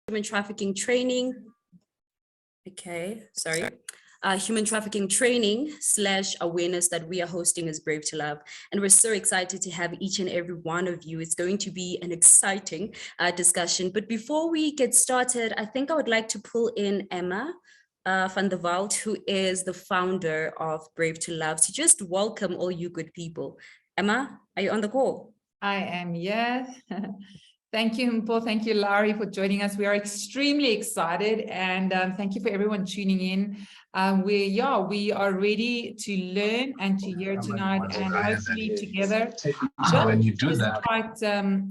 human trafficking training. Okay, sorry. Human trafficking training / awareness that we are hosting as Brave to Love. And we're so excited to have each and every one of you. It's going to be an exciting discussion. But before we get started, I think I would like to pull in Emma van der Walt, who is the founder of Brave to Love, to just welcome all you good people. Emma, are you on the call? I am, yes. Thank you, Mpho. Thank you, Larry, for joining us. We are extremely excited, and thank you for everyone tuning in. We are ready to learn and to hear tonight, and hopefully together. When you do that,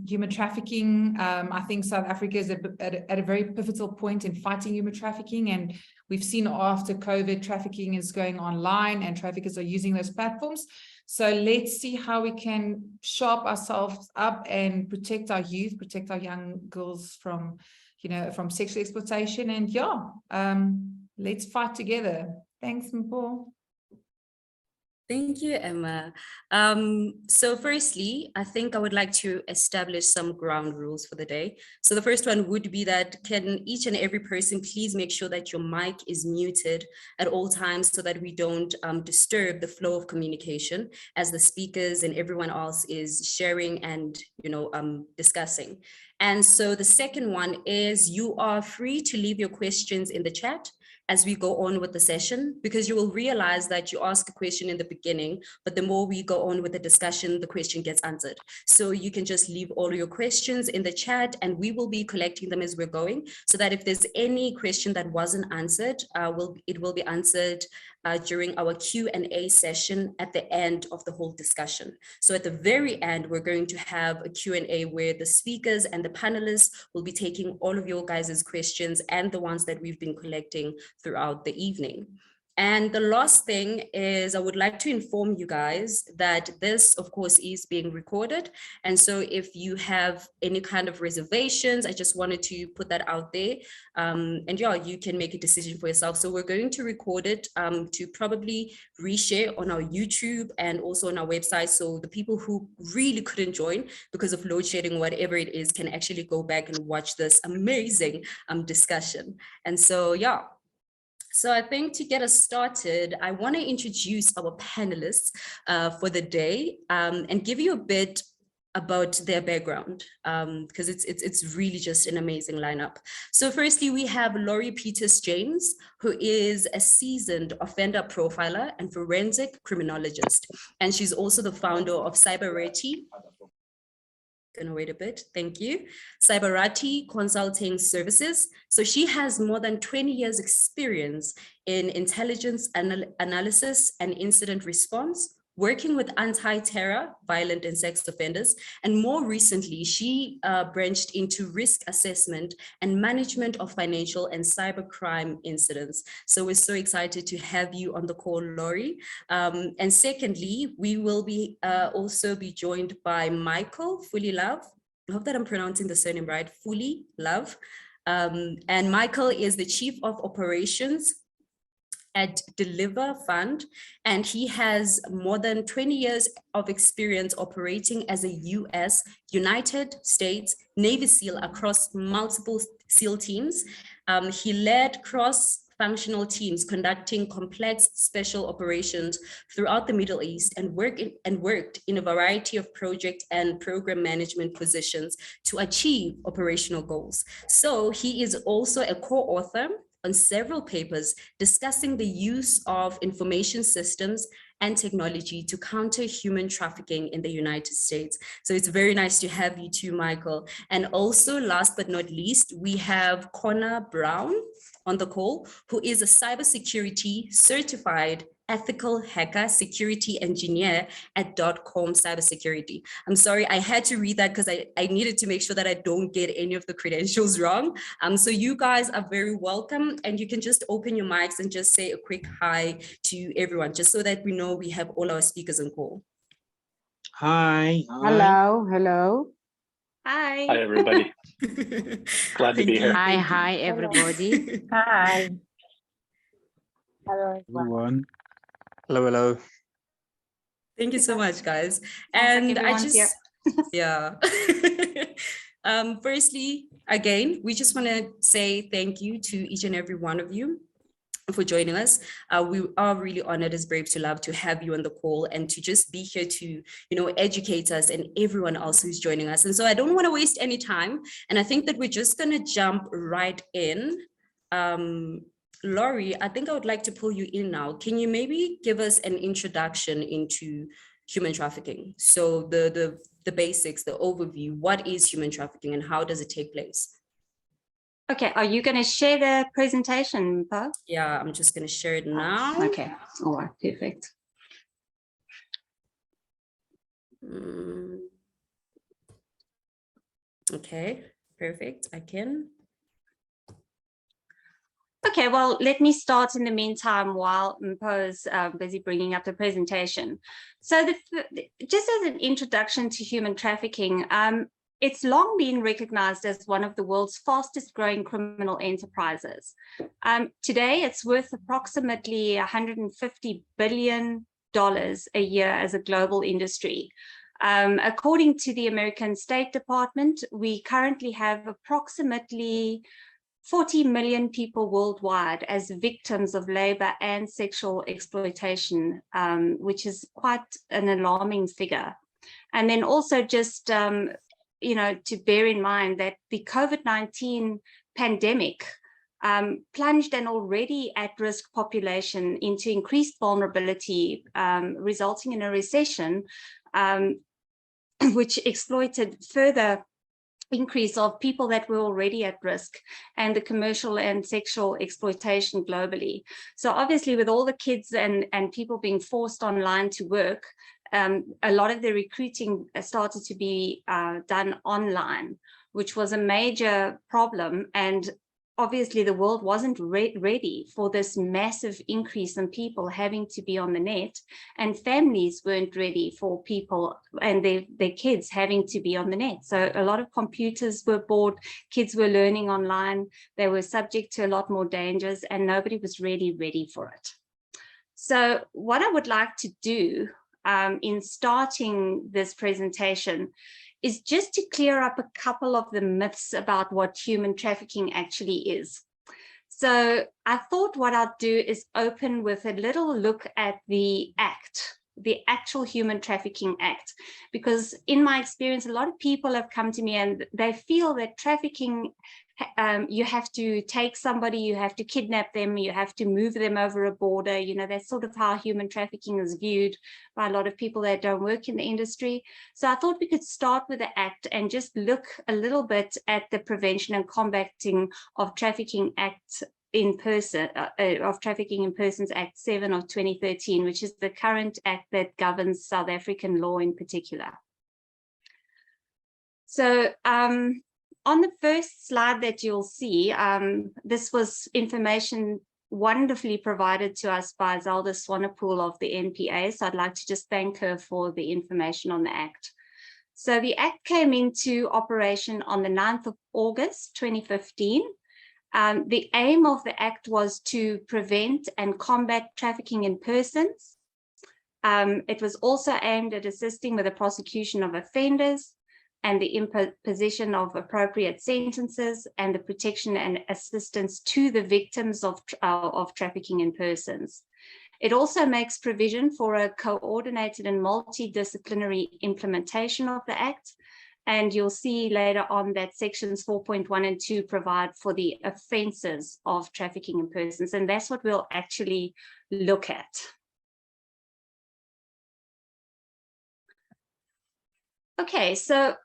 human trafficking. I think South Africa is at a very pivotal point in fighting human trafficking, and we've seen after COVID, trafficking is going online, and traffickers are using those platforms. So let's see how we can sharp ourselves up and protect our youth, protect our young girls from, from sexual exploitation. And let's fight together. Thanks, Mpho. Thank you, Emma. So firstly, I think I would like to establish some ground rules for the day. So the first one would be that can each and every person please make sure that your mic is muted at all times so that we don't disturb the flow of communication as the speakers and everyone else is sharing and discussing. And so the second one is you are free to leave your questions in the chat as we go on with the session, because you will realize that you ask a question in the beginning, but the more we go on with the discussion, the question gets answered. So you can just leave all your questions in the chat and we will be collecting them as we're going, so that if there's any question that wasn't answered, it will be answered during our Q&A session at the end of the whole discussion. So at the very end, we're going to have a Q&A where the speakers and the panelists will be taking all of your guys' questions and the ones that we've been collecting throughout the evening. And the last thing is I would like to inform you guys that this, of course, is being recorded. And so if you have any kind of reservations, I just wanted to put that out there. You can make a decision for yourself. So we're going to record it to probably reshare on our YouTube and also on our website. So the people who really couldn't join because of load shedding, whatever it is, can actually go back and watch this amazing discussion. And so, So I think to get us started, I want to introduce our panelists for the day and give you a bit about their background, because it's really just an amazing lineup. So firstly, we have Laurie Peters-James, who is a seasoned offender profiler and forensic criminologist. And she's also the founder of Cyberati. Gonna wait a bit, thank you. Cyberati Consulting Services. So she has more than 20 years experience in intelligence analysis and incident response, working with anti-terror, violent and sex offenders. And more recently, she branched into risk assessment and management of financial and cybercrime incidents. So we're so excited to have you on the call, Laurie. And secondly, we will be also be joined by Michael Fully Love. I hope that I'm pronouncing the surname right, Fully Love. And Michael is the Chief of Operations at Deliver Fund, and he has more than 20 years of experience operating as a United States Navy SEAL across multiple SEAL teams. He led cross-functional teams conducting complex special operations throughout the Middle East and worked in a variety of project and program management positions to achieve operational goals. So he is also a co-author on several papers discussing the use of information systems and technology to counter human trafficking in the United States. So it's very nice to have you too, Michael. And also, last but not least, we have Connor Brown on the call, who is a cybersecurity certified ethical hacker security engineer at .com Cybersecurity. I'm sorry, I had to read that because I needed to make sure that I don't get any of the credentials wrong. So you guys are very welcome, and you can just open your mics and just say a quick hi to everyone, just so that we know we have all our speakers on call. Hi. Hello, hello. Hi. Hi, everybody. Glad to be here. Hi, everybody. Hi. Hello, Everyone. Hello. Thank you so much, guys. And I just, firstly, again, we just want to say thank you to each and every one of you for joining us. We are really honored as Brave to Love to have you on the call and to just be here to, educate us and everyone else who's joining us. And so I don't want to waste any time. And I think that we're just going to jump right in. Laurie, I think I would like to pull you in now. Can you maybe give us an introduction into human trafficking? So the basics, the overview, what is human trafficking and how does it take place? Okay, are you going to share the presentation, Bo? Yeah, I'm just going to share it now. Okay, all right, perfect. Okay, perfect. I can. Okay, well, let me start in the meantime while Mpo's busy bringing up the presentation. So just as an introduction to human trafficking, it's long been recognized as one of the world's fastest growing criminal enterprises. Today, it's worth approximately $150 billion a year as a global industry. According to the American State Department, we currently have approximately 40 million people worldwide as victims of labor and sexual exploitation, which is quite an alarming figure. And then also just, to bear in mind that the COVID-19 pandemic plunged an already at-risk population into increased vulnerability, resulting in a recession, which exploited further increase of people that were already at risk and the commercial and sexual exploitation globally. So obviously with all the kids and people being forced online to work, a lot of the recruiting started to be done online, which was a major problem. And obviously the world wasn't ready for this massive increase in people having to be on the net, and families weren't ready for people and their kids having to be on the net. So a lot of computers were bought, kids were learning online, they were subject to a lot more dangers, and nobody was really ready for it. So what I would like to do in starting this presentation is just to clear up a couple of the myths about what human trafficking actually is. So I thought what I'll do is open with a little look at the act, the actual Human Trafficking Act, because in my experience, a lot of people have come to me and they feel that trafficking, you have to take somebody, you have to kidnap them, you have to move them over a border. That's sort of how human trafficking is viewed by a lot of people that don't work in the industry. So I thought we could start with the Act and just look a little bit at the Prevention and Combating of Trafficking Act in Person, of Trafficking in Persons Act 7 of 2013, which is the current act that governs South African law in particular. So on the first slide that you'll see, this was information wonderfully provided to us by Zelda Swanepoel of the NPA. So I'd like to just thank her for the information on the Act. So the Act came into operation on the 9th of August, 2015. The aim of the Act was to prevent and combat trafficking in persons. It was also aimed at assisting with the prosecution of offenders and the imposition of appropriate sentences and the protection and assistance to the victims of trafficking in persons. It also makes provision for a coordinated and multidisciplinary implementation of the Act. And you'll see later on that sections 4.1 and 2 provide for the offences of trafficking in persons. And that's what we'll actually look at. Okay, so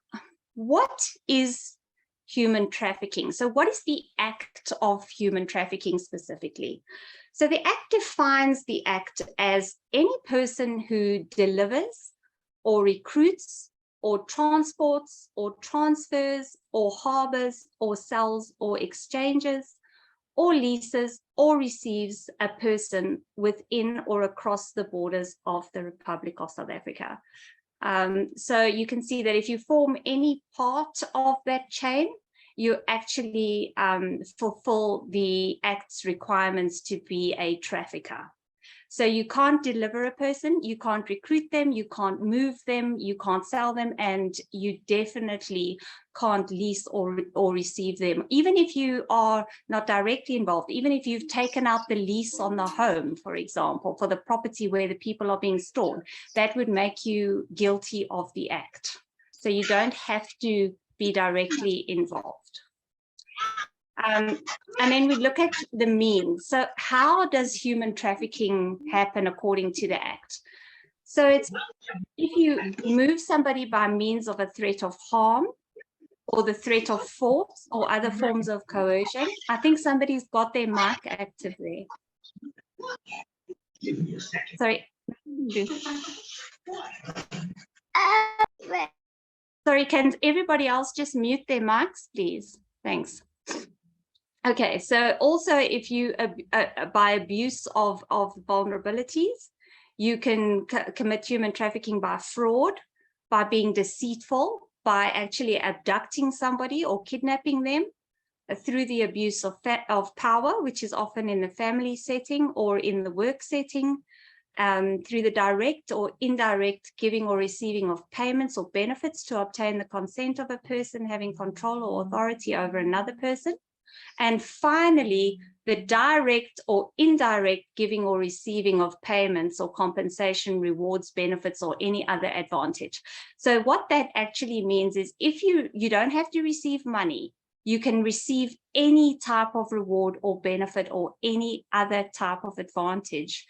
what is human trafficking? So what is the act of human trafficking specifically? So the Act defines the act as any person who delivers or recruits or transports or transfers or harbors or sells or exchanges or leases or receives a person within or across the borders of the Republic of South Africa. So you can see that if you form any part of that chain, you actually fulfill the Act's requirements to be a trafficker. So you can't deliver a person, you can't recruit them, you can't move them, you can't sell them, and you definitely can't lease or receive them. Even if you are not directly involved, even if you've taken out the lease on the home, for example, for the property where the people are being stored, that would make you guilty of the act. So you don't have to be directly involved. And then we look at the means. So how does human trafficking happen according to the Act? So it's if you move somebody by means of a threat of harm or the threat of force or other forms of coercion. I think somebody's got their mic active there. Sorry. Sorry, can everybody else just mute their mics, please? Thanks. Okay, so also if you, by abuse of vulnerabilities, you can commit human trafficking by fraud, by being deceitful, by actually abducting somebody or kidnapping them through the abuse of power, which is often in the family setting or in the work setting, through the direct or indirect giving or receiving of payments or benefits to obtain the consent of a person having control or authority over another person. And finally, the direct or indirect giving or receiving of payments or compensation, rewards, benefits, or any other advantage. So what that actually means is if you don't have to receive money, you can receive any type of reward or benefit or any other type of advantage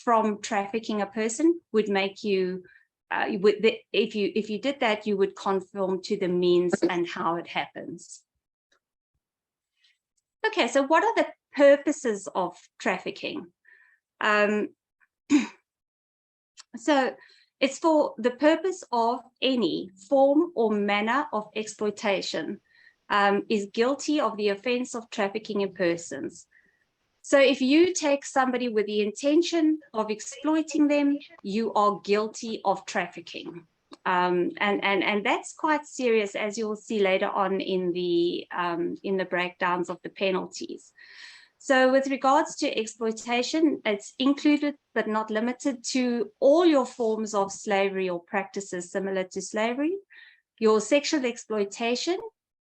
from trafficking a person would make you, if you did that, you would conform to the means and how it happens. Okay, so what are the purposes of trafficking? So it's for the purpose of any form or manner of exploitation is guilty of the offense of trafficking in persons. So if you take somebody with the intention of exploiting them, you are guilty of trafficking. And that's quite serious, as you'll see later on in the breakdowns of the penalties. So with regards to exploitation, it's included but not limited to all your forms of slavery or practices similar to slavery, your sexual exploitation,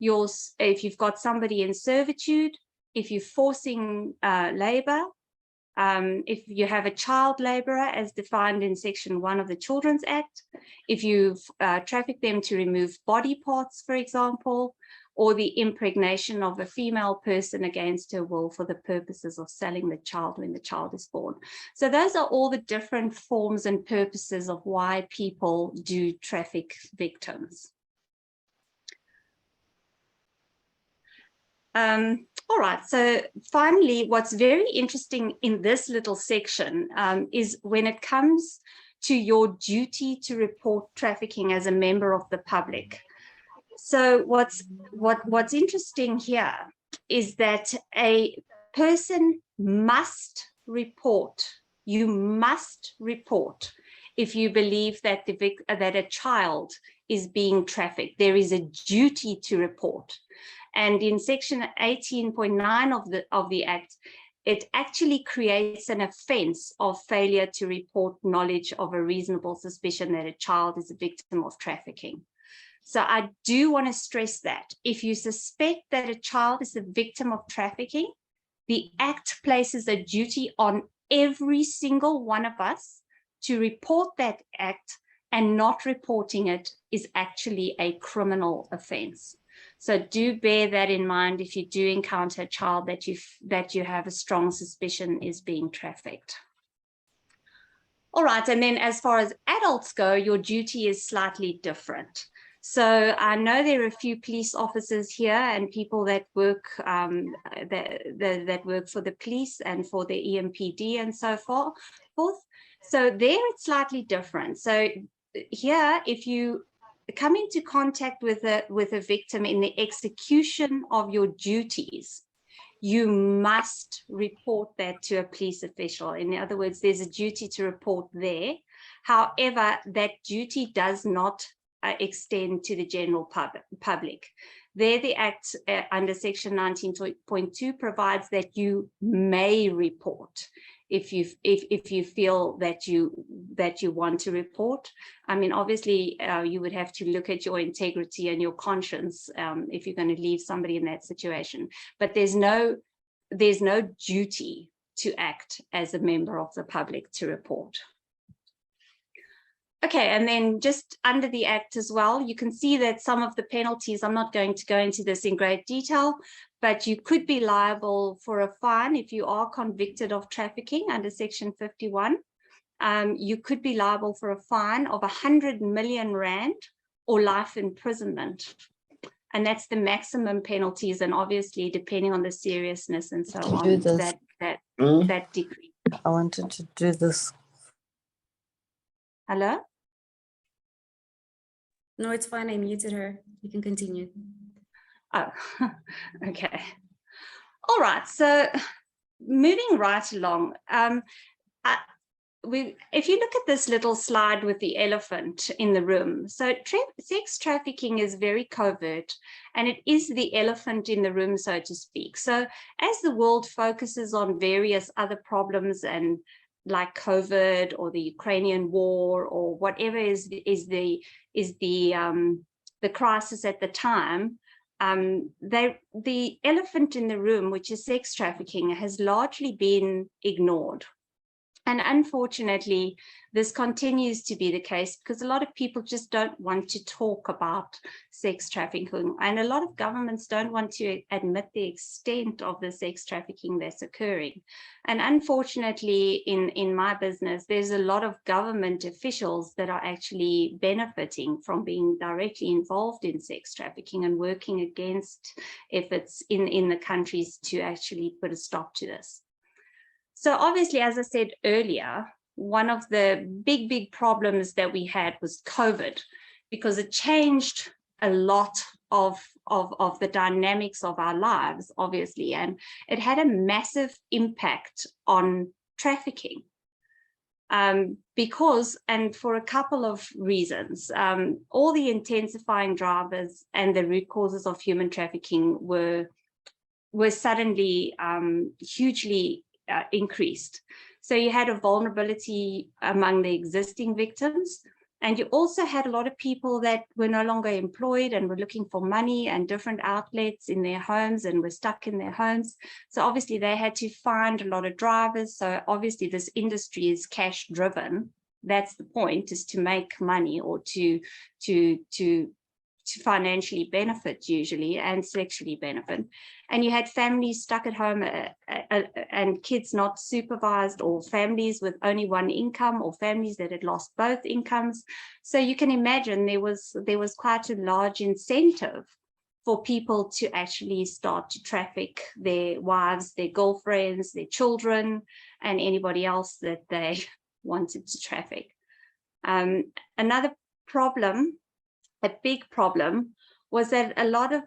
if you've got somebody in servitude, if you're forcing labor, if you have a child laborer as defined in Section 1 of the Children's Act, if you've trafficked them to remove body parts, for example, or the impregnation of a female person against her will for the purposes of selling the child when the child is born. So those are all the different forms and purposes of why people do traffic victims. All right, so finally, what's very interesting in this little section is when it comes to your duty to report trafficking as a member of the public. So what's interesting here is that a person must report. You must report if you believe that that a child is being trafficked. There is a duty to report. And in Section 18.9 of the Act, it actually creates an offence of failure to report knowledge of a reasonable suspicion that a child is a victim of trafficking. So I do want to stress that if you suspect that a child is a victim of trafficking, the Act places a duty on every single one of us to report that act, and not reporting it is actually a criminal offence. So do bear that in mind if you do encounter a child that you have a strong suspicion is being trafficked. All right, and then as far as adults go, your duty is slightly different. So I know there are a few police officers here and people that work that work for the police and for the EMPD and so forth. So there it's slightly different. So here, if you come into contact with a victim in the execution of your duties, you must report that to a police official. In other words, there's a duty to report there. However, that duty does not extend to the general public. There, the Act under Section 19.2 provides that you may report if you feel that you want to report. I mean, obviously, you would have to look at your integrity and your conscience if you're going to leave somebody in that situation. But there's no duty to act as a member of the public to report. Okay, and then just under the Act as well, you can see that some of the penalties, I'm not going to go into this in great detail, but you could be liable for a fine if you are convicted of trafficking under Section 51. You could be liable for a fine of 100 million rand or life imprisonment. And that's the maximum penalties, and obviously depending on the seriousness and so on, that decrease. I wanted to do this. Hello? No, it's fine. I muted her. You can continue. Oh, okay. All right. So moving right along, if you look at this little slide with the elephant in the room, so sex trafficking is very covert, and it is the elephant in the room, so to speak. So as the world focuses on various other problems, and like COVID or the Ukrainian war or whatever is the crisis at the time, the elephant in the room, which is sex trafficking, has largely been ignored. And unfortunately, this continues to be the case because a lot of people just don't want to talk about sex trafficking, and a lot of governments don't want to admit the extent of the sex trafficking that's occurring. And unfortunately, in my business, there's a lot of government officials that are actually benefiting from being directly involved in sex trafficking and working against efforts in the countries to actually put a stop to this. So obviously, as I said earlier, one of the big problems that we had was COVID, because it changed a lot of the dynamics of our lives, obviously, and it had a massive impact on trafficking. Because, and for a couple of reasons, all the intensifying drivers and the root causes of human trafficking were suddenly hugely increased. So you had a vulnerability among the existing victims, and you also had a lot of people that were no longer employed and were looking for money and different outlets in their homes and were stuck in their homes. So obviously they had to find a lot of drivers. So obviously this industry is cash driven. That's the point, is to make money or to financially benefit usually, and sexually benefit. And you had families stuck at home and kids not supervised, or families with only one income, or families that had lost both incomes. So you can imagine there was quite a large incentive for people to actually start to traffic their wives, their girlfriends, their children, and anybody else that they wanted to traffic. Another problem, a big problem, was that a lot of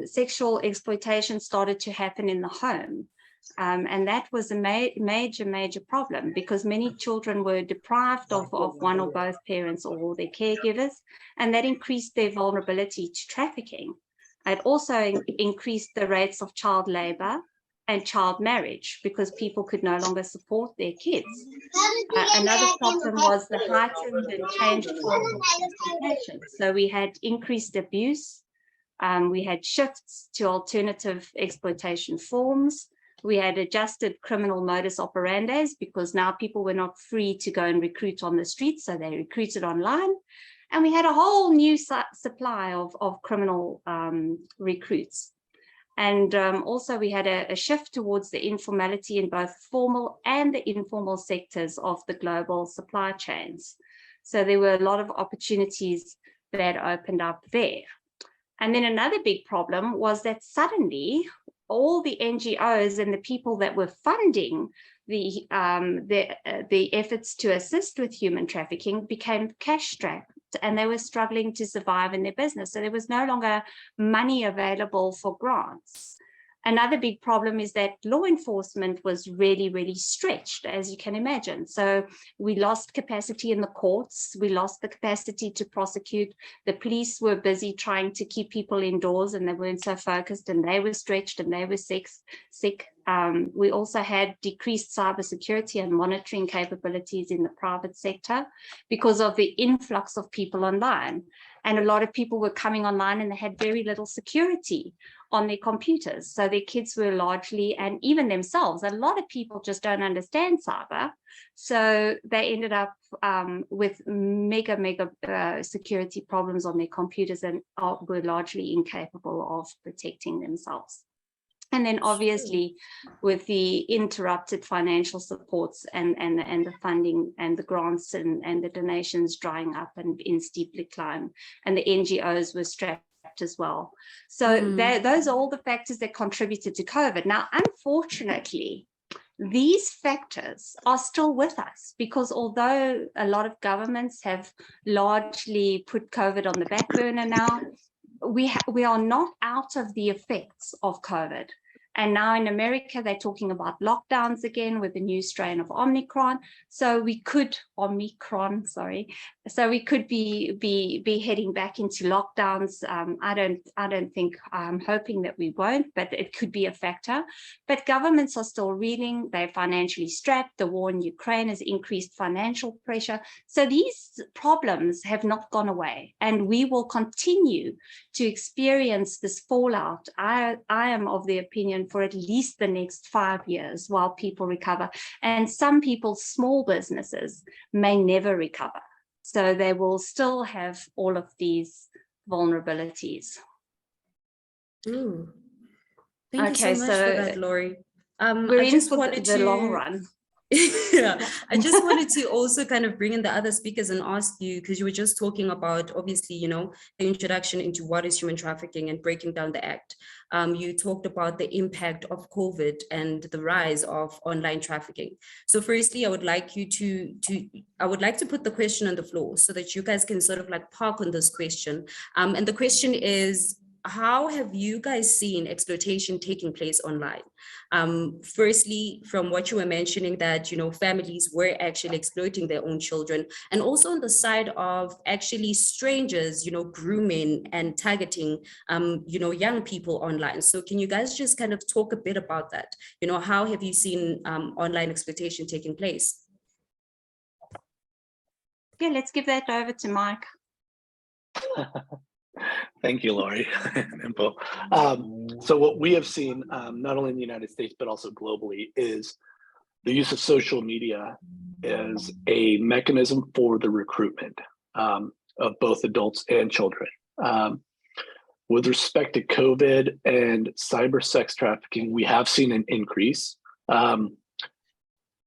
sexual exploitation started to happen in the home. And that was a major problem, because many children were deprived of one or both parents or their caregivers, and that increased their vulnerability to trafficking. It also increased the rates of child labor and child marriage, because people could no longer support their kids. Another problem was the heightened and changed forms of exploitation. So we had increased abuse, we had shifts to alternative exploitation forms, we had adjusted criminal modus operandi, because now people were not free to go and recruit on the streets, so they recruited online. And we had a whole new supply of criminal recruits. And also we had a shift towards the informality in both formal and the informal sectors of the global supply chains. So there were a lot of opportunities that opened up there. And then another big problem was that suddenly all the NGOs and the people that were funding the efforts to assist with human trafficking became cash-strapped, and they were struggling to survive in their business. So there was no longer money available for grants. Another big problem is that law enforcement was really, really stretched, as you can imagine. So we lost capacity in the courts. We lost the capacity to prosecute. The police were busy trying to keep people indoors, and they weren't so focused, and they were stretched, and they were sick. We also had decreased cybersecurity and monitoring capabilities in the private sector because of the influx of people online. And a lot of people were coming online and they had very little security on their computers. So their kids were largely, and even themselves, a lot of people just don't understand cyber. So they ended up with mega security problems on their computers and were largely incapable of protecting themselves. And then obviously with the interrupted financial supports and the funding and the grants and the donations drying up and in steep decline, and the NGOs were strapped as well. So those are all the factors that contributed to COVID. Now, unfortunately, these factors are still with us, because although a lot of governments have largely put COVID on the back burner now, we are not out of the effects of COVID. And now in America, they're talking about lockdowns again with the new strain of Omicron. So we could So we could be heading back into lockdowns. I don't think, I'm hoping that we won't, but it could be a factor. But governments are still reeling. They're financially strapped. The war in Ukraine has increased financial pressure. So these problems have not gone away, and we will continue to experience this fallout. I am of the opinion for at least the next 5 years while people recover. And some people's small businesses may never recover. So they will still have all of these vulnerabilities. Ooh. Thank you so much for that, Lori. We're in for the long run. Yeah, I just wanted to also kind of bring in the other speakers and ask you, because you were just talking about, obviously, you know, the introduction into what is human trafficking and breaking down the act. You talked about the impact of COVID and the rise of online trafficking. So firstly, I would like you I would like to put the question on the floor so that you guys can sort of like park on this question. And the question is, how have you guys seen exploitation taking place online? Firstly, from what you were mentioning, that, you know, families were actually exploiting their own children, and also on the side of actually strangers, you know, grooming and targeting, you know, young people online. So can you guys just kind of talk a bit about that? You know, how have you seen online exploitation taking place? Yeah, let's give that over to Mike. Thank you, Lori. So what we have seen, not only in the United States, but also globally, is the use of social media as a mechanism for the recruitment of both adults and children. With respect to COVID and cyber sex trafficking, we have seen an increase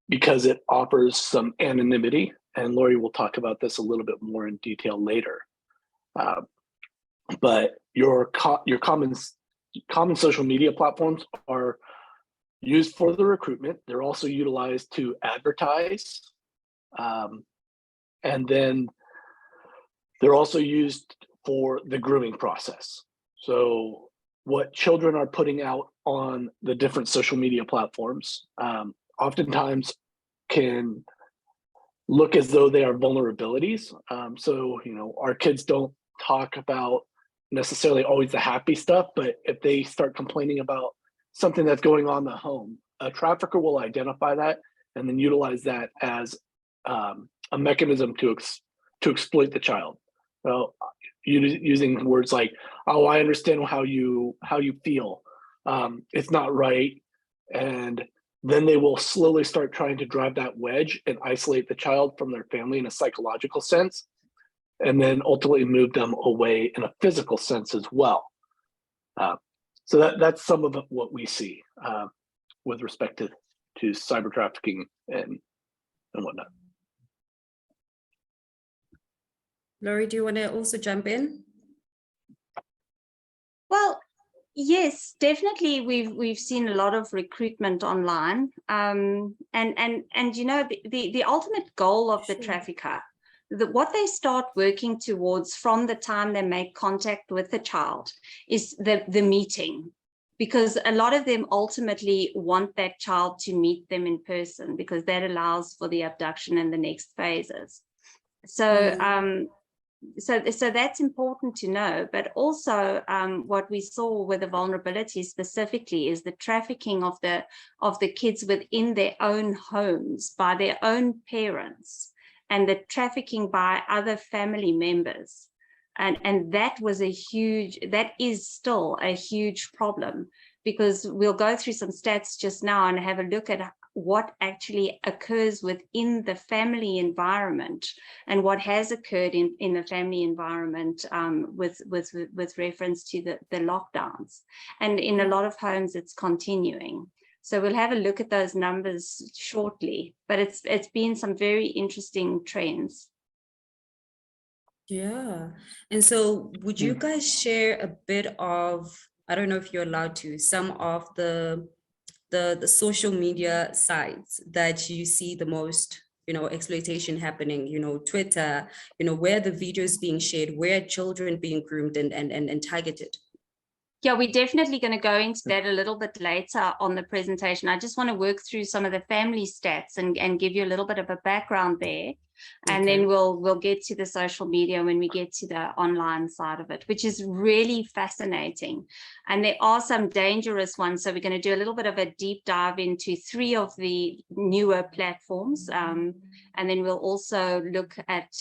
because it offers some anonymity, and Lori will talk about this a little bit more in detail later. But your common social media platforms are used for the recruitment. They're also utilized to advertise. And then they're also used for the grooming process. So what children are putting out on the different social media platforms oftentimes can look as though they are vulnerabilities. So, you know, our kids don't talk about necessarily always the happy stuff, but if they start complaining about something that's going on in the home, a trafficker will identify that and then utilize that as a mechanism to exploit the child. So using words like, "Oh, I understand how you feel. It's not right," and then they will slowly start trying to drive that wedge and isolate the child from their family in a psychological sense, and then ultimately move them away in a physical sense as well. So that's some of what we see with respect to cyber trafficking and whatnot. Lori, do you want to also jump in? Well, yes, definitely. We've seen a lot of recruitment online, and you know, the ultimate goal of the trafficker, what they start working towards from the time they make contact with the child, is the meeting. because a lot of them ultimately want that child to meet them in person, because that allows for the abduction and the next phases. So so that's important to know. But also what we saw with the vulnerability specifically is the trafficking of the kids within their own homes by their own parents, and the trafficking by other family members. And that is still a huge problem, because we'll go through some stats just now and have a look at what actually occurs within the family environment and what has occurred in the family environment with reference to the lockdowns. And in a lot of homes, it's continuing. So we'll have a look at those numbers shortly, but it's been some very interesting trends. Yeah. And so would you guys share a bit of, I don't know if you're allowed to, some of the social media sites that you see the most, exploitation happening, Twitter, where the videos being shared, where children being groomed and targeted? Yeah, we're definitely going to go into that a little bit later on the presentation. I just want to work through some of the family stats and give you a little bit of a background there. And then we'll get to the social media when we get to the online side of it, which is really fascinating. And there are some dangerous ones. So we're going to do a little bit of a deep dive into 3 of the newer platforms. And then we'll also look at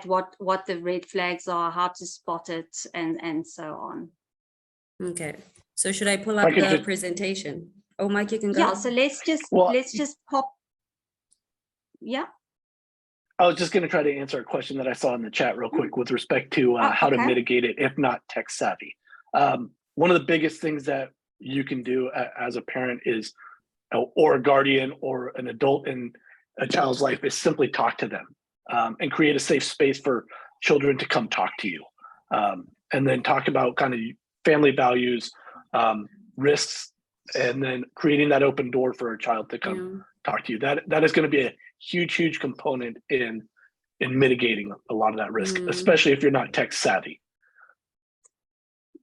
what the red flags are, how to spot it, and so on. Okay. So should I pull up the presentation? Oh, Mike, you can go. Yeah, so let's just pop. Yeah. I was just going to try to answer a question that I saw in the chat real quick with respect to how to mitigate it if not tech savvy. One of the biggest things that you can do as a parent is, or a guardian or an adult in a child's life, is simply talk to them and create a safe space for children to come talk to you. And then talk about kind of family values, risks, and then creating that open door for a child to come talk to you. That is going to be a huge component in mitigating a lot of that risk, especially if you're not tech savvy.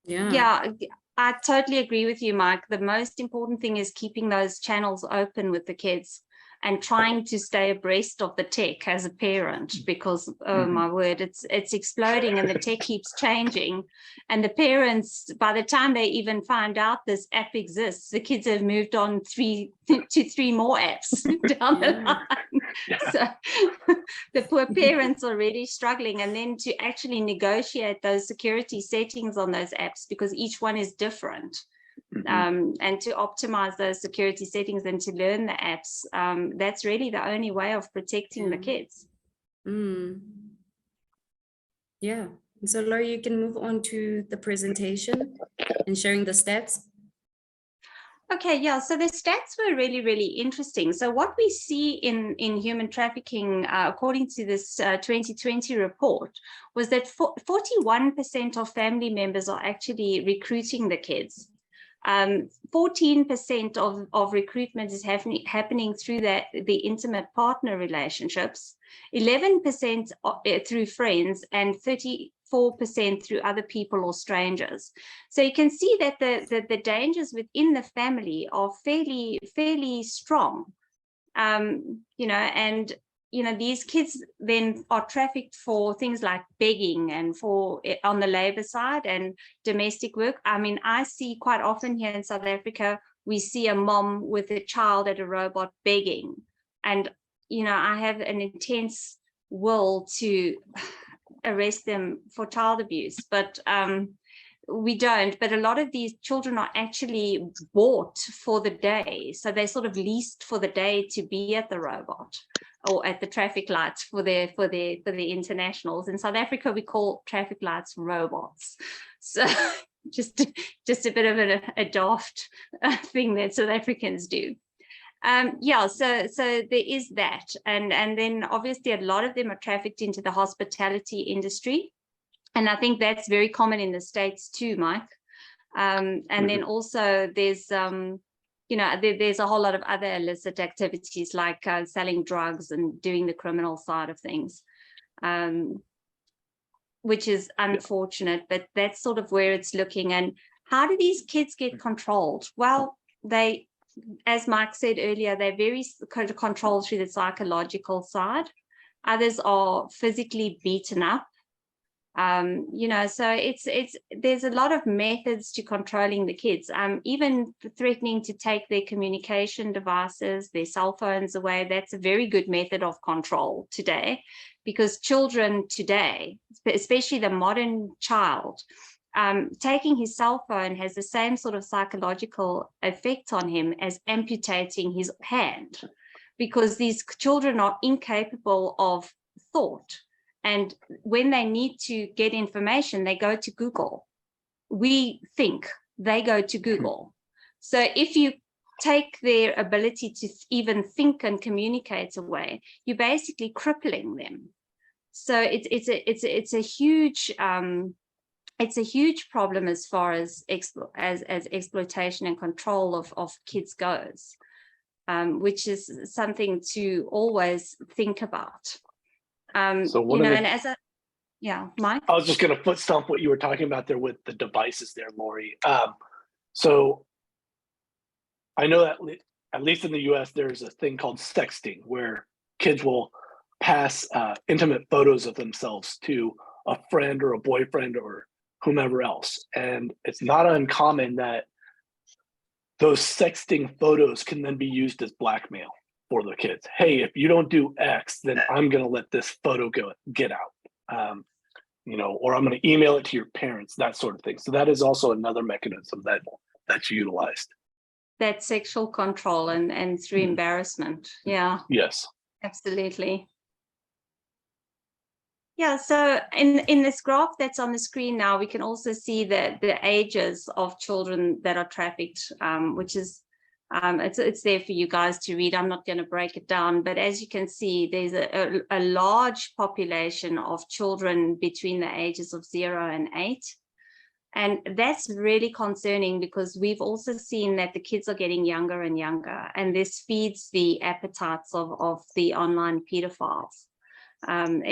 Yeah, I totally agree with you, Mike. The most important thing is keeping those channels open with the kids and trying to stay abreast of the tech as a parent, because oh my word, it's exploding and the tech keeps changing. And the parents, by the time they even find out this app exists, the kids have moved on to 3 more apps down the line. So the poor parents are already struggling, and then to actually negotiate those security settings on those apps, because each one is different. And to optimize those security settings and to learn the apps, that's really the only way of protecting the kids. Yeah. So Laurie, you can move on to the presentation and sharing the stats. Okay, yeah, so the stats were really interesting. So what we see in human trafficking, according to this 2020 report, was that 41% of family members are actually recruiting the kids. 14% of recruitment is happening through the intimate partner relationships, 11% through friends, and 34% through other people or strangers. So you can see that the dangers within the family are fairly strong. And these kids then are trafficked for things like begging and for on the labor side and domestic work. I mean, I see quite often here in South Africa, we see a mom with a child at a robot begging. And, I have an intense will to arrest them for child abuse, but we don't. But a lot of these children are actually bought for the day. So they're sort of leased for the day to be at the robot or at the traffic lights for the internationals. In South Africa, we call traffic lights robots. So just a bit of a daft thing that South Africans do. So there is that. And then obviously a lot of them are trafficked into the hospitality industry. And I think that's very common in the States too, Mike. And then also there's there's a whole lot of other illicit activities like selling drugs and doing the criminal side of things, which is unfortunate, but that's sort of where it's looking. And How do these kids get controlled? Well, they, as Mike said earlier, they're very controlled through the psychological side. Others are physically beaten up. You know, so there's a lot of methods to controlling the kids, even threatening to take their communication devices, their cell phones away. That's a very good method of control today, because children today, especially the modern child, taking his cell phone has the same sort of psychological effect on him as amputating his hand, because these children are incapable of thought. And when they need to get information, they go to Google. We think, they go to Google. So if you take their ability to even think and communicate away, you're basically crippling them. So it's a huge problem as far as exploitation and control of kids goes, which is something to always think about. So you know, and as a, yeah, Mike? I was just going to foot stomp what you were talking about there with the devices there, Lori. So I know that at least in the US, there's a thing called sexting, where kids will pass intimate photos of themselves to a friend or a boyfriend or whomever else. And it's not uncommon that those sexting photos can then be used as blackmail for the kids. Hey, if you don't do X, then I'm going to let this photo get out, you know, or I'm going to email it to your parents, that sort of thing. So that is also another mechanism that's utilized. That's sexual control and through embarrassment. Yeah. Yes. Absolutely. Yeah, so in this graph that's on the screen now, we can also see the ages of children that are trafficked, which is it's there for you guys to read. I'm not going to break it down, but as you can see, there's a large population of children between the ages of 0 and 8. And that's really concerning, because we've also seen that the kids are getting younger and younger, and this feeds the appetites of the online pedophiles. And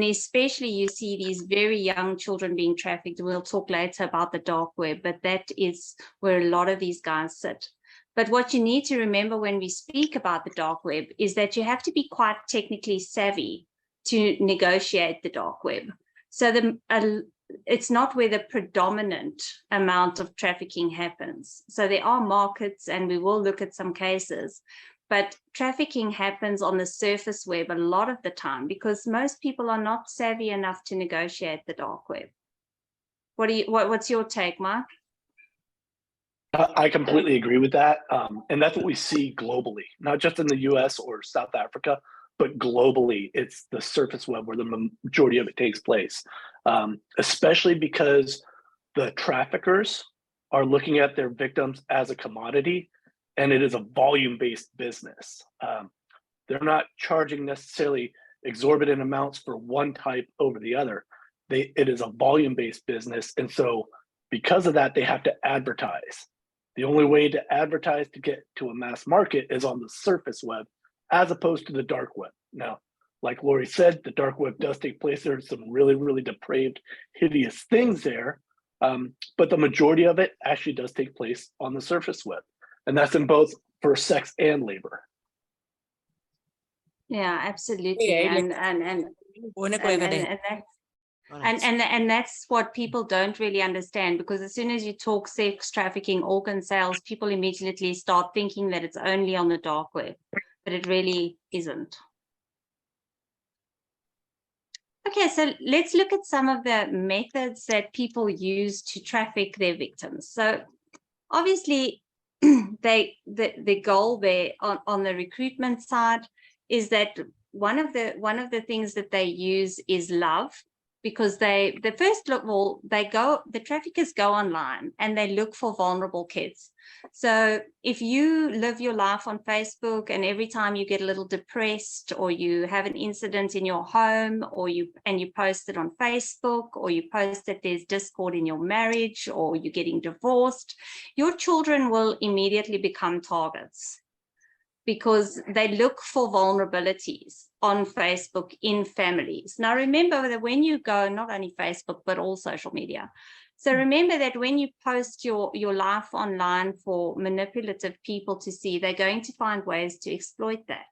especially you see these very young children being trafficked. We'll talk later about the dark web, but that is where a lot of these guys sit. But what you need to remember when we speak about the dark web is that you have to be quite technically savvy to negotiate the dark web. So it's not where the predominant amount of trafficking happens. So there are markets, and we will look at some cases, but trafficking happens on the surface web a lot of the time, because most people are not savvy enough to negotiate the dark web. What's your take, Mark? I completely agree with that. And that's what we see globally, not just in the US or South Africa, but globally. It's the surface web where the majority of it takes place, especially because the traffickers are looking at their victims as a commodity, and it is a volume-based business. They're not charging necessarily exorbitant amounts for one type over the other. It is a volume-based business. And so because of that, they have to advertise. The only way to advertise to get to a mass market is on the surface web, as opposed to the dark web. Now, like Lori said, the dark web does take place. There's some really, really depraved, hideous things there. But the majority of it actually does take place on the surface web. And that's in both for sex and labor. Yeah, absolutely. And that's what people don't really understand, because as soon as you talk sex trafficking, organ sales, people immediately start thinking that it's only on the dark web, but it really isn't. Okay, so let's look at some of the methods that people use to traffic their victims. So obviously, the goal there on the recruitment side is that one of the things that they use is love, because the traffickers go online and they look for vulnerable kids. So if you live your life on Facebook, and every time you get a little depressed, or you have an incident in your home, or you post it on Facebook, or you post that there's discord in your marriage, or you're getting divorced, your children will immediately become targets, because they look for vulnerabilities. on Facebook in families. Now, remember that when you go, not only Facebook, but all social media. So remember that when you post your life online for manipulative people to see, they're going to find ways to exploit that.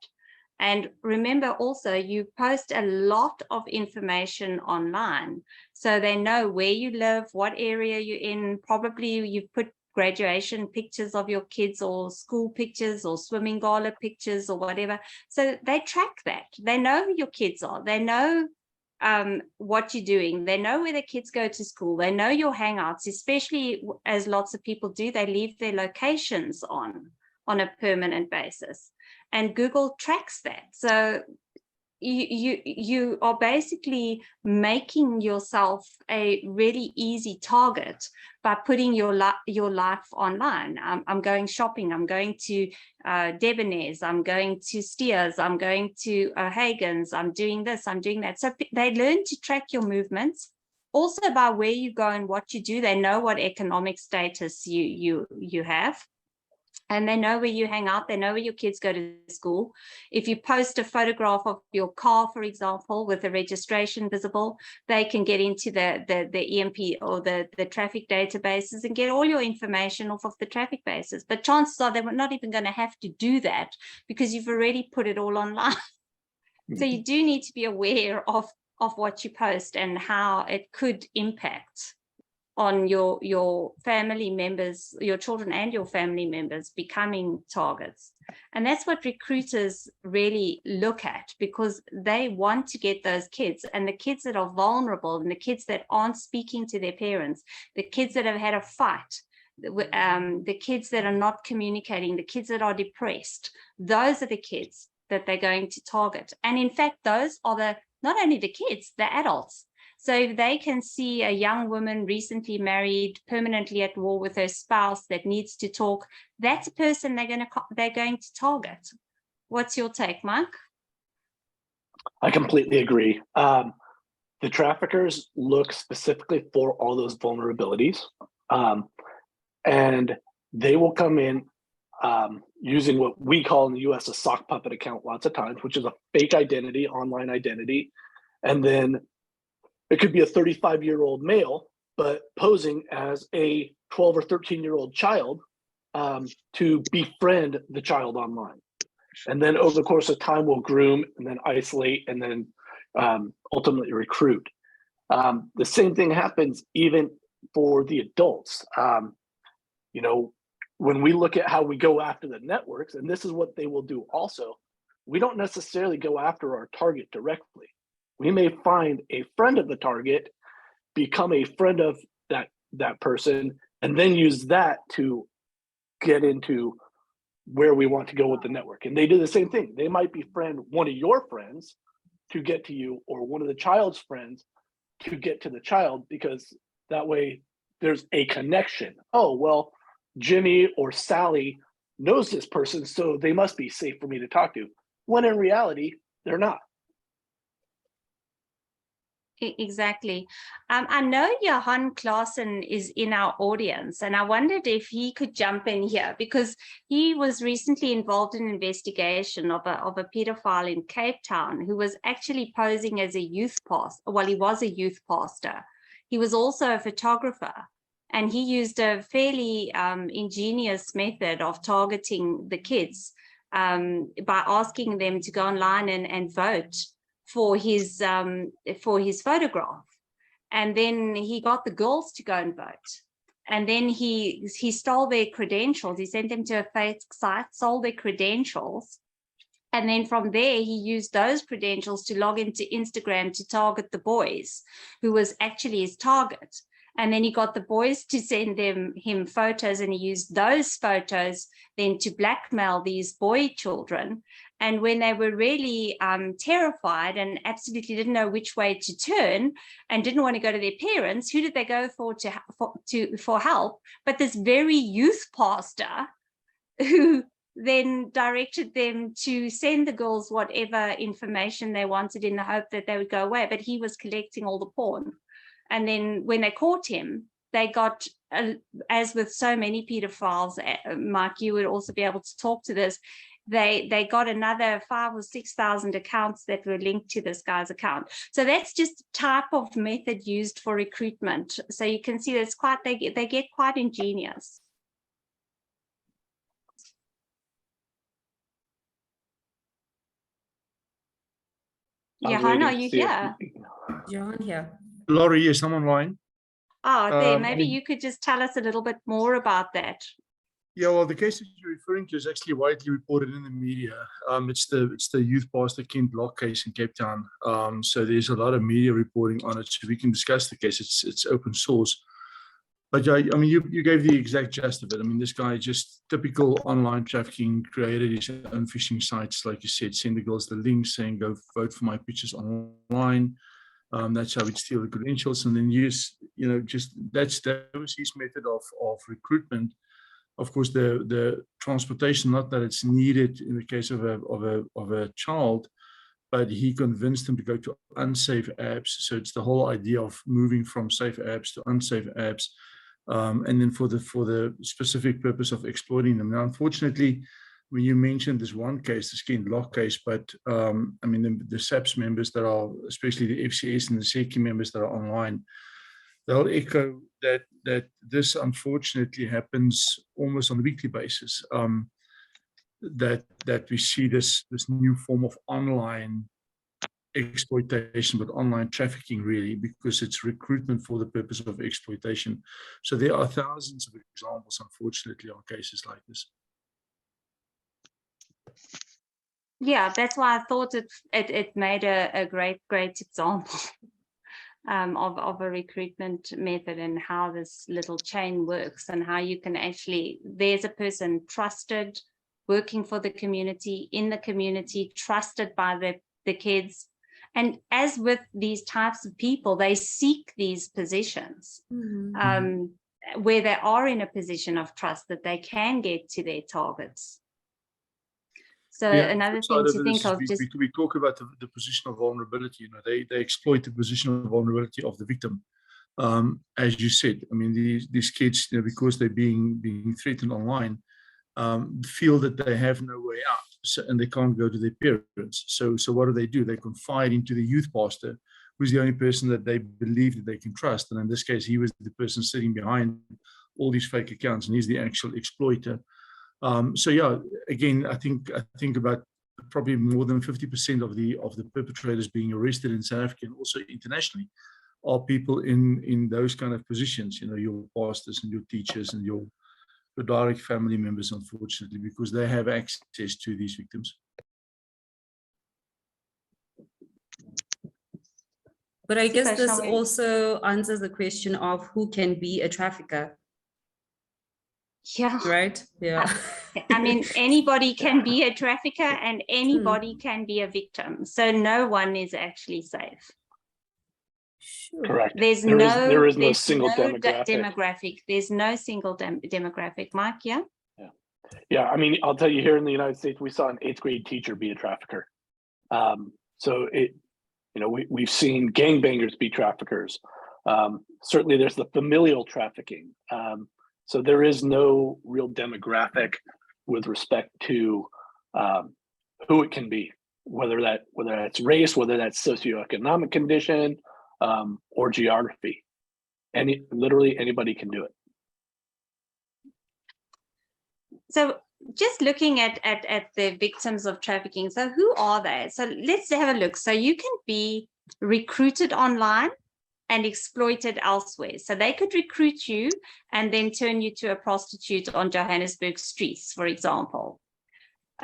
And remember also, you post a lot of information online. So they know where you live, what area you're in. Probably you've put graduation pictures of your kids or school pictures or swimming gala pictures or whatever. So they track that. They know who your kids are. They know what you're doing. They know where the kids go to school. They know your hangouts, especially as lots of people do. They leave their locations on a permanent basis. And Google tracks that. So you are basically making yourself a really easy target by putting your life online. I'm going shopping. I'm going to Debonair's. I'm going to Steers. I'm going to Hagen's. I'm doing this. I'm doing that. So they learn to track your movements. Also by where you go and what you do. They know what economic status you have. And they know where you hang out. They know where your kids go to school. If you post a photograph of your car, for example, with the registration visible, they can get into the EMP or the traffic databases and get all your information off of the traffic bases. But chances are they were not even going to have to do that because you've already put it all online. So you do need to be aware of what you post and how it could impact on your family members, your children and your family members becoming targets. And that's what recruiters really look at, because they want to get those kids, and the kids that are vulnerable and the kids that aren't speaking to their parents, the kids that have had a fight, the kids that are not communicating, the kids that are depressed, those are the kids that they're going to target. And in fact, those are not only the kids, the adults. So if they can see a young woman recently married, permanently at war with her spouse that needs to talk, that's a person they're going to target. What's your take, Mike? I completely agree. The traffickers look specifically for all those vulnerabilities, and they will come in using what we call in the US a sock puppet account lots of times, which is a fake identity, online identity. And then it could be a 35-year-old male, but posing as a 12 or 13-year-old child to befriend the child online. And then over the course of time, we'll groom and then isolate and then ultimately recruit. The same thing happens even for the adults. You know, when we look at how we go after the networks, and this is what they will do also, we don't necessarily go after our target directly. We may find a friend of the target, become a friend of that person, and then use that to get into where we want to go with the network. And they do the same thing. They might befriend one of your friends to get to you, or one of the child's friends to get to the child, because that way there's a connection. Oh, well, Jimmy or Sally knows this person, so they must be safe for me to talk to. When in reality, they're not. Exactly. I know Johan Klaassen is in our audience, and I wondered if he could jump in here, because he was recently involved in an investigation of a pedophile in Cape Town who was actually posing as a youth pastor. Well, he was a youth pastor. He was also a photographer, and he used a fairly ingenious method of targeting the kids by asking them to go online and vote for his photograph. And then he got the girls to go and vote. And then he stole their credentials. He sent them to a fake site, sold their credentials. And then from there, he used those credentials to log into Instagram to target the boys, who was actually his target. And then he got the boys to send him photos, and he used those photos then to blackmail these boy children. And when they were really terrified and absolutely didn't know which way to turn and didn't want to go to their parents, who did they go for help? But this very youth pastor who then directed them to send the girls whatever information they wanted in the hope that they would go away. But he was collecting all the porn. And then when they caught him, they got, as with so many pedophiles, Mike, you would also be able to talk to this, they got another 5,000 or 6,000 accounts that were linked to this guy's account. So that's just type of method used for recruitment. So you can see that's quite, they get quite ingenious. Johan, are you here? John here. Laurie, yes, I'm online. Oh, there, maybe I mean- you could just tell us a little bit more about that. Yeah, well, the case that you're referring to is actually widely reported in the media. It's the youth pastor Kent Block case in Cape Town. So there's a lot of media reporting on it. So we can discuss the case. It's open source. But yeah, I mean, you gave the exact gist of it. I mean, this guy just typical online trafficking, created his own phishing sites, like you said, send the girls the links saying go vote for my pictures online. That's how he'd steal the credentials, and then use, just that was his method of recruitment. Of course, the transportation, not that it's needed in the case of a child, but he convinced them to go to unsafe apps. So it's the whole idea of moving from safe apps to unsafe apps, and then for the specific purpose of exploiting them. Now, unfortunately, when you mentioned this one case, the Kent Block case, but I mean the SAPS members that are, especially the FCS and the SECI members that are online, they'll echo that this unfortunately happens almost on a weekly basis. That we see this new form of online exploitation, but online trafficking really, because it's recruitment for the purpose of exploitation. So there are thousands of examples, unfortunately, on cases like this. Yeah, that's why I thought it made a great example of a recruitment method and how this little chain works, and how you can actually, there's a person trusted, working for the community, in the community, trusted by the kids. And as with these types of people, they seek these positions where they are in a position of trust that they can get to their targets. So Yeah, another the flip thing side to it think is of, we talk about the position of vulnerability. They exploit the position of vulnerability of the victim. As you said, I mean, these kids, because they're being threatened online, feel that they have no way out, and they can't go to their parents. So what do? They confide into the youth pastor, who's the only person that they believe that they can trust. And in this case, he was the person sitting behind all these fake accounts, and he's the actual exploiter. So yeah, again, I think about probably more than 50% of the perpetrators being arrested in South Africa and also internationally are people in those kind of positions. Your pastors and your teachers and your direct family members, unfortunately, because they have access to these victims. But I guess this shall we- also answers the question of who can be a trafficker, yeah. right? Yeah. I mean, anybody can be a trafficker and anybody can be a victim. So no one is actually safe. Sure. Correct. There is There is no there's single no demographic. demographic. There's no single demographic. Mike, yeah? Yeah, I mean, I'll tell you, here in the United States, we saw an 8th grade teacher be a trafficker. So we've seen gangbangers be traffickers. Certainly there's the familial trafficking. So there is no real demographic with respect to who it can be, whether that's race, whether that's socioeconomic condition, or geography. Literally anybody can do it. So just looking at the victims of trafficking, so who are they? So let's have a look. So you can be recruited online and exploited elsewhere. So they could recruit you and then turn you to a prostitute on Johannesburg streets, for example.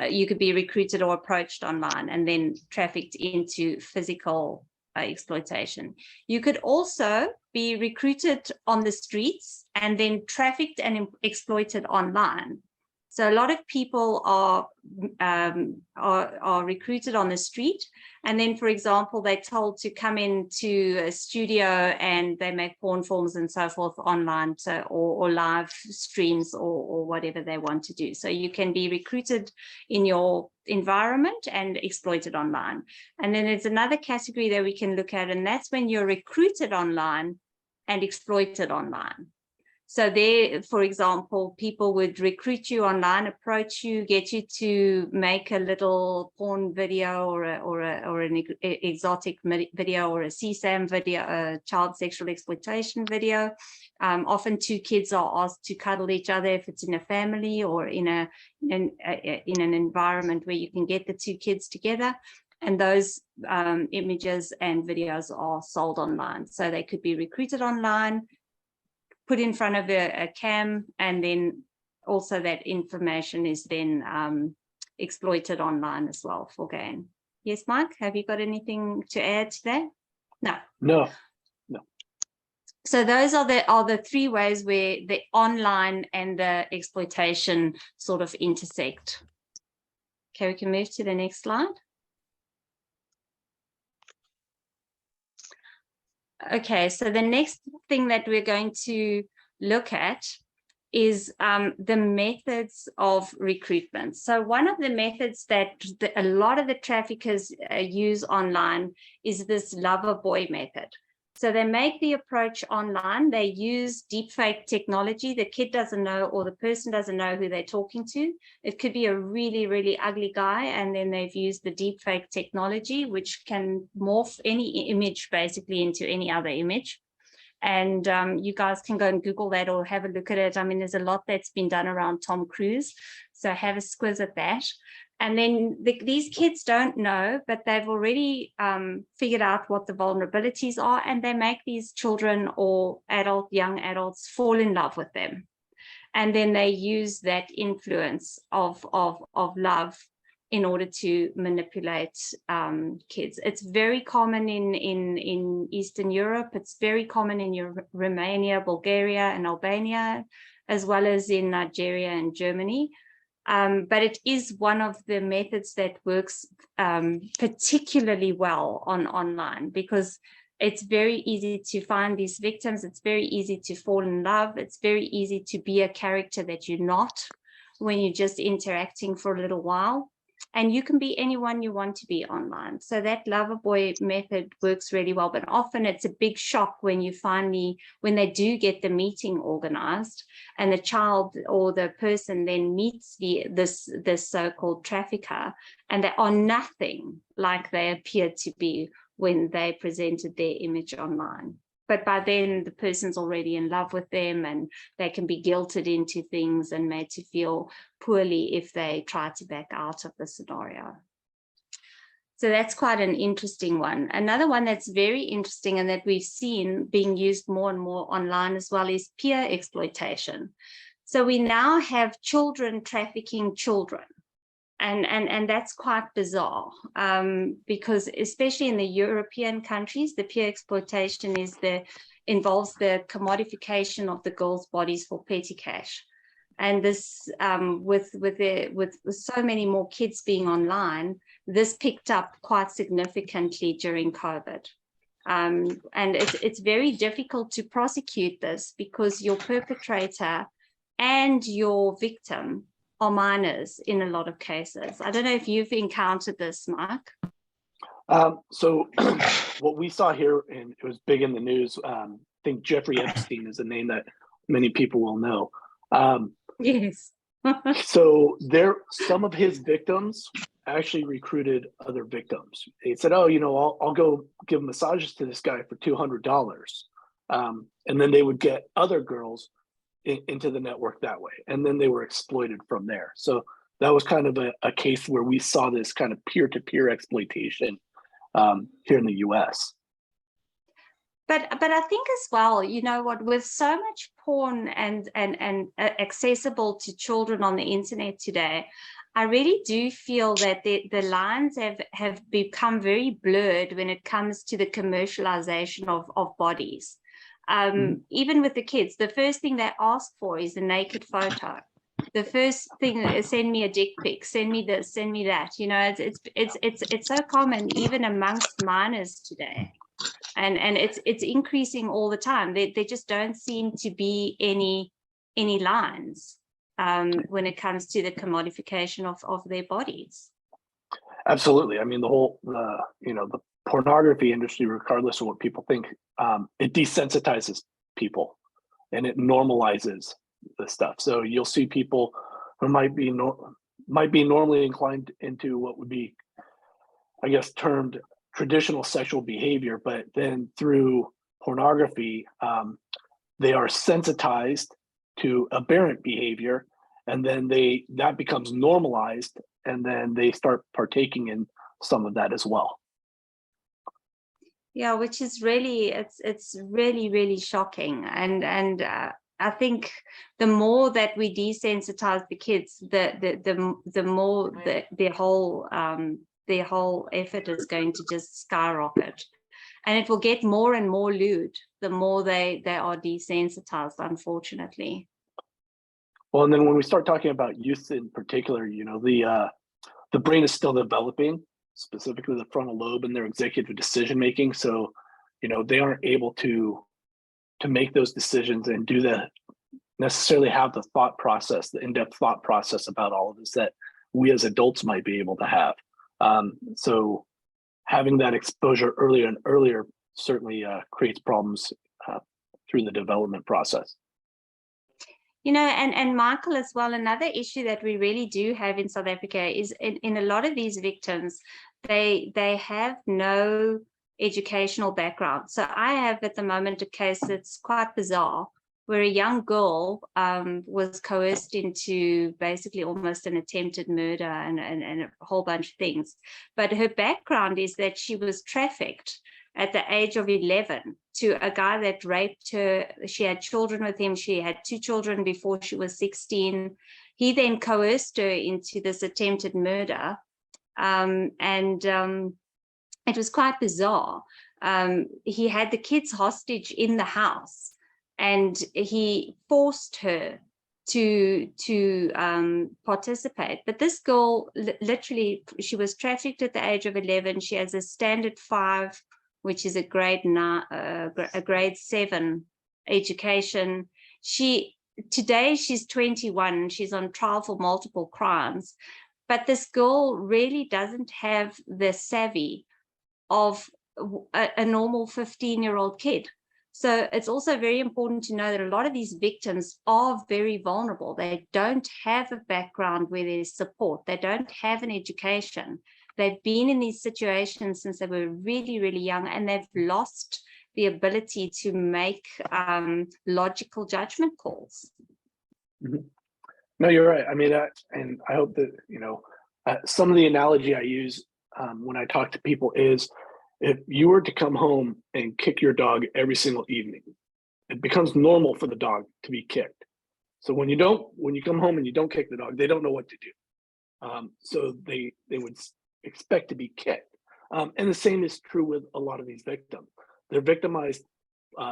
You could be recruited or approached online and then trafficked into physical exploitation. You could also be recruited on the streets and then trafficked and exploited online. So a lot of people are recruited on the street, and then, for example, they're told to come into a studio and they make porn films and so forth online, or live streams or whatever they want to do. So you can be recruited in your environment and exploited online. And then there's another category that we can look at, and that's when you're recruited online and exploited online. So there, for example, people would recruit you online, approach you, get you to make a little porn video or an exotic video or a CSAM video, a child sexual exploitation video. Often two kids are asked to cuddle each other if it's in a family or in an environment where you can get the two kids together. And those images and videos are sold online. So they could be recruited online, put in front of a cam, and then also that information is then exploited online as well for gain. Yes, Mike, have you got anything to add to that? No. No. So those are the three ways where the online and the exploitation sort of intersect. Okay, we can move to the next slide. Okay, so the next thing that we're going to look at is the methods of recruitment. So one of the methods that a lot of the traffickers use online is this lover boy method. So they make the approach online, they use deepfake technology. The kid doesn't know, or the person doesn't know who they're talking to. It could be a really, really ugly guy, and then they've used the deepfake technology, which can morph any image basically into any other image. And you guys can go and Google that or have a look at it. I mean, there's a lot that's been done around Tom Cruise, so have a squiz at that. And then these kids don't know, but they've already figured out what the vulnerabilities are, and they make these children or young adults fall in love with them. And then they use that influence of love in order to manipulate kids. It's very common in Eastern Europe. It's very common in Romania, Bulgaria, and Albania, as well as in Nigeria and Germany. But it is one of the methods that works particularly well online, because it's very easy to find these victims. It's very easy to fall in love. It's very easy to be a character that you're not when you're just interacting for a little while. And you can be anyone you want to be online. So that lover boy method works really well, but often it's a big shock when they do get the meeting organized and the child or the person then meets this so-called trafficker, and they are nothing like they appear to be when they presented their image online. But by then the person's already in love with them, and they can be guilted into things and made to feel poorly if they try to back out of the scenario. So that's quite an interesting one. Another one that's very interesting and that we've seen being used more and more online as well is peer exploitation. So we now have children trafficking children. And that's quite bizarre, because especially in the European countries, the peer exploitation involves the commodification of the girls' bodies for petty cash. And this, with so many more kids being online, this picked up quite significantly during COVID. And it's very difficult to prosecute this because your perpetrator and your victim are minors in a lot of cases. I don't know if you've encountered this, Mark. So what we saw here, and it was big in the news, I think Jeffrey Epstein is a name that many people will know. Yes. So some of his victims actually recruited other victims. They said, oh, I'll go give massages to this guy for $200. And then they would get other girls into the network that way, and then they were exploited from there. So that was kind of a case where we saw this kind of peer-to-peer exploitation here in the US. But I think as well, with so much porn and accessible to children on the internet today, I really do feel that the lines have become very blurred when it comes to the commercialization of bodies. Even with the kids, the first thing they ask for is a naked photo. The first thing is send me a dick pic, send me this, send me that. It's so common even amongst minors today, and it's increasing all the time. There just don't seem to be any lines when it comes to the commodification of their bodies. Absolutely. I mean, the pornography industry, regardless of what people think, it desensitizes people. and it normalizes the stuff. So you'll see people who might be normally inclined into what would be, I guess, termed traditional sexual behavior, but then through pornography, they are sensitized to aberrant behavior, and then that becomes normalized, and then they start partaking in some of that as well. Yeah, which is really, it's really, really shocking. And I think the more that we desensitize the kids, the more their whole effort is going to just skyrocket. And it will get more and more lewd the more they are desensitized, unfortunately. Well, and then when we start talking about youth in particular, you know, the brain is still developing, specifically the frontal lobe and their executive decision making. So, you know, they aren't able to make those decisions and necessarily have the thought process, the in-depth thought process about all of this that we as adults might be able to have. So having that exposure earlier and earlier certainly creates problems through the development process. You know, and Michael, as well, another issue that we really do have in South Africa is in a lot of these victims, they have no educational background. So I have at the moment a case that's quite bizarre, where a young girl was coerced into basically almost an attempted murder and a whole bunch of things. But her background is that she was trafficked at the age of 11 to a guy that raped her. She had children with him. She had 2 children before she was 16. He then coerced her into this attempted murder. It was quite bizarre. He had the kids hostage in the house, and he forced her to participate. But this girl, literally, she was trafficked at the age of 11. She has a standard 5, which is a grade 7 education. Today she's 21. She's on trial for multiple crimes. But this girl really doesn't have the savvy of a normal 15-year-old kid. So it's also very important to know that a lot of these victims are very vulnerable. They don't have a background where there's support. They don't have an education. They've been in these situations since they were really, really young, and they've lost the ability to make logical judgment calls. Mm-hmm. No, you're right. I mean, and I hope that, you know, some of the analogy I use when I talk to people is, if you were to come home and kick your dog every single evening, it becomes normal for the dog to be kicked. So when you come home and you don't kick the dog, they don't know what to do. So they would expect to be kicked. And the same is true with a lot of these victims. They're victimized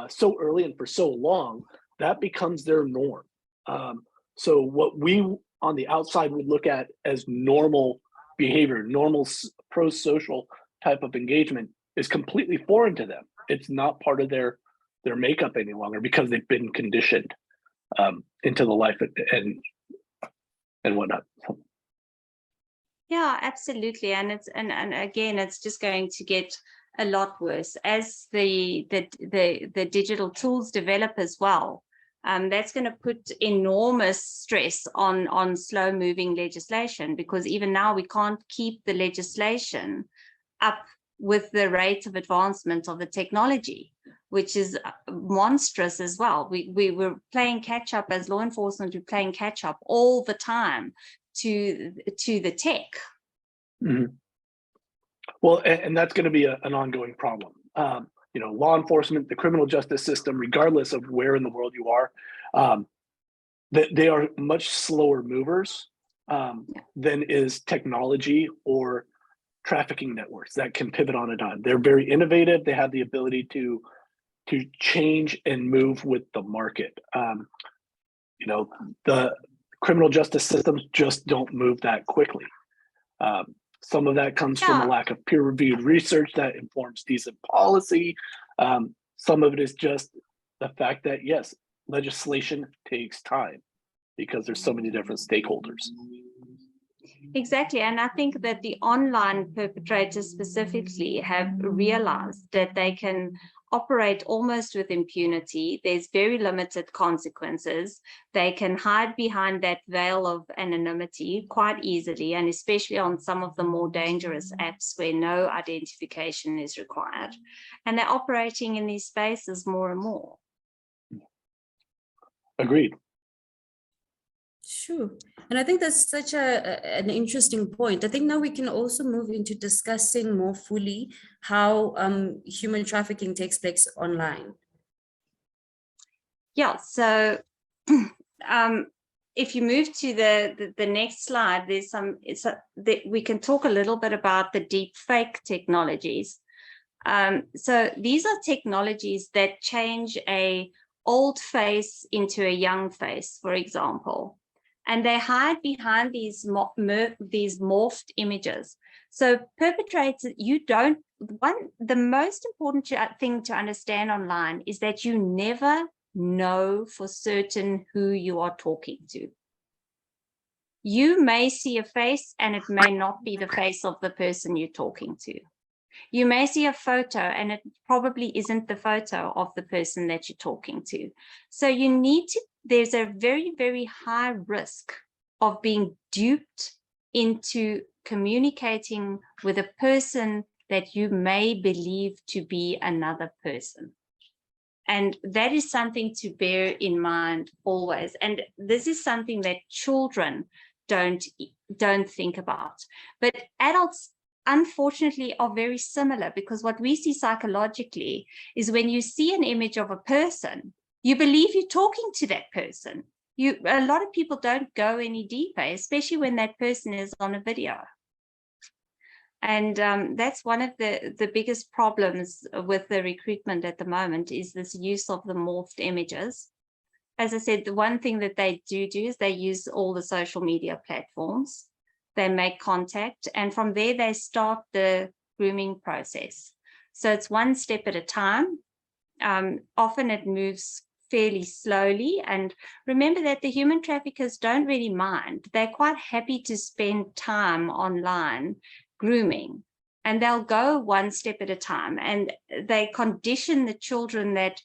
so early and for so long, that becomes their norm. So what we on the outside would look at as normal behavior, normal pro-social type of engagement, is completely foreign to them. It's not part of their makeup any longer because they've been conditioned into the life and whatnot. Yeah, absolutely. And again, it's just going to get a lot worse as the digital tools develop as well. That's going to put enormous stress on slow moving legislation, because even now we can't keep the legislation up with the rate of advancement of the technology, which is monstrous as well. We were playing catch up as law enforcement. We're playing catch up all the time to the tech. Mm-hmm. Well, and that's going to be an ongoing problem. You know, law enforcement, the criminal justice system, regardless of where in the world you are, they are much slower movers than is technology or trafficking networks that can pivot on a dime. They're very innovative. They have the ability to change and move with the market. You know, the criminal justice systems just don't move that quickly. Some of that comes from a lack of peer-reviewed research that informs decent policy. Some of it is just the fact that, yes, legislation takes time because there's so many different stakeholders. Exactly. And I think that the online perpetrators specifically have realized that they can operate almost with impunity. There's very limited consequences. They can hide behind that veil of anonymity quite easily, and especially on some of the more dangerous apps where no identification is required. And they're operating in these spaces more and more. Agreed. Sure. And I think that's such an interesting point. I think now we can also move into discussing more fully how human trafficking takes place online. Yeah, so if you move to the next slide, there's we can talk a little bit about the deep fake technologies. So these are technologies that change a old face into a young face, for example. And they hide behind these morphed images. So perpetrators, the most important thing to understand online is that you never know for certain who you are talking to. You may see a face and it may not be the face of the person you're talking to. You may see a photo and it probably isn't the photo of the person that you're talking to. So there's a very, very high risk of being duped into communicating with a person that you may believe to be another person. And that is something to bear in mind always. And this is something that children don't think about. But adults, unfortunately, are very similar, because what we see psychologically is when you see an image of a person, you believe you're talking to that person. A lot of people don't go any deeper, especially when that person is on a video. And that's one of the biggest problems with the recruitment at the moment, is this use of the morphed images. As I said, the one thing that they do is they use all the social media platforms. They make contact, and from there they start the grooming process. So it's one step at a time. Often it moves fairly slowly. And remember that the human traffickers don't really mind. They're quite happy to spend time online grooming, and they'll go one step at a time. And they condition the children that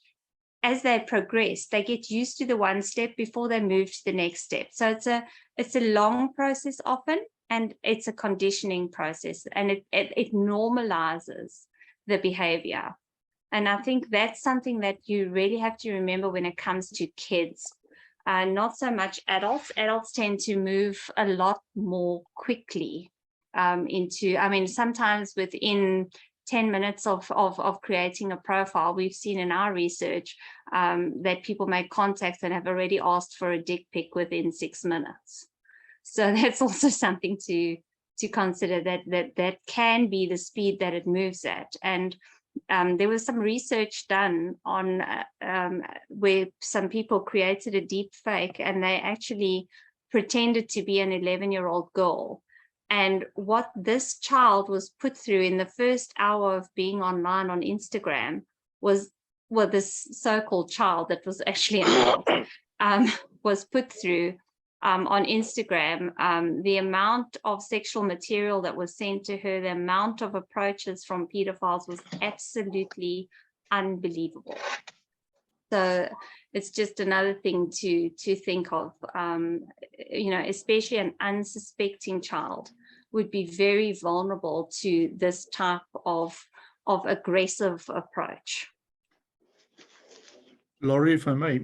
as they progress, they get used to the one step before they move to the next step. So it's a long process often, and it's a conditioning process, and it normalizes the behavior. And I think that's something that you really have to remember when it comes to kids, not so much adults. Adults tend to move a lot more quickly sometimes within 10 minutes of creating a profile. We've seen in our research that people make contacts and have already asked for a dick pic within 6 minutes. So that's also something to consider, that can be the speed that it moves at. And there was some research done on where some people created a deep fake, and they actually pretended to be an 11-year-old girl. And what this child was put through in the first hour of being online on Instagram was, well, this so-called child that was actually an adult was put through on Instagram, the amount of sexual material that was sent to her, the amount of approaches from pedophiles was absolutely unbelievable. So it's just another thing to think of, especially an unsuspecting child would be very vulnerable to this type of aggressive approach. Laurie, if I may,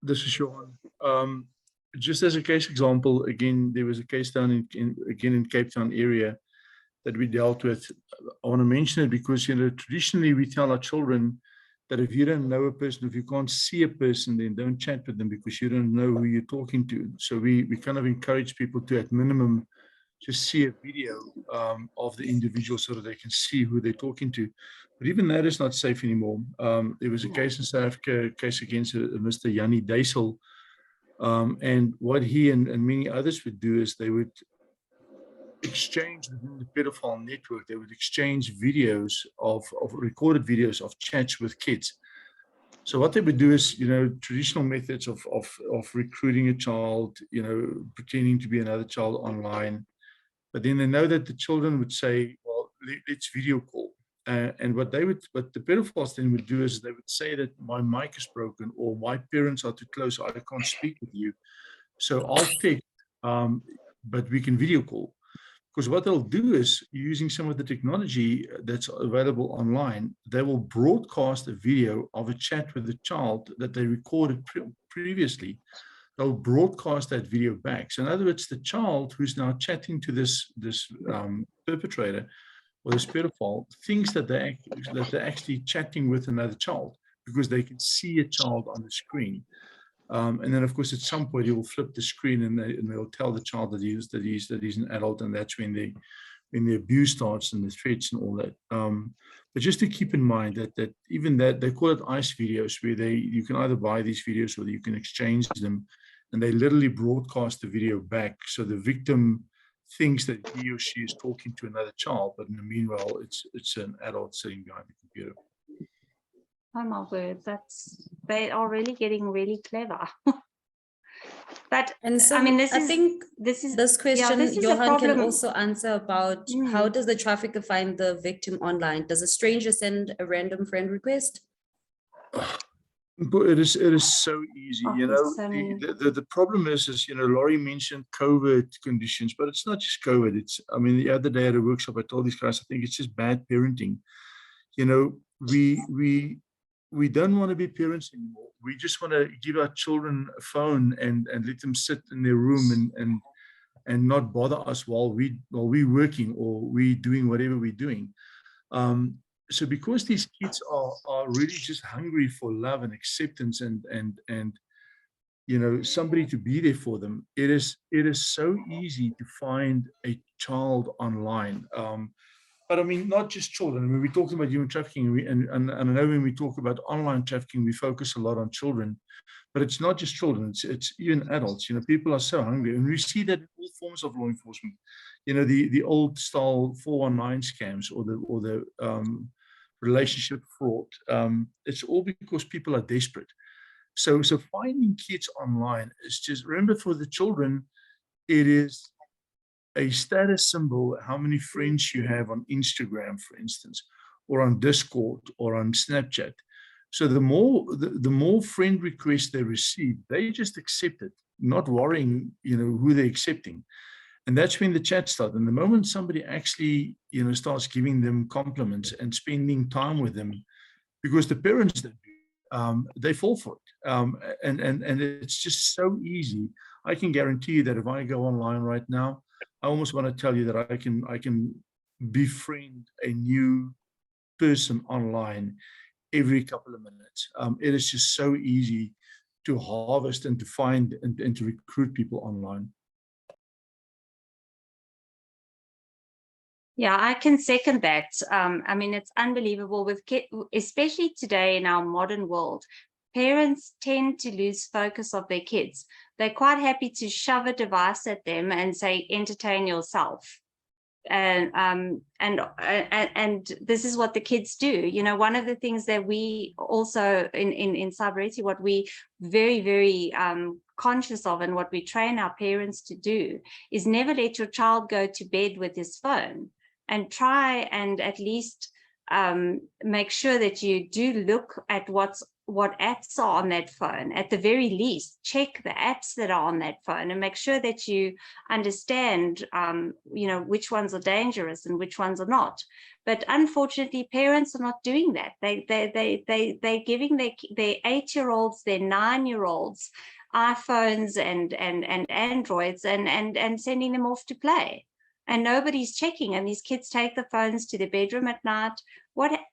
This is Sean. Just as a case example, again, there was a case down in Cape Town area that we dealt with. I want to mention it because, traditionally we tell our children that if you don't know a person, if you can't see a person, then don't chat with them because you don't know who you're talking to. So we kind of encourage people to, at minimum, just see a video of the individual so that they can see who they're talking to. But even that is not safe anymore. There was a case in South Africa, a case against Mr. Yanni Duisel. And what he and many others would do is they would exchange within the pedophile network. They would exchange videos of recorded videos of chats with kids. So what they would do is, traditional methods of recruiting a child, pretending to be another child online. But then they know that the children would say, well, let's video call. And what the pedophiles then would do is they would say that my mic is broken or my parents are too close, I can't speak with you. So I'll text, but we can video call. Because what they'll do is, using some of the technology that's available online, they will broadcast a video of a chat with the child that they recorded previously. They'll broadcast that video back. So in other words, the child who's now chatting to this perpetrator or this pedophile thinks that they're actually chatting with another child because they can see a child on the screen. And then, of course, at some point, he will flip the screen and they'll tell the child that he's an adult, and that's when the abuse starts and the threats and all that. But just to keep in mind that even that they call it ICE videos, where you can either buy these videos or you can exchange them, and they literally broadcast the video back, so the victim thinks that he or she is talking to another child, but in the meanwhile, it's an adult sitting behind the computer. Oh my word, they are really getting really clever. But And so I mean, I think this is this question, this is a Johan can problem. also answer about how does the trafficker find the victim online? Does a stranger send a random friend request? But it is so easy, Oh, you there's know. so many. The problem is, you know, Laurie mentioned COVID conditions, but it's not just COVID. I mean, the other day at a workshop, I told these guys, I think it's just bad parenting. You know, we don't want to be parents anymore. We just want to give our children a phone and let them sit in their room and not bother us while we're working or we doing whatever we're doing. So because these kids are really just hungry for love and acceptance and you know, somebody to be there for them, it is so easy to find a child online. But I mean, not just children. I mean, we're talking about human trafficking, and I know when we talk about online trafficking, we focus a lot on children, but it's not just children. It's even adults. You know, people are so hungry, and we see that in all forms of law enforcement. You know, the old style 419 scams or the relationship fraud. It's all because people are desperate. So finding kids online is just, remember, for the children, it is a status symbol, how many friends you have on Instagram, for instance, or on Discord or on Snapchat. So the more friend requests they receive, they just accept it, not worrying, you know, who they're accepting. And that's when the chat starts. And the moment somebody actually, you know, starts giving them compliments and spending time with them, because the parents that they fall for it. And it's just so easy. I can guarantee you that if I go online right now, I almost want to tell you that I can befriend a new person online every couple of minutes. It is just so easy to harvest and to find and to recruit people online. Yeah, I can second that. I mean, it's unbelievable with kids, especially today in our modern world. Parents tend to lose focus of their kids. They're quite happy to shove a device at them and say, entertain yourself. And this is what the kids do. You know, one of the things that we also in Cyberity, what we very, very conscious of and what we train our parents to do is never let your child go to bed with his phone, and try and at least make sure that you do look at what apps are on that phone. At the very least, check the apps that are on that phone and make sure that you understand, you know, which ones are dangerous and which ones are not. But unfortunately, parents are not doing that. They're giving their 8-year-olds, their 9-year-olds iPhones and Androids and sending them off to play. And nobody's checking, and these kids take the phones to their bedroom at night.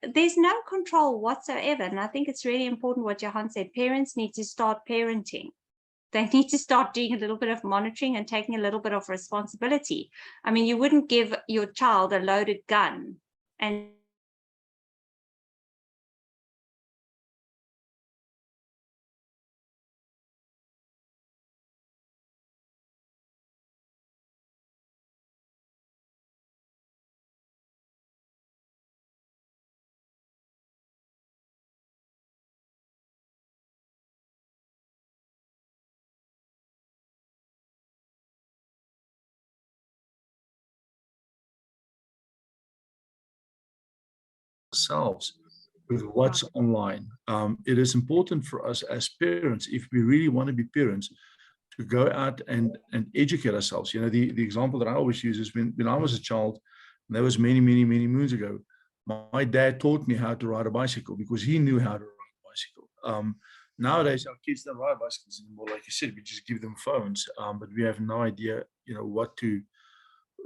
There's no control whatsoever. And I think it's really important what Johan said. Parents need to start parenting. They need to start doing a little bit of monitoring and taking a little bit of responsibility. I mean, you wouldn't give your child a loaded gun and ourselves with what's online. It is important for us as parents, if we really want to be parents, to go out and educate ourselves. You know, the example that I always use is when I was a child, and that was many moons ago, my dad taught me how to ride a bicycle because he knew how to ride a bicycle. Nowadays, our kids don't ride bicycles anymore. Like you said, we just give them phones, but we have no idea, you know,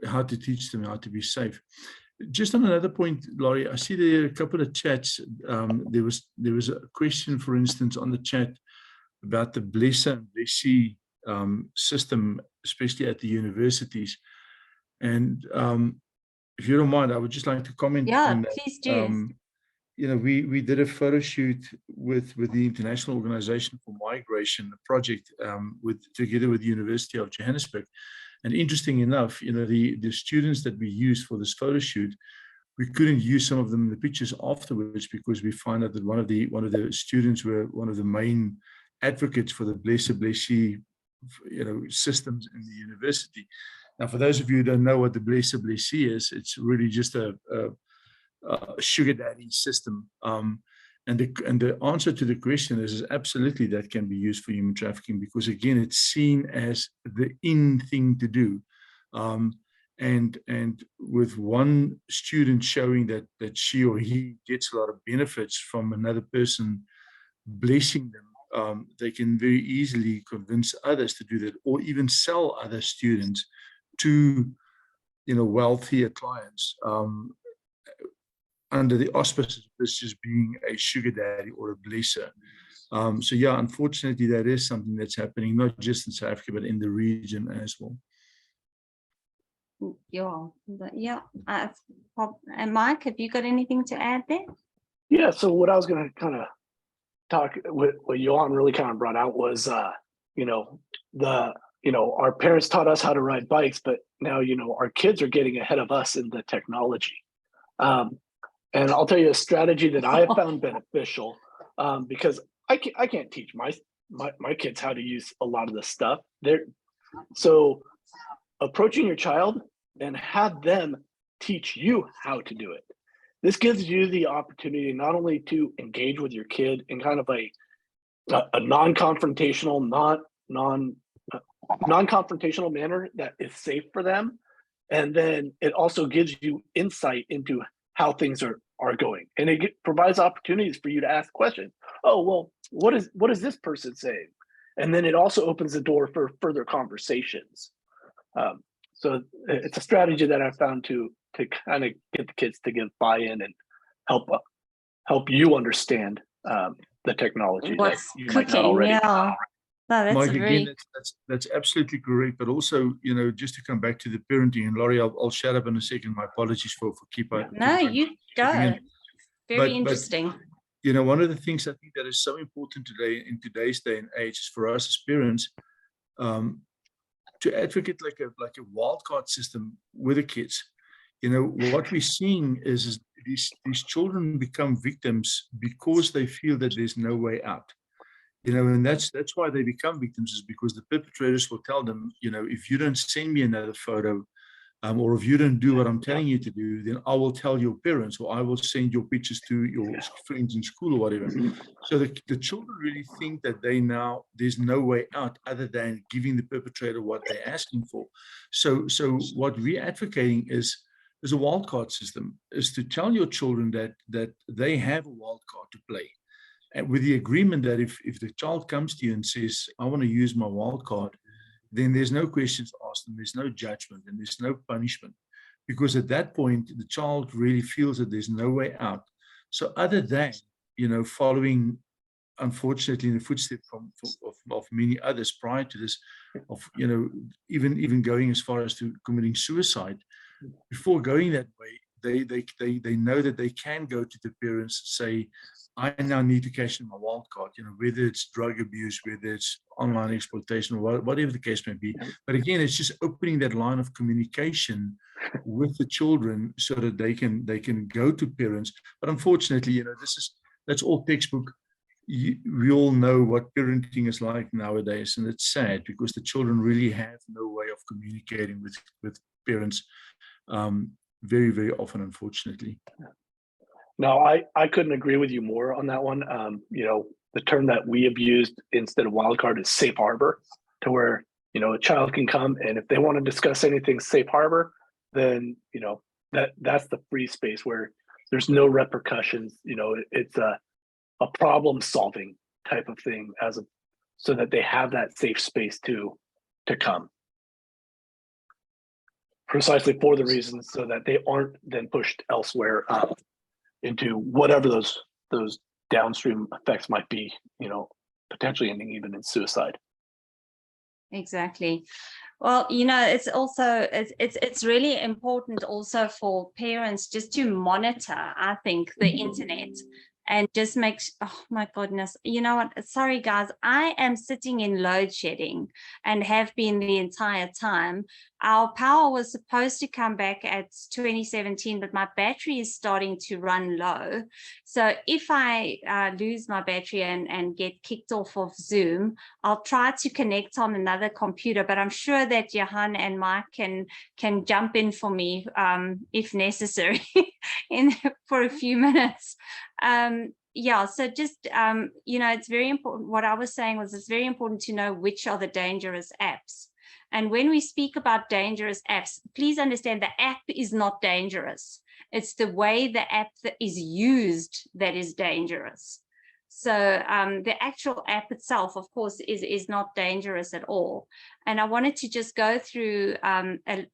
how to teach them how to be safe. Just on another point, Laurie, I see there are a couple of chats. There was a question, for instance, on the chat about the Blesser and Blessee system, especially at the universities. And if you don't mind, I would just like to comment on that. Please do. You know, we did a photo shoot with the International Organization for Migration, a project together with the University of Johannesburg. And interesting enough, you know, the students that we used for this photo shoot, we couldn't use some of them in the pictures afterwards because we find out that one of the students were one of the main advocates for the Blesser Blessee, you know, systems in the university. Now, for those of you who don't know what the Blesser Blessee is, it's really just a sugar daddy system. And the answer to the question is absolutely that can be used for human trafficking because, again, it's seen as the in thing to do. And with one student showing that she or he gets a lot of benefits from another person blessing them, they can very easily convince others to do that, or even sell other students to, you know, wealthier clients. Under the auspices of this just being a sugar daddy or a blesser. So yeah, unfortunately, that is something that's happening, not just in South Africa, but in the region as well. Yeah. And Mike, have you got anything to add there? Yeah, so what I was going to kind of talk, what Johan really kind of brought out was, you know, our parents taught us how to ride bikes, but now, you know, our kids are getting ahead of us in the technology. And I'll tell you a strategy that I have found beneficial, because I can't teach my kids how to use a lot of this stuff. So approaching your child and have them teach you how to do it. This gives you the opportunity not only to engage with your kid in kind of a non-confrontational, non-confrontational manner that is safe for them, and then it also gives you insight into how things are going, and it provides opportunities for you to ask questions. Oh, well, what is this person saying? And then it also opens the door for further conversations. So it's a strategy that I found to kind of get the kids to give buy-in and help you understand the technology. What's that you might not cooking? already. Yeah. No, that's Mike, very... again, that's absolutely correct. But also, you know, just to come back to the parenting, and Laurie, I'll shut up in a second. My apologies for No, you go. Very interesting. But, you know, one of the things I think that is so important today in today's day and age is for us as parents to advocate like a wildcard system with the kids. You know, what we're seeing is these children become victims because they feel that there's no way out. You know, and that's why they become victims, is because the perpetrators will tell them, you know, if you don't send me another photo, or if you don't do what I'm telling you to do, then I will tell your parents, or I will send your pictures to your friends in school or whatever. So the children really think that there's no way out other than giving the perpetrator what they're asking for. So what we're advocating is a wildcard system, is to tell your children that they have a wildcard to play. And with the agreement that if the child comes to you and says, I want to use my wild card, then there's no questions asked and there's no judgment and there's no punishment. Because at that point, the child really feels that there's no way out. So other than, you know, following, unfortunately, in the footsteps of many others prior to this, of, you know, even going as far as to committing suicide, before going that way, they know that they can go to the parents and say, I now need to cash in my wild card, you know, whether it's drug abuse, whether it's online exploitation, or whatever the case may be. But again, it's just opening that line of communication with the children so that they can go to parents. But unfortunately, you know, that's all textbook. We all know what parenting is like nowadays, and it's sad because the children really have no way of communicating with parents very, very often, unfortunately. No, I couldn't agree with you more on that one. You know, the term that we have used instead of wildcard is safe harbor, to where, you know, a child can come and if they want to discuss anything safe harbor, then, you know, that's the free space where there's no repercussions. You know, it's a problem solving type of thing so that they have that safe space to come. Precisely for the reasons so that they aren't then pushed elsewhere into whatever those downstream effects might be, you know, potentially ending even in suicide. Exactly. Well, you know, it's also it's really important also for parents just to monitor, I think, the internet and just make, oh my goodness, you know what, sorry guys, I am sitting in load shedding and have been the entire time. Our power was supposed to come back at 2017, but my battery is starting to run low. So if I lose my battery and get kicked off of Zoom, I'll try to connect on another computer, but I'm sure that Johan and Mike can jump in for me if necessary for a few minutes. Yeah, so just, you know, it's very important. What I was saying was it's very important to know which are the dangerous apps. And when we speak about dangerous apps, please understand the app is not dangerous. It's the way the app that is used that is dangerous. So the actual app itself, of course, is not dangerous at all. And I wanted to just go through,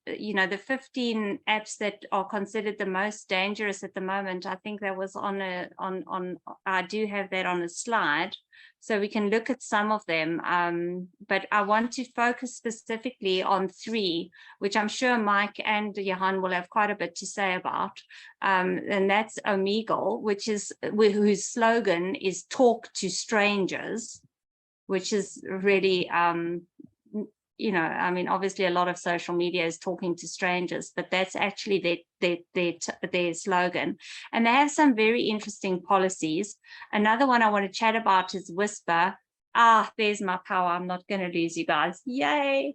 you know, the 15 apps that are considered the most dangerous at the moment. I think that was I do have that on a slide, so we can look at some of them. But I want to focus specifically on 3, which I'm sure Mike and Johan will have quite a bit to say about. And that's Omegle, whose slogan is "Talk to Strangers," which is really, you know, I mean, obviously a lot of social media is talking to strangers, but that's actually their slogan. And they have some very interesting policies. Another one I want to chat about is Whisper. Ah, there's my power. I'm not going to lose you guys. Yay.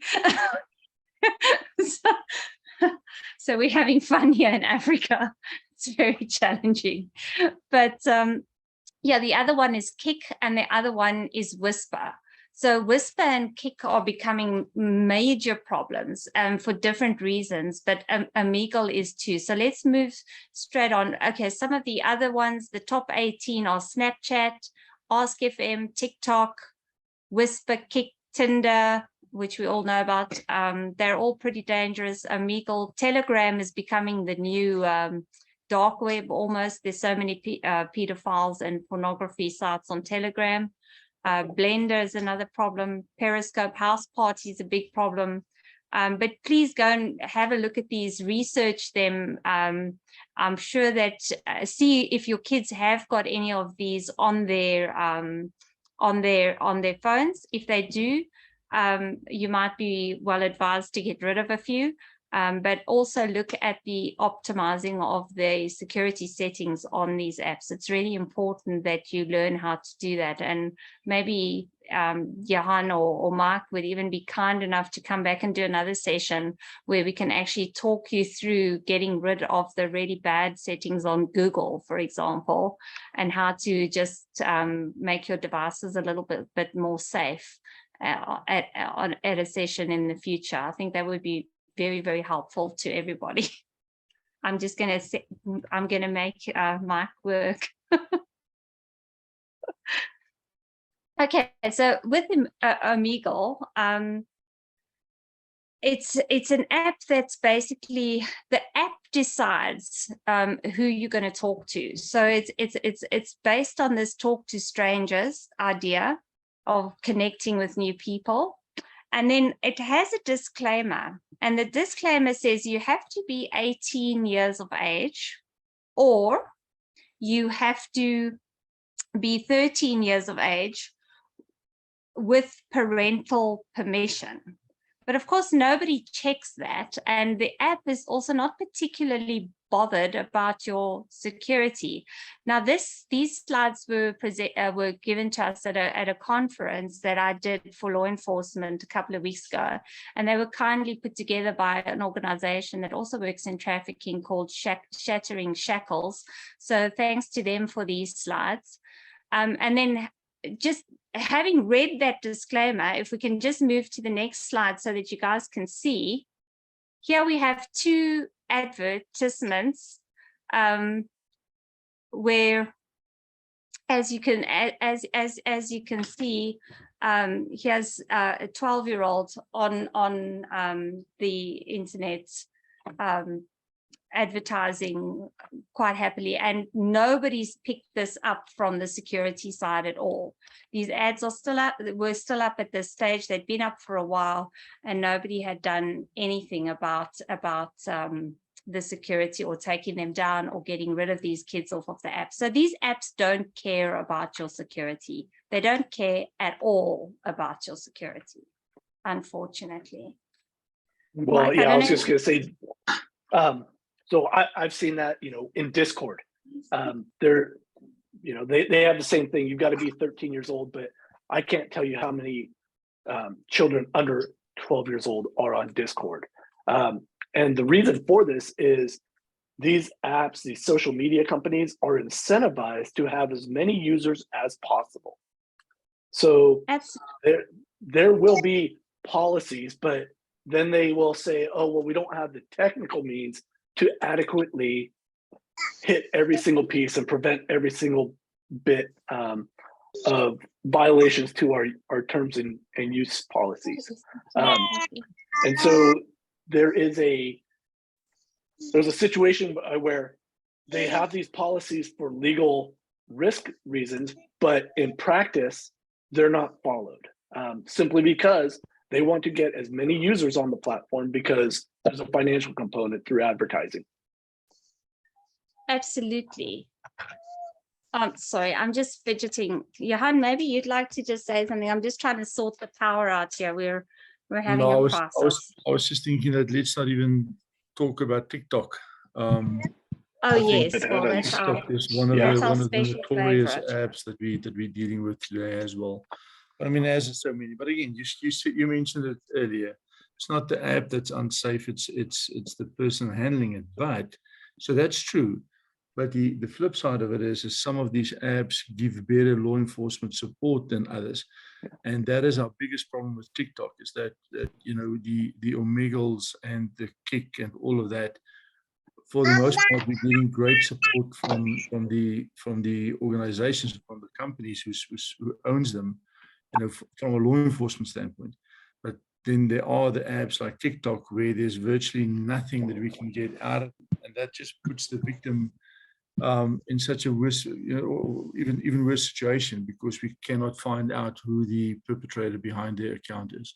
So we're having fun here in Africa. It's very challenging. But yeah, the other one is Kick and the other one is Whisper. So Whisper and Kick are becoming major problems for different reasons, but Omegle is too. So let's move straight on. Okay, some of the other ones, the top 18 are Snapchat, Ask FM, TikTok, Whisper, Kick, Tinder, which we all know about. They're all pretty dangerous. Omegle, Telegram is becoming the new dark web almost. There's so many pedophiles and pornography sites on Telegram. Blender is another problem. Periscope, house party is a big problem. But please go and have a look at these, research them. I'm sure that see if your kids have got any of these on their phones. If they do, you might be well advised to get rid of a few. But also look at the optimizing of the security settings on these apps. It's really important that you learn how to do that. And maybe Johan or Mark would even be kind enough to come back and do another session where we can actually talk you through getting rid of the really bad settings on Google, for example, and how to just make your devices a little bit more safe at a session in the future. I think that would be very, very helpful to everybody. I'm gonna make Mike work. Okay, so with Omegle, it's an app that's basically, the app decides who you're going to talk to. So it's based on this talk to strangers idea of connecting with new people. And then it has a disclaimer, and the disclaimer says you have to be 18 years of age, or you have to be 13 years of age with parental permission. But of course, nobody checks that. And the app is also not particularly bothered about your security. Now, these slides were given to us at a conference that I did for law enforcement a couple of weeks ago, and they were kindly put together by an organization that also works in trafficking called Shattering Shackles. So thanks to them for these slides. And then just having read that disclaimer, if we can just move to the next slide so that you guys can see. Here we have two advertisements where, as you can see, here's a 12-year-old on the internet advertising quite happily, and nobody's picked this up from the security side at all. These ads are still up, were still up at this stage. They'd been up for a while, and nobody had done anything about the security or taking them down or getting rid of these kids off of the app. So these apps don't care about your security. They don't care at all about your security, unfortunately. Well, Mike, yeah, I was just going to say, so I've seen that, in Discord. They're, they have the same thing. You've got to be 13 years old, but I can't tell you how many children under 12 years old are on Discord. And the reason for this is these apps, these social media companies are incentivized to have as many users as possible. So there will be policies, but then they will say, oh, well, we don't have the technical means to adequately hit every single piece and prevent every single bit of violations to our terms and use policies. And so there's a situation where they have these policies for legal risk reasons, but in practice, they're not followed, simply because they want to get as many users on the platform because there's a financial component through advertising. Absolutely. Sorry, I'm just fidgeting. Johan, maybe you'd like to just say something. I'm just trying to sort the power out here. We're having a process. I was just thinking that let's not even talk about TikTok. Oh yes, well that's TikTok is one of the notorious apps that we're dealing with today as well. I mean, as so many. But again, you mentioned it earlier. It's not the app that's unsafe. It's the person handling it. But so that's true. But the flip side of it is some of these apps give better law enforcement support than others, and that is our biggest problem with TikTok. Is that the Omegles and the Kick and all of that. For the most part, we're getting great support from the organizations, from the companies who owns them, from a law enforcement standpoint. But then there are the apps like TikTok where there's virtually nothing that we can get out of it, and that just puts the victim in such a worse, even worse situation, because we cannot find out who the perpetrator behind their account is.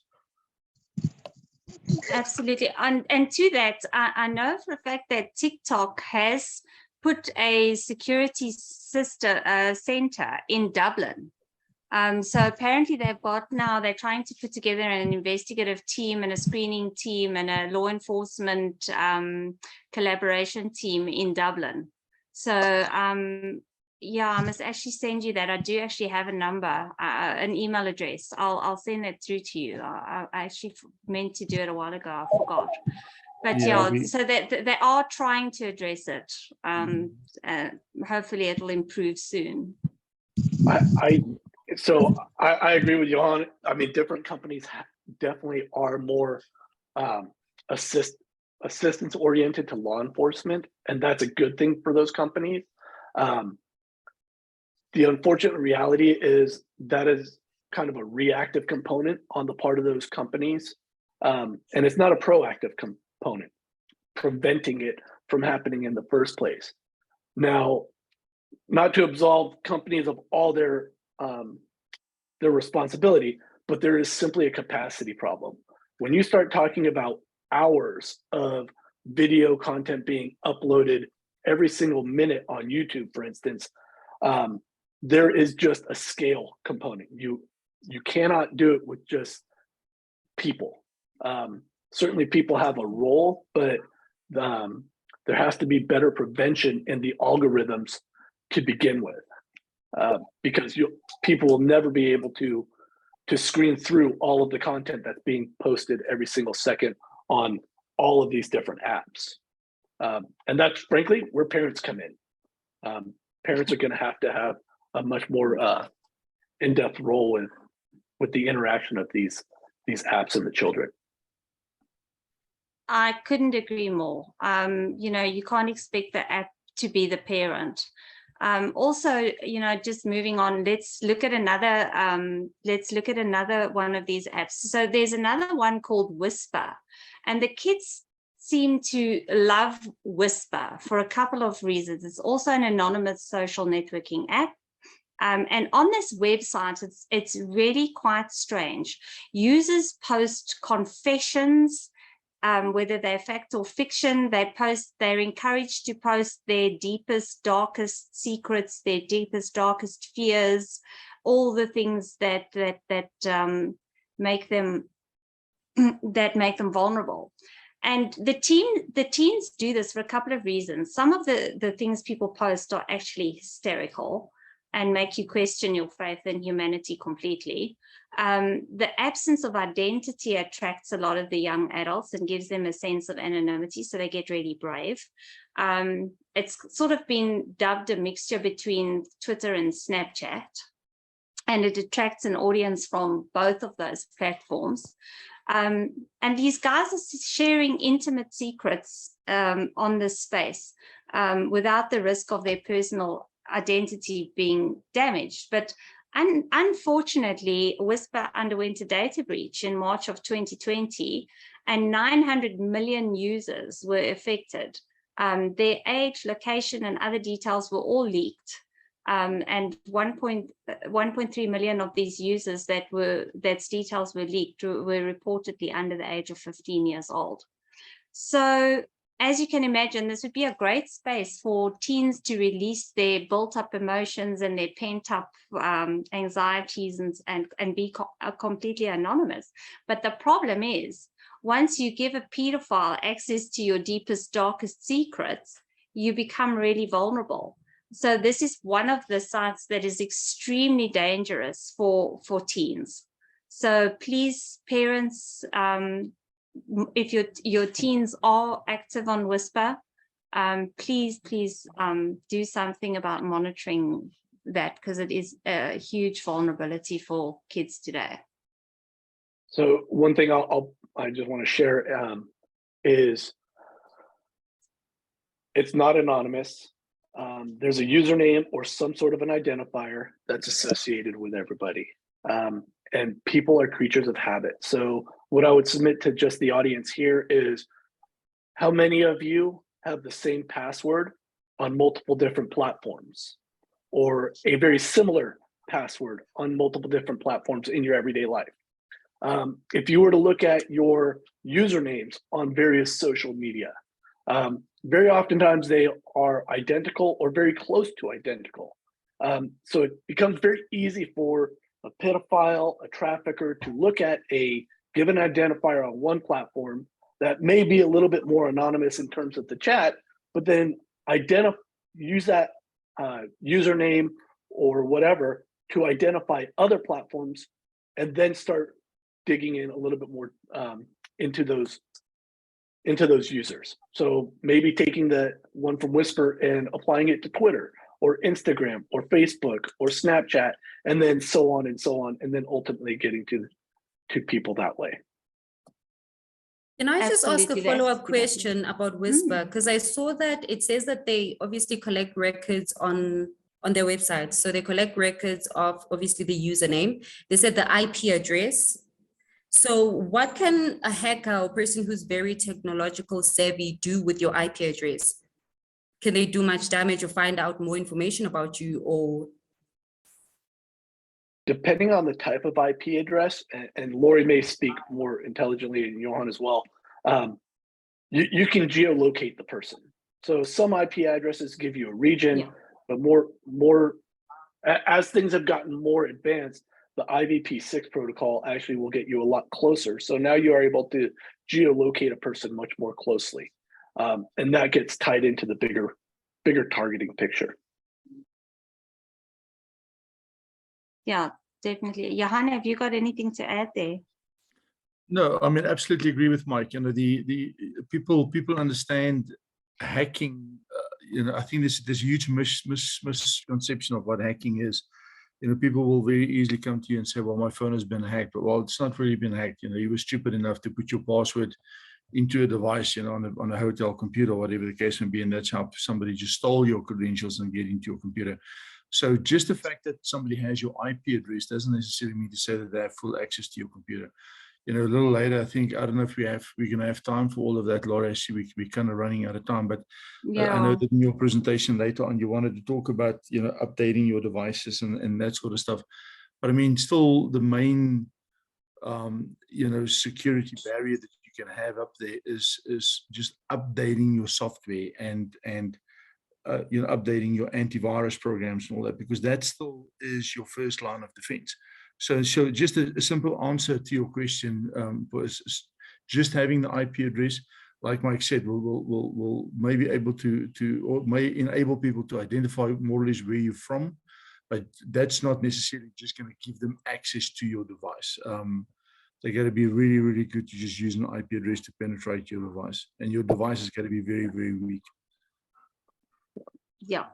Absolutely. And to that, I know for a fact that TikTok has put a security center in Dublin. So apparently they're trying to put together an investigative team and a screening team and a law enforcement collaboration team in Dublin. So yeah, I must actually send you that. I do actually have a number, an email address. I'll send that through to you. I actually meant to do it a while ago. I forgot. But so they are trying to address it. Hopefully it'll improve soon. So I agree with Johan. I mean, different companies definitely are more assistance oriented to law enforcement, and that's a good thing for those companies. The unfortunate reality is that is kind of a reactive component on the part of those companies, and it's not a proactive component, preventing it from happening in the first place. Now, not to absolve companies of all their responsibility, but there is simply a capacity problem. When you start talking about hours of video content being uploaded every single minute on YouTube, for instance, there is just a scale component. You cannot do it with just people. Certainly people have a role, but there has to be better prevention in the algorithms to begin with, because people will never be able to screen through all of the content that's being posted every single second on all of these different apps. And that's frankly where parents come in. Parents are going to have a much more in-depth role with the interaction of these apps and the children. I couldn't agree more. You know, you can't expect the app to be the parent. Also, you know, just moving on, let's look at another one of these apps. So there's another one called Whisper, and the kids seem to love Whisper for a couple of reasons. It's also an anonymous social networking app. And on this website, it's really quite strange. Users post confessions, whether they're fact or fiction. They're encouraged to post their deepest, darkest secrets, their deepest, darkest fears, all the things that make them vulnerable. And the teens do this for a couple of reasons. Some of the things people post are actually hysterical and make you question your faith in humanity completely. The absence of identity attracts a lot of the young adults and gives them a sense of anonymity, so they get really brave. It's sort of been dubbed a mixture between Twitter and Snapchat, and it attracts an audience from both of those platforms. And these guys are sharing intimate secrets on this space without the risk of their personal identity being damaged. But unfortunately, Whisper underwent a data breach in March of 2020, and 900 million users were affected. Their age, location, and other details were all leaked. And 1.3 million of these users that's details were leaked were reportedly under the age of 15 years old. So as you can imagine, this would be a great space for teens to release their built-up emotions and their pent-up anxieties and be completely anonymous. But the problem is, once you give a pedophile access to your deepest, darkest secrets, you become really vulnerable. So this is one of the sites that is extremely dangerous for teens. So please, parents, if your teens are active on Whisper, please do something about monitoring that, because it is a huge vulnerability for kids today. So one thing I just want to share is it's not anonymous. There's a username or some sort of an identifier that's associated with everybody. And people are creatures of habit. So what I would submit to just the audience here is, how many of you have the same password on multiple different platforms, or a very similar password on multiple different platforms in your everyday life? If you were to look at your usernames on various social media, very oftentimes they are identical or very close to identical. So it becomes very easy for a pedophile, a trafficker to look at a given identifier on one platform that may be a little bit more anonymous in terms of the chat, but then use that username or whatever to identify other platforms, and then start digging in a little bit more into those users. So maybe taking the one from Whisper and applying it to Twitter or Instagram or Facebook or Snapchat, and then so on, and then ultimately getting to people that way. Can I just ask a Absolutely, follow-up that's question about Whisper? Because I saw that it says that they obviously collect records on their website. So they collect records of obviously the username. They said the IP address. So what can a hacker or person who's very technological savvy do with your IP address? Can they do much damage or find out more information about you? Or depending on the type of IP address, and Lori may speak more intelligently, and Johan as well, you can geolocate the person. So some IP addresses give you a region, but more as things have gotten more advanced, the IVP6 protocol actually will get you a lot closer. So now you are able to geolocate a person much more closely. And that gets tied into the bigger targeting picture. Yeah, definitely. Johanna, have you got anything to add there? No, I mean, absolutely agree with Mike. You know, the people understand hacking. You know, I think there's a huge misconception of what hacking is. You know, people will very easily come to you and say, well, my phone has been hacked. But, well, it's not really been hacked. You know, you were stupid enough to put your password into a device, you know, on a hotel computer, or whatever the case may be. And that's how somebody just stole your credentials and get into your computer. So just the fact that somebody has your IP address doesn't necessarily mean to say that they have full access to your computer. You know, a little later, I think, I don't know if we're going to have time for all of that, Laura. I see we're kind of running out of time, but I know that in your presentation later on, you wanted to talk about, you know, updating your devices and that sort of stuff. But I mean, still the main, you know, security barrier that you can have up there is just updating your software and you know, updating your antivirus programs and all that, because that still is your first line of defense. So just a simple answer to your question was just having the IP address, like Mike said, will maybe able to or may enable people to identify more or less where you're from, but that's not necessarily just going to give them access to your device. They got to be really, really good to just use an IP address to penetrate your device, and your device is got to be very, very weak. Yeah.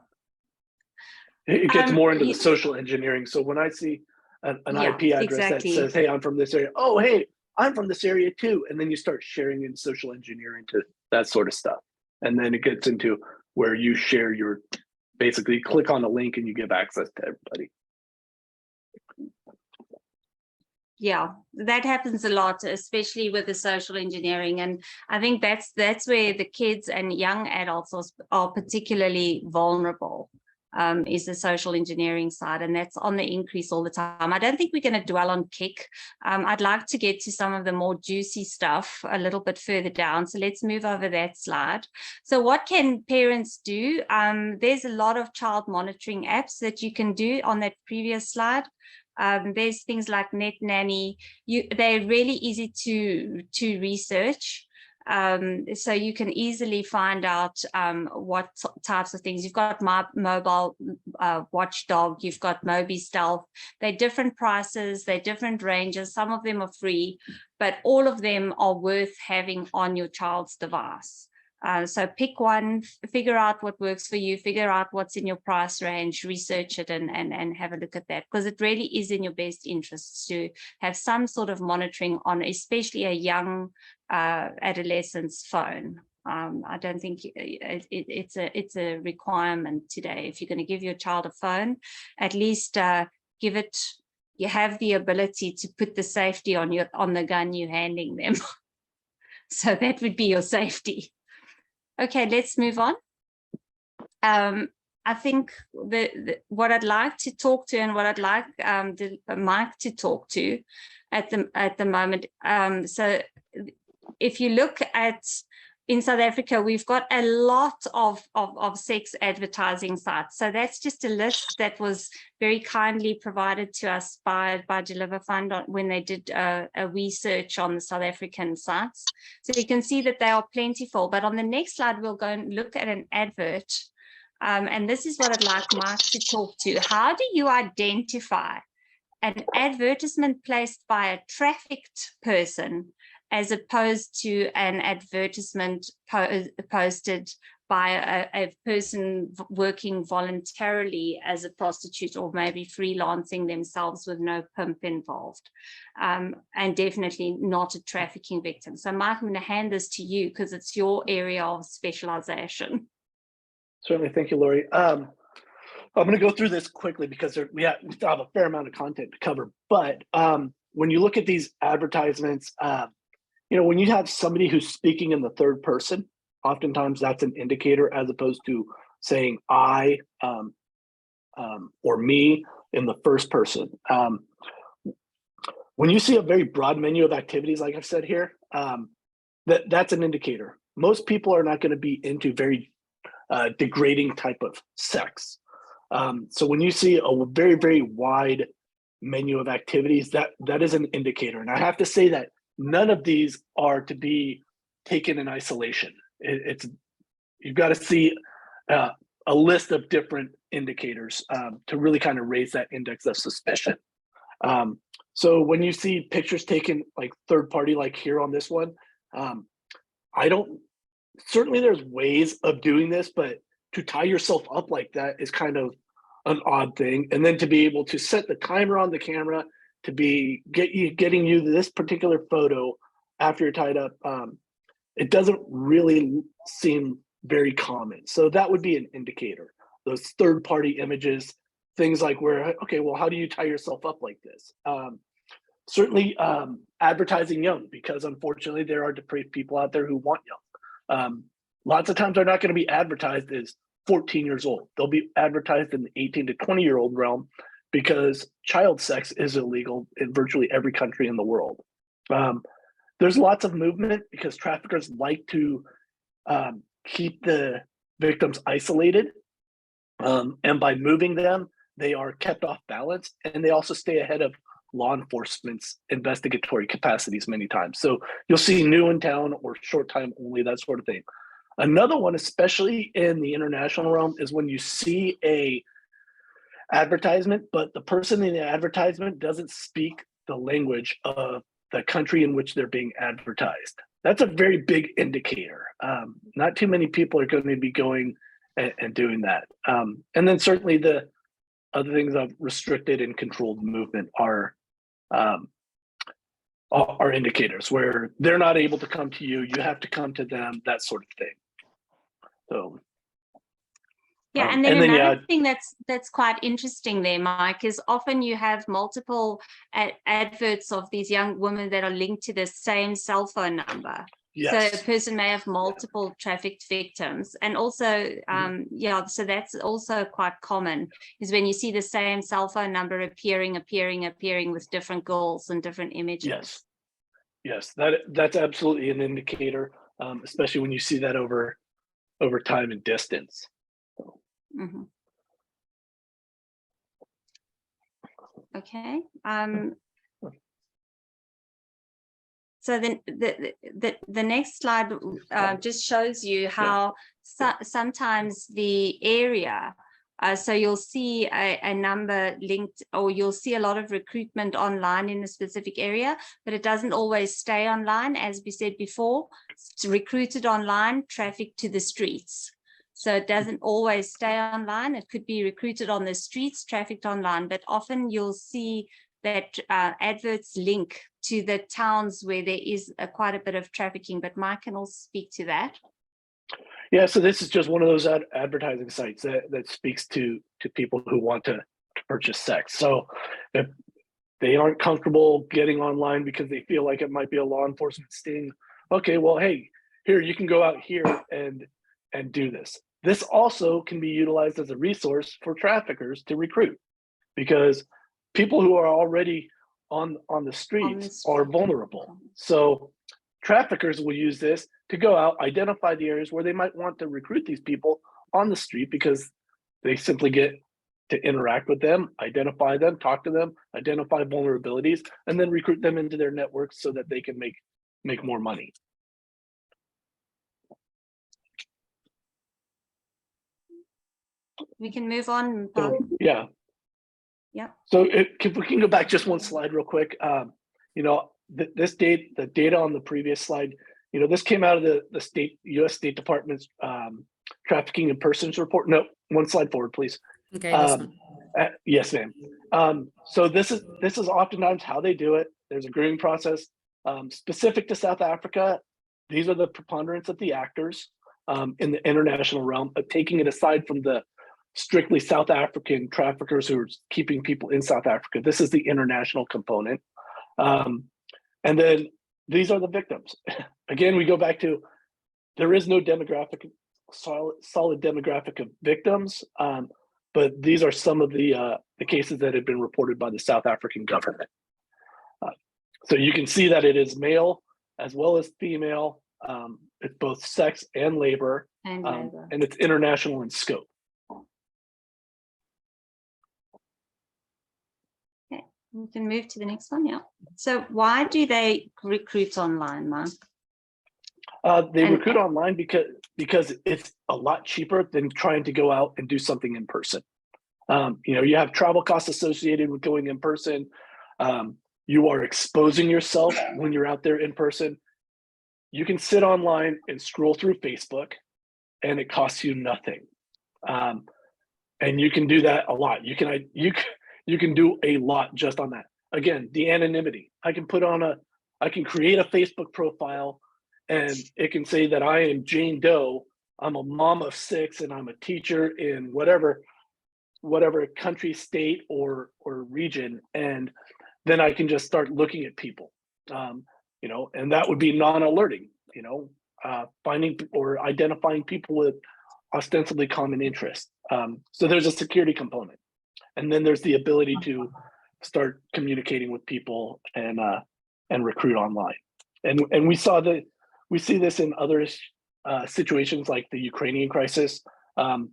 It gets more into the social engineering. So when I see an IP address that says, hey, I'm from this area. Oh, hey, I'm from this area too. And then you start sharing in social engineering to that sort of stuff. And then it gets into where you share your, basically click on a link and you give access to everybody. Yeah, that happens a lot, especially with the social engineering. And I think that's where the kids and young adults are particularly vulnerable, is the social engineering side. And that's on the increase all the time. I don't think we're going to dwell on kick. I'd like to get to some of the more juicy stuff a little bit further down. So let's move over that slide. So what can parents do? There's a lot of child monitoring apps that you can do on that previous slide. There's things like Net Nanny. They're really easy to research. So you can easily find out what types of things. You've got My Mobile Watchdog, you've got Moby Stealth. They're different prices, they're different ranges. Some of them are free, but all of them are worth having on your child's device. So pick one, figure out what works for you, figure out what's in your price range, research it and have a look at that, because it really is in your best interests to have some sort of monitoring on especially a young adolescent's phone. I don't think it's a requirement today. If you're going to give your child a phone, at least give it, you have the ability to put the safety on the gun you're handing them. So that would be your safety. Okay, let's move on. I think what I'd like to talk to and what I'd like Mike to talk to at the moment. So if you look at in South Africa, we've got a lot of sex advertising sites. So that's just a list that was very kindly provided to us by Deliver Fund when they did a research on the South African sites. So you can see that they are plentiful. But on the next slide, we'll go and look at an advert. And this is what I'd like Mark to talk to. How do you identify an advertisement placed by a trafficked person as opposed to an advertisement posted by a person working voluntarily as a prostitute or maybe freelancing themselves with no pimp involved, and definitely not a trafficking victim. So Mike, I'm going to hand this to you because it's your area of specialization. Certainly, thank you, Lori. I'm going to go through this quickly because we have a fair amount of content to cover. But when you look at these advertisements, you know, when you have somebody who's speaking in the third person, oftentimes that's an indicator as opposed to saying I or me in the first person. When you see a very broad menu of activities, like I've said here, that's an indicator. Most people are not going to be into very degrading type of sex. So when you see a very, very wide menu of activities, that is an indicator. And I have to say that none of these are to be taken in isolation. You've got to see a list of different indicators to really kind of raise that index of suspicion. So when you see pictures taken like third party, like here on this one, certainly there's ways of doing this, but to tie yourself up like that is kind of an odd thing. And then to be able to set the timer on the camera to be getting you this particular photo after you're tied up, it doesn't really seem very common. So that would be an indicator. Those third-party images, things like where, okay, well, how do you tie yourself up like this? Certainly advertising young, because unfortunately there are depraved people out there who want young. Lots of times they're not going to be advertised as 14 years old. They'll be advertised in the 18 to 20-year-old realm because child sex is illegal in virtually every country in the world. There's lots of movement because traffickers like to keep the victims isolated. And by moving them, they are kept off balance, and they also stay ahead of law enforcement's investigatory capacities many times. So you'll see new in town or short time only, that sort of thing. Another one, especially in the international realm, is when you see a advertisement, but the person in the advertisement doesn't speak the language of the country in which they're being advertised. That's a very big indicator. Not too many people are going to be going and doing that. And then certainly the other things of restricted and controlled movement are indicators where they're not able to come to you, you have to come to them, that sort of thing. So yeah, and then another thing that's quite interesting there, Mike, is often you have multiple adverts of these young women that are linked to the same cell phone number. Yes. So a person may have multiple trafficked victims, and also, yeah, so that's also quite common, is when you see the same cell phone number appearing with different girls and different images. Yes, that's absolutely an indicator, especially when you see that over time and distance. Mm-hmm. Okay. So then the next slide just shows you how sometimes the area, so you'll see a number linked, or you'll see a lot of recruitment online in a specific area, but it doesn't always stay online. As we said before, it's recruited online, trafficked to the streets. So it doesn't always stay online. It could be recruited on the streets, trafficked online, but often you'll see that adverts link to the towns where there is quite a bit of trafficking, but Mike can also speak to that. Yeah, so this is just one of those advertising sites that speaks to people who want to purchase sex. So if they aren't comfortable getting online because they feel like it might be a law enforcement sting, okay, well, hey, here, you can go out here and do this. This also can be utilized as a resource for traffickers to recruit, because people who are already on the streets are vulnerable. So traffickers will use this to go out, identify the areas where they might want to recruit these people on the street, because they simply get to interact with them, identify them, talk to them, identify vulnerabilities, and then recruit them into their networks so that they can make more money. We can move on. So, yeah. Yeah. So if we can go back just one slide real quick, you know, the data on the previous slide, you know, this came out of the U.S. State Department's Trafficking in Persons report. No, one slide forward, please. Okay. This one. Yes, ma'am. So this is oftentimes how they do it. There's a grooming process specific to South Africa. These are the preponderance of the actors in the international realm, but taking it aside from the strictly South African traffickers who are keeping people in South Africa. This is the international component. And then these are the victims. Again, we go back to, there is no solid demographic of victims, but these are some of the cases that have been reported by the South African government. So you can see that it is male as well as female. It's both sex and labor, and it's international in scope. We can move to the next one. Yeah. So why do they recruit online, Mark? They And- recruit online because it's a lot cheaper than trying to go out and do something in person. You have travel costs associated with going in person. You are exposing yourself when you're out there in person. You can sit online and scroll through Facebook, and it costs you nothing. And you can do that a lot. You can do a lot just on that. Again, the anonymity. I can create a Facebook profile, and it can say that I am Jane Doe. I'm a mom of 6, and I'm a teacher in whatever country, state, or region, and then I can just start looking at people. And that would be non-alerting. Finding or identifying people with ostensibly common interest. So there's a security component, and then there's the ability to start communicating with people and recruit online. And we see this in other situations like the Ukrainian crisis.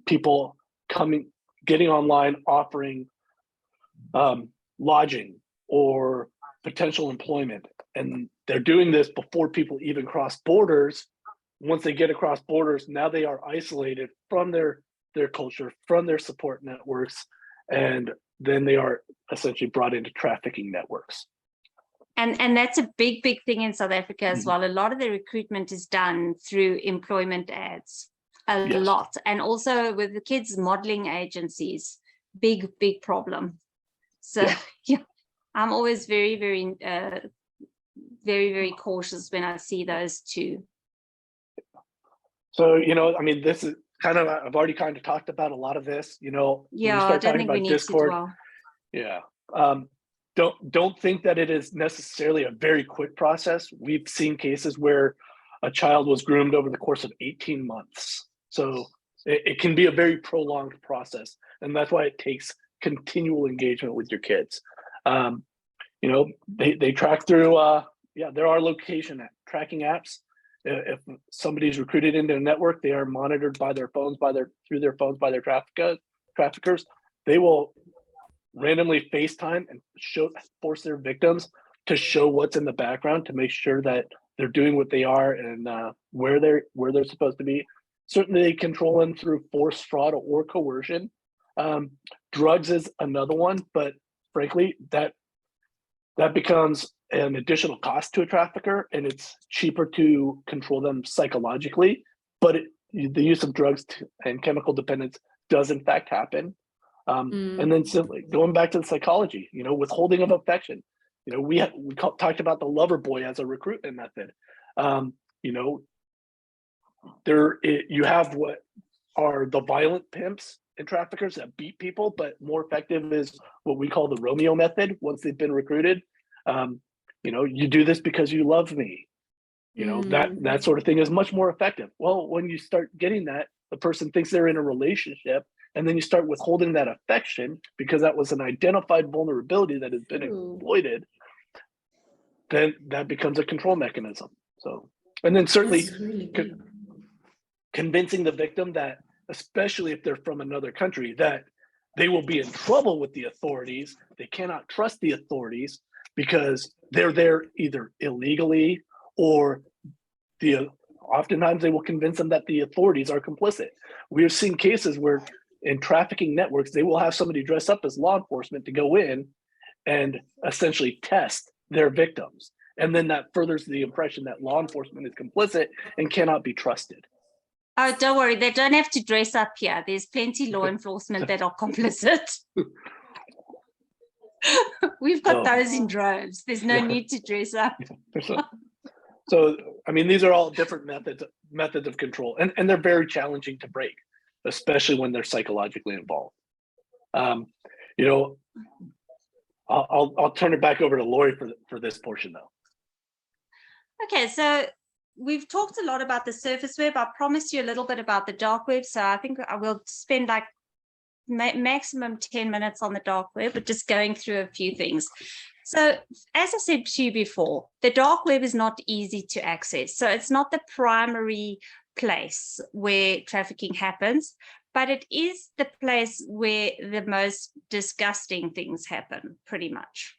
People getting online, offering lodging or potential employment, and they're doing this before people even cross borders. Once they get across borders, now they are isolated from their culture, from their support networks, and then they are essentially brought into trafficking networks. And that's a big thing in South Africa as well. A lot of the recruitment is done through employment ads, a Yes. lot. And also with the kids modeling agencies, big problem. So yeah, I'm always very cautious when I see those two. So, this is kind of, I've already kind of talked about a lot of this, when we Yeah, I start don't talking think we about need Discord. to dwell. Yeah. Don't think that it is necessarily a very quick process. We've seen cases where a child was groomed over the course of 18 months. So it can be a very prolonged process. And that's why it takes continual engagement with your kids. They track through, there are location tracking apps. If somebody's recruited into a network, they are monitored by their phones, by their traffickers. They will randomly FaceTime and force their victims to show what's in the background to make sure that they're doing what they are and where they're supposed to be. Certainly, they control them through force, fraud, or coercion. Drugs is another one, but frankly, that becomes an additional cost to a trafficker, and it's cheaper to control them psychologically. But the use of drugs and chemical dependence does in fact happen. And then simply going back to the psychology, withholding of affection. We talked about the lover boy as a recruitment method. You have what are the violent pimps and traffickers that beat people, but more effective is what we call the Romeo method. Once they've been recruited, you do this because you love me. That sort of thing is much more effective. Well, when you start getting that, the person thinks they're in a relationship, and then you start withholding that affection because that was an identified vulnerability that has been exploited. Then that becomes a control mechanism. So, and then certainly really convincing the victim that, especially if they're from another country, that they will be in trouble with the authorities. They cannot trust the authorities because they're there either illegally or oftentimes they will convince them that the authorities are complicit. We have seen cases where in trafficking networks, they will have somebody dress up as law enforcement to go in and essentially test their victims. And then that furthers the impression that law enforcement is complicit and cannot be trusted. Oh, don't worry. They don't have to dress up here. There's plenty law enforcement that are complicit. We've got those in droves. There's no need to dress up. So, these are all different methods of control, and they're very challenging to break, especially when they're psychologically involved. I'll turn it back over to Lori for this portion, though. Okay, so we've talked a lot about the surface web. I promised you a little bit about the dark web, so I think I will spend like maximum 10 minutes on the dark web, but just going through a few things. So as I said to you before, the dark web is not easy to access. So it's not the primary place where trafficking happens, but it is the place where the most disgusting things happen, pretty much.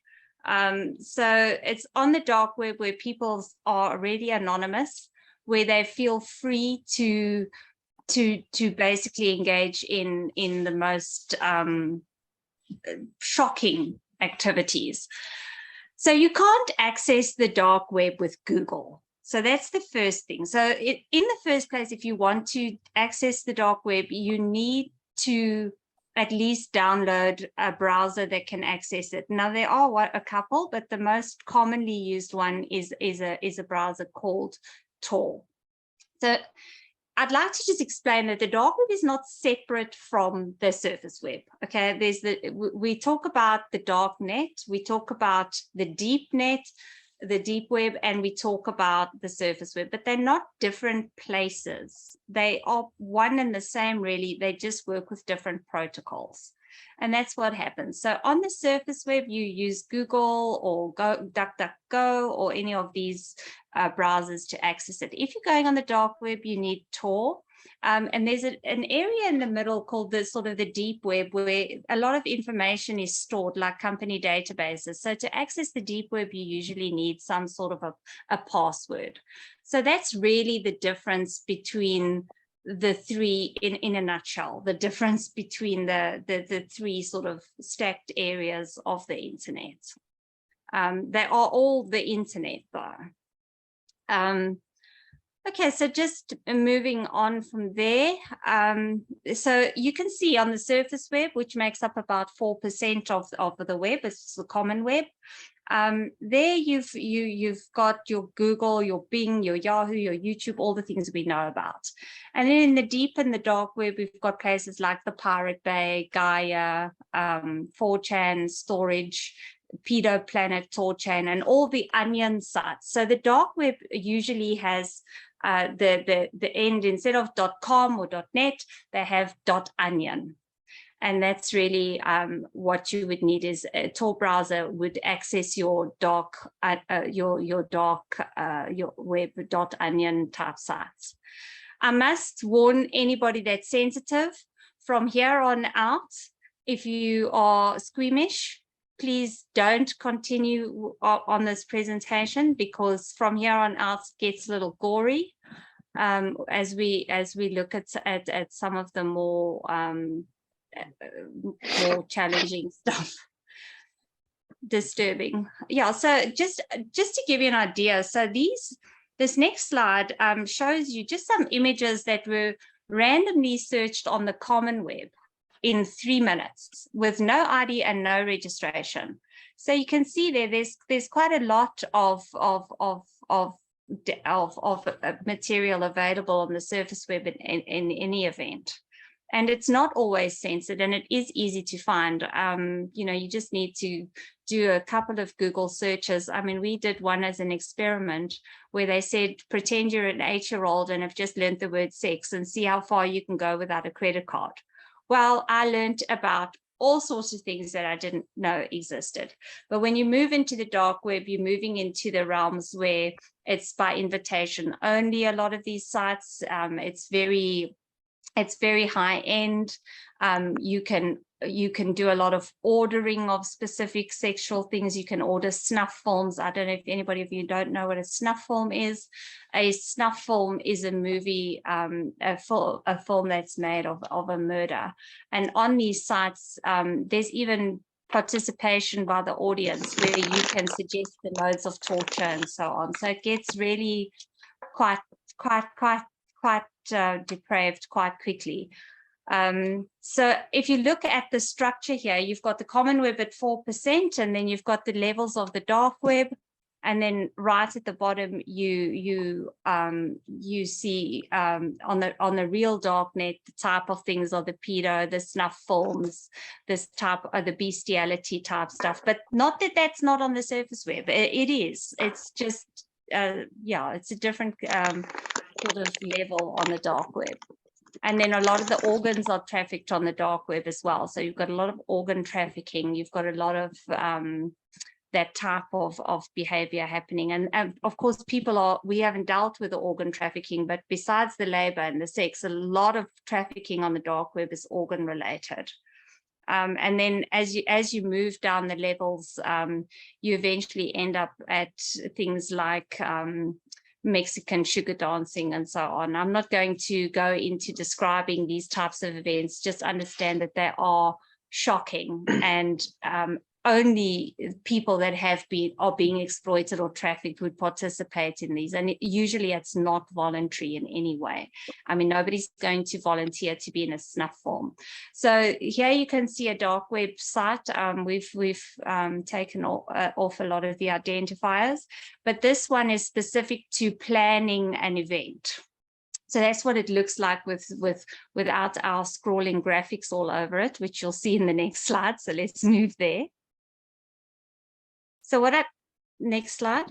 So it's on the dark web where people are already anonymous, where they feel free to basically engage in the most shocking activities. So you can't access the dark web with Google. So that's the first thing. So in the first place, if you want to access the dark web, you need to at least download a browser that can access it. Now there are a couple, but the most commonly used one is a browser called Tor. So I'd like to just explain that the dark web is not separate from the surface web. Okay, we talk about the dark net, we talk about the deep net, the deep web, and we talk about the surface web, but they're not different places. They are one and the same, really. They just work with different protocols. And that's what happens. So on the surface web, you use Google or DuckDuckGo or any of these browsers to access it. If you're going on the dark web, you need Tor. And there's an area in the middle called the sort of the deep web, where a lot of information is stored, like company databases. So to access the deep web, you usually need some sort of a password. So that's really the difference between the three, in a nutshell, the difference between the three sort of stacked areas of the internet. They are all the internet, though. Okay, so just moving on from there. So you can see on the surface web, which makes up about 4% of the web, it's the common web. There you've got your Google, your Bing, your Yahoo, your YouTube, all the things we know about. And then in the deep and the dark web, we've got places like the Pirate Bay, Gaia, 4chan, Storage, Pedo Planet, TorChain, and all the onion sites. So the dark web usually has the end, instead of .com or .net, they have .onion. And that's really what you would need is a Tor browser would access your dark, your web .onion type sites. I must warn anybody that's sensitive, from here on out, if you are squeamish, please don't continue on this presentation, because from here on out it gets a little gory as we look at some of the more challenging stuff. Disturbing. Yeah, so just to give you an idea, so this next slide shows you just some images that were randomly searched on the common web in 3 minutes with no ID and no registration. So you can see there's quite a lot of material available on the surface web in any event. And it's not always censored, and it is easy to find. You know, you just need to do a couple of Google searches. I mean, we did one as an experiment where they said, pretend you're an 8-year-old and have just learned the word sex and see how far you can go without a credit card. Well, I learned about all sorts of things that I didn't know existed. But when you move into the dark web, you're moving into the realms where it's by invitation only. A lot of these sites, it's very high end. You can do a lot of ordering of specific sexual things. You can order snuff films. I don't know if anybody of you don't know what a snuff film is. A snuff film is a movie, a film that's made of a murder. And on these sites, there's even participation by the audience where you can suggest the modes of torture and so on. So it gets really quite depraved quite quickly. So if you look at the structure here, you've got the common web at 4%, and then you've got the levels of the dark web, and then right at the bottom you see on the real dark net, the type of things are the pedo, the snuff films, this type of the bestiality type stuff. But not that that's not on the surface web. It is. It's just yeah, it's a different sort of level on the dark web. And then a lot of the organs are trafficked on the dark web as well. So you've got a lot of organ trafficking. You've got a lot of that type of behavior happening. And of course, we haven't dealt with the organ trafficking, but besides the labor and the sex, a lot of trafficking on the dark web is organ related. And then as you move down the levels, you eventually end up at things like Mexican sugar dancing and so on. I'm not going to go into describing these types of events, just understand that they are shocking, and only people that are being exploited or trafficked would participate in these. And usually it's not voluntary in any way. I mean, nobody's going to volunteer to be in a snuff form. So here you can see a dark web site. We've taken off a lot of the identifiers, but this one is specific to planning an event. So that's what it looks like without our scrolling graphics all over it, which you'll see in the next slide. So let's move there. So next slide.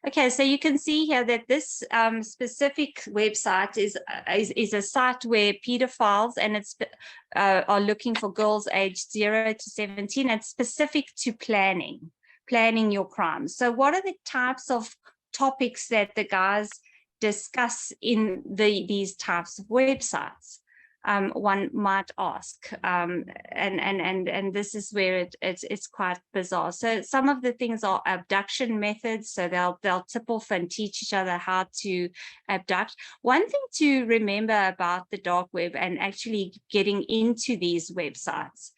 Okay, so you can see here that this specific website is a site where pedophiles are looking for girls aged 0 to 17. It's specific to planning your crimes. So what are the types of topics that the guys discuss in these types of websites? One might ask, and this is where it's quite bizarre. So some of the things are abduction methods. So they'll tip off and teach each other how to abduct. One thing to remember about the dark web and actually getting into these websites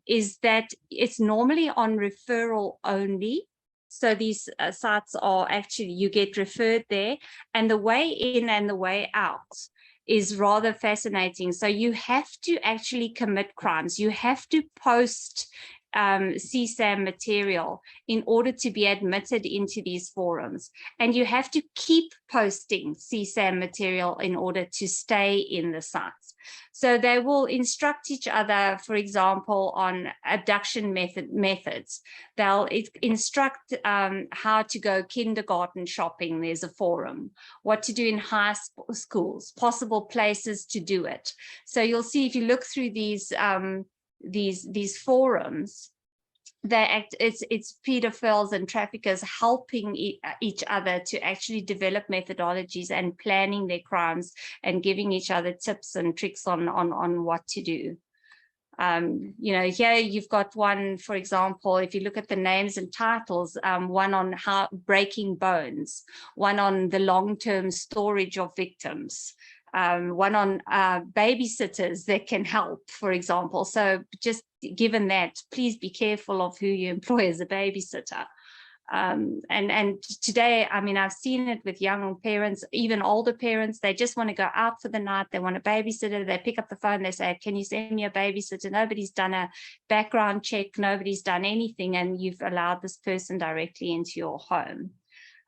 is that it's normally on referral only. So these sites are actually, you get referred there, and the way in and the way out is rather fascinating. So you have to actually commit crimes. You have to post CSAM material in order to be admitted into these forums. And you have to keep posting CSAM material in order to stay in the sites. So they will instruct each other, for example, on abduction methods. They'll instruct how to go kindergarten shopping. There's a forum. What to do in high schools, possible places to do it. So you'll see if you look through these forums, it's pedophiles and traffickers helping each other to actually develop methodologies and planning their crimes and giving each other tips and tricks on what to do. You know, here you've got one, for example, if you look at the names and titles, one on how breaking bones, one on the long-term storage of victims, one on babysitters that can help, for example. So just given that, please be careful of who you employ as a babysitter. And today, I mean, I've seen it with young parents, even older parents. They just want to go out for the night. They want a babysitter. They pick up the phone. They say, can you send me a babysitter? Nobody's done a background check. Nobody's done anything. And you've allowed this person directly into your home.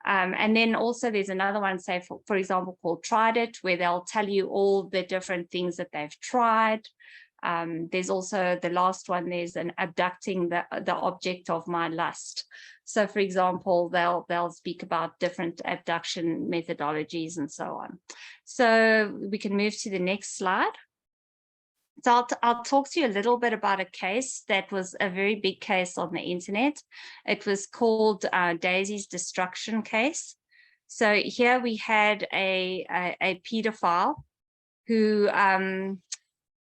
And then also there's another one, say, for example, called Tried It, where they'll tell you all the different things that they've tried. There's also the last one, there's an abducting the object of my lust. So for example, they'll speak about different abduction methodologies and so on. So we can move to the next slide. So I'll talk to you a little bit about a case that was a very big case on the internet. It was called Daisy's destruction case. So here we had a pedophile who,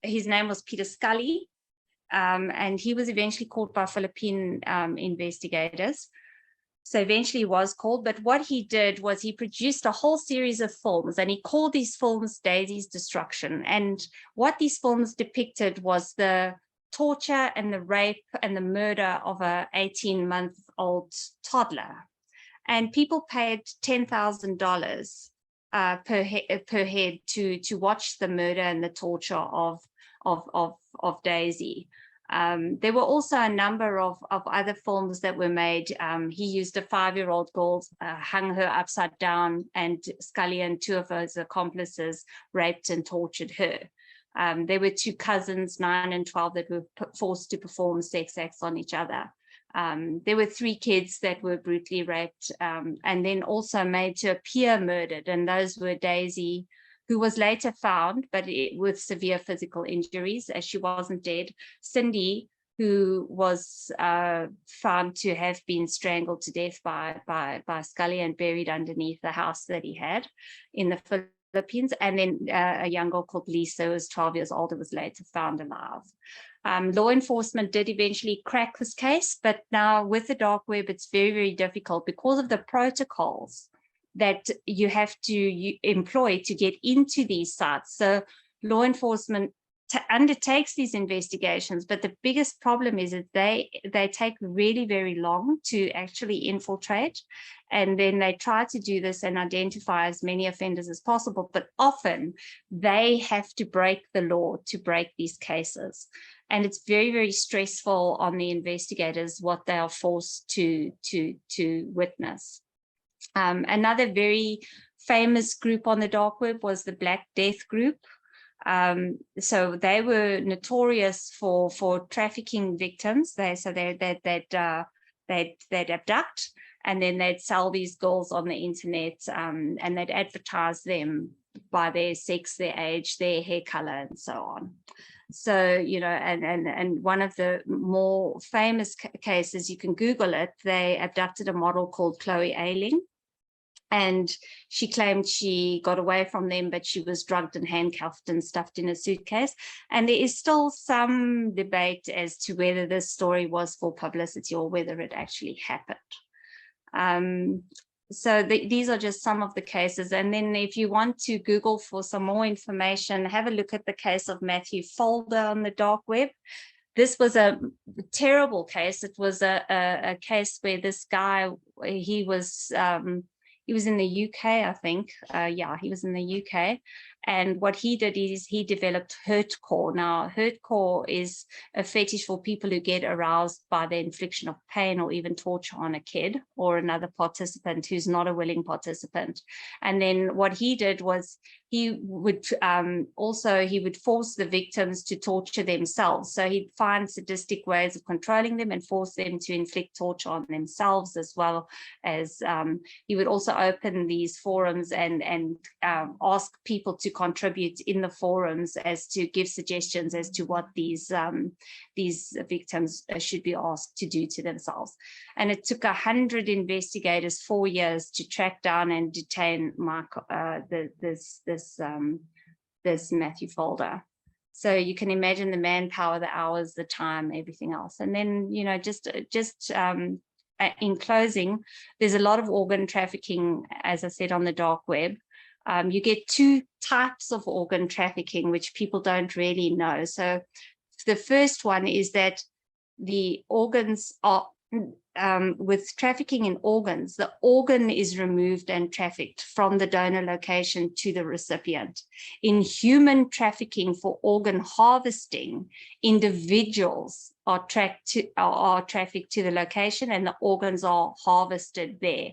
his name was Peter Scully, and he was eventually caught by Philippine investigators. So eventually he was called, but what he did was he produced a whole series of films, and he called these films Daisy's Destruction. And what these films depicted was the torture and the rape and the murder of a 18-month-old toddler. And people paid $10,000 per head to watch the murder and the torture of Daisy. There were also a number of other films that were made. He used a 5-year-old girl, hung her upside down, and Scully and 2 of his accomplices raped and tortured her. There were 2 cousins, 9 and 12, that were forced to perform sex acts on each other. There were 3 kids that were brutally raped and then also made to appear murdered. And those were Daisy, who was later found, but with severe physical injuries, as she wasn't dead. Cindy, who was found to have been strangled to death by Scully and buried underneath the house that he had in the Philippines. And then a young girl called Lisa, who was 12 years old, was later found alive. Law enforcement did eventually crack this case, but now with the dark web, it's very, very difficult because of the protocols that you have to employ to get into these sites. So law enforcement undertakes these investigations, but the biggest problem is that they take really, very long to actually infiltrate. And then they try to do this and identify as many offenders as possible, but often they have to break the law to break these cases. And it's very, very stressful on the investigators what they are forced to witness. Another very famous group on the dark web was the Black Death group. So they were notorious for trafficking victims. They'd abduct, and then they'd sell these girls on the internet, and they'd advertise them by their sex, their age, their hair color, and so on. So, you know, and one of the more famous cases, you can Google it, they abducted a model called Chloe Ailing. And she claimed she got away from them, but she was drugged and handcuffed and stuffed in a suitcase. And there is still some debate as to whether this story was for publicity or whether it actually happened. So these are just some of the cases. And then if you want to Google for some more information, have a look at the case of Matthew Folder on the dark web. This was a terrible case. It was a case where this guy, he was in the UK, I think. Yeah, he was in the UK. And what he did is he developed hurtcore. Now, hurtcore is a fetish for people who get aroused by the infliction of pain or even torture on a kid or another participant who's not a willing participant. And then what he did was he would force the victims to torture themselves. So he'd find sadistic ways of controlling them and force them to inflict torture on themselves, as well as he would also open these forums and ask people to contribute in the forums as to give suggestions as to what these victims should be asked to do to themselves. And it took 100 investigators 4 years to track down and detain this Matthew Folder. So you can imagine the manpower, the hours, the time, everything else. And then, you know, just in closing, there's a lot of organ trafficking, as I said, on the dark web. You get two types of organ trafficking, which people don't really know. So the first one is that the organs are, with trafficking in organs, the organ is removed and trafficked from the donor location to the recipient. In human trafficking for organ harvesting, individuals are trafficked to the location and the organs are harvested there.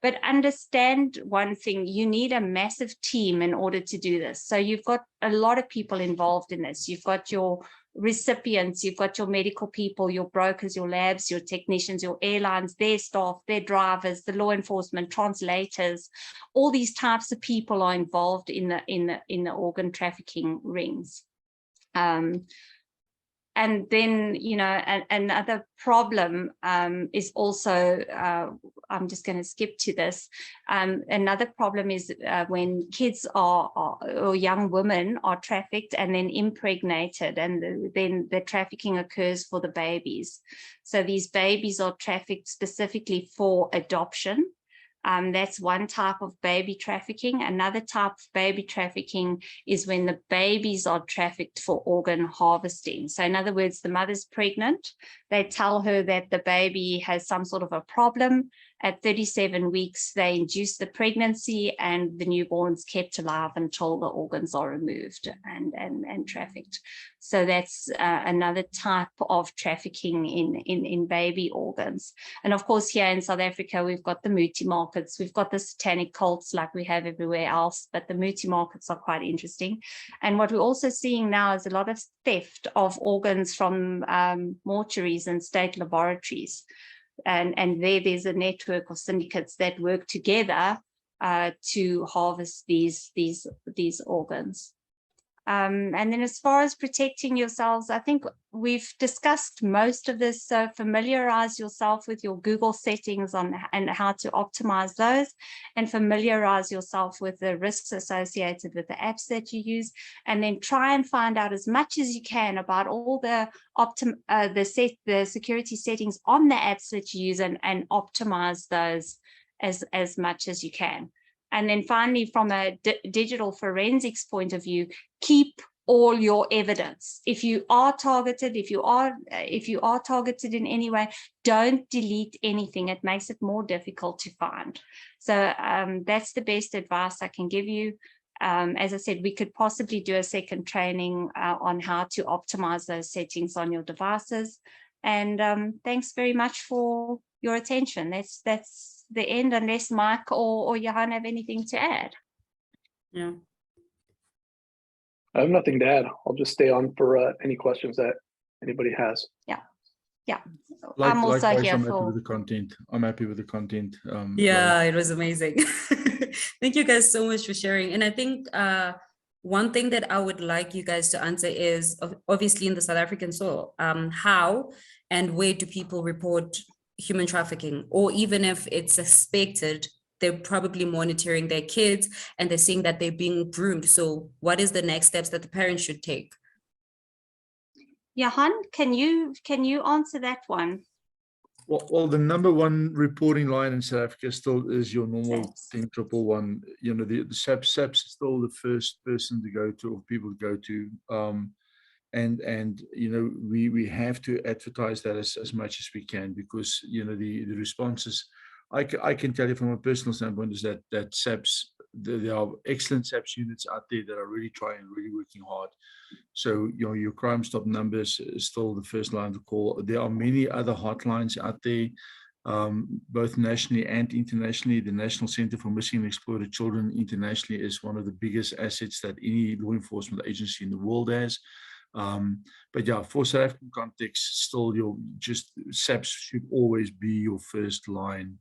But understand one thing, you need a massive team in order to do this. So you've got a lot of people involved in this. You've got your recipients, you've got your medical people, your brokers, your labs, your technicians, your airlines, their staff, their drivers, the law enforcement, translators. All these types of people are involved in the organ trafficking rings. And then, you know, another problem is also, I'm just going to skip to this. Another problem is when kids or young women are trafficked and then impregnated, and then the trafficking occurs for the babies. So these babies are trafficked specifically for adoption. That's one type of baby trafficking. Another type of baby trafficking is when the babies are trafficked for organ harvesting. So in other words, the mother's pregnant. They tell her that the baby has some sort of a problem. At 37 weeks, they induce the pregnancy and the newborn's kept alive until the organs are removed and trafficked. So that's another type of trafficking in baby organs. And of course, here in South Africa, we've got the muti markets, we've got the satanic cults like we have everywhere else, but the muti markets are quite interesting. And what we're also seeing now is a lot of theft of organs from mortuaries and state laboratories. And there's a network of syndicates that work together to harvest these organs. And then as far as protecting yourselves, I think we've discussed most of this. So familiarize yourself with your Google settings and how to optimize those, and familiarize yourself with the risks associated with the apps that you use, and then try and find out as much as you can about all the security settings on the apps that you use, and optimize those as much as you can. And then finally, from a digital forensics point of view, keep all your evidence. If you are targeted, if you are targeted in any way, don't delete anything. It makes it more difficult to find. So that's the best advice I can give you. As I said, we could possibly do a second training on how to optimize those settings on your devices. And thanks very much for your attention. That's the end, unless Mike or Johan have anything to add. Yeah. I have nothing to add. I'll just stay on for any questions that anybody has. Yeah. Like, I'm also likewise, here I'm happy for. with the content. I'm happy with the content. Yeah, it was amazing. Thank you guys so much for sharing. And I think one thing that I would like you guys to answer is, obviously in the South African soil, how and where do people report human trafficking? Or even if it's suspected, they're probably monitoring their kids and they're seeing that they're being groomed. So what is the next steps that the parents should take? Johan, can you answer that one? Well, the number one reporting line in South Africa still is your normal SAPS. 10-111. You know, the SAPS is still the first person to go to, or people to go to. And you know, we have to advertise that as much as we can, because you know the responses. I can tell you from a personal standpoint is that SAPS, there are excellent SAPS units out there that are really trying, really working hard. So, you know, your Crime Stop numbers is still the first line to call. There are many other hotlines out there, both nationally and internationally. The National Center for Missing and Exploited Children internationally is one of the biggest assets that any law enforcement agency in the world has. But yeah, for South African context, still SAPS should always be your first line.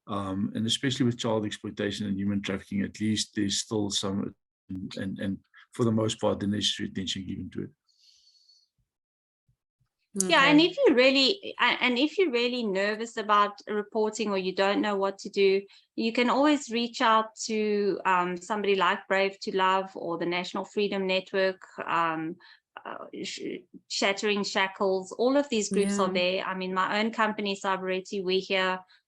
And especially with child exploitation and human trafficking, at least there's still some, and for the most part, the necessary attention given to it. Yeah, and if you're really nervous about reporting, or you don't know what to do, you can always reach out to somebody like Brave to Love or the National Freedom Network, Shattering Shackles. All of these groups are there. I mean, my own company, Cybereti,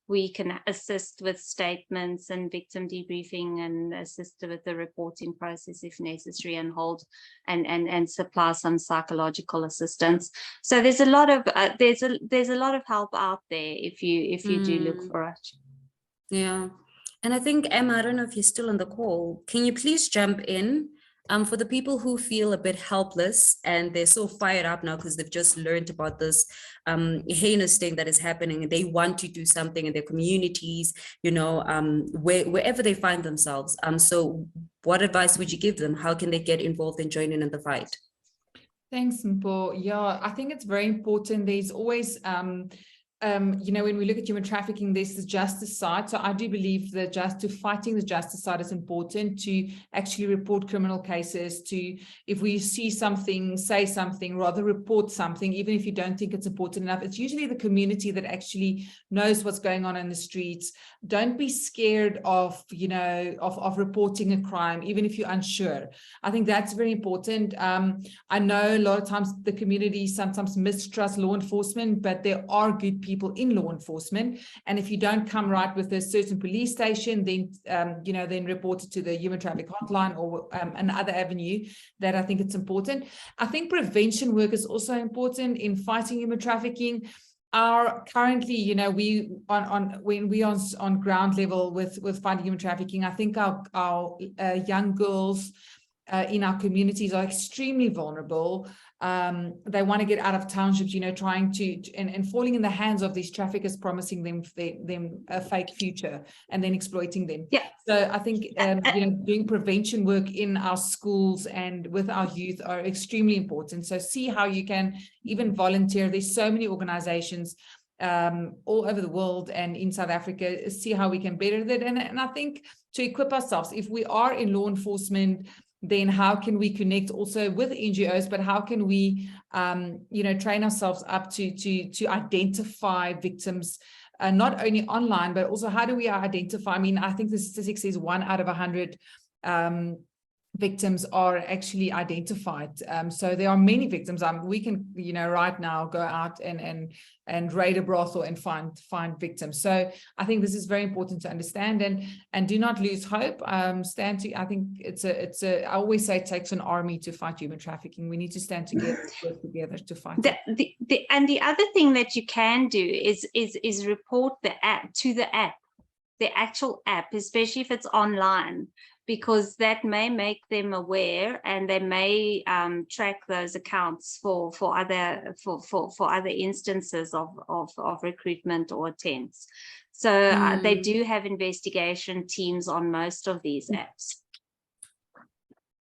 we can assist with statements and victim debriefing, and assist with the reporting process if necessary, and hold and supply some psychological assistance. So there's a lot of there's a lot of help out there if you do look for it. Yeah. And I think, Emma, I don't know if you're still on the call. Can you please jump in? For the people who feel a bit helpless and they're so fired up now because they've just learned about this heinous thing that is happening, and they want to do something in their communities, you know, wherever they find themselves. So what advice would you give them? How can they get involved in joining in the fight? Thanks, Mpo. Yeah, I think it's very important. There's always you know, when we look at human trafficking, there's the justice side. So I do believe that fighting the justice side is important, to actually report criminal cases, to, if we see something, say something, rather report something, even if you don't think it's important enough. It's usually the community that actually knows what's going on in the streets. Don't be scared of, you know, of reporting a crime, even if you're unsure. I think that's very important. I know a lot of times the community sometimes mistrust law enforcement, but there are good people in law enforcement, and if you don't come right with a certain police station, then you know, then report it to the human traffic hotline or another avenue. That I think it's important. I think prevention work is also important in fighting human trafficking. Currently, you know, when we on ground level with fighting human trafficking, I think our young girls in our communities are extremely vulnerable. They want to get out of townships, you know, trying to and falling in the hands of these traffickers, promising them a fake future and then exploiting them. Yeah. So I think you know, doing prevention work in our schools and with our youth are extremely important. So see how you can even volunteer. There's so many organizations all over the world and in South Africa. See how we can better that. And I think to equip ourselves, if we are in law enforcement, then how can we connect also with NGOs, but how can we, train ourselves up to identify victims, not only online, but also how do we identify? I mean, I think the statistic says 1 out of 100 victims are actually identified. So there are many victims. We can, right now go out and raid a brothel and find victims. So I think this is very important to understand, and do not lose hope. I think I always say it takes an army to fight human trafficking. We need to stand together, work together to fight it. And the other thing that you can do is report the app to the app, the actual app, especially if it's online, because that may make them aware, and they may track those accounts for other instances of recruitment or attempts. So they do have investigation teams on most of these apps.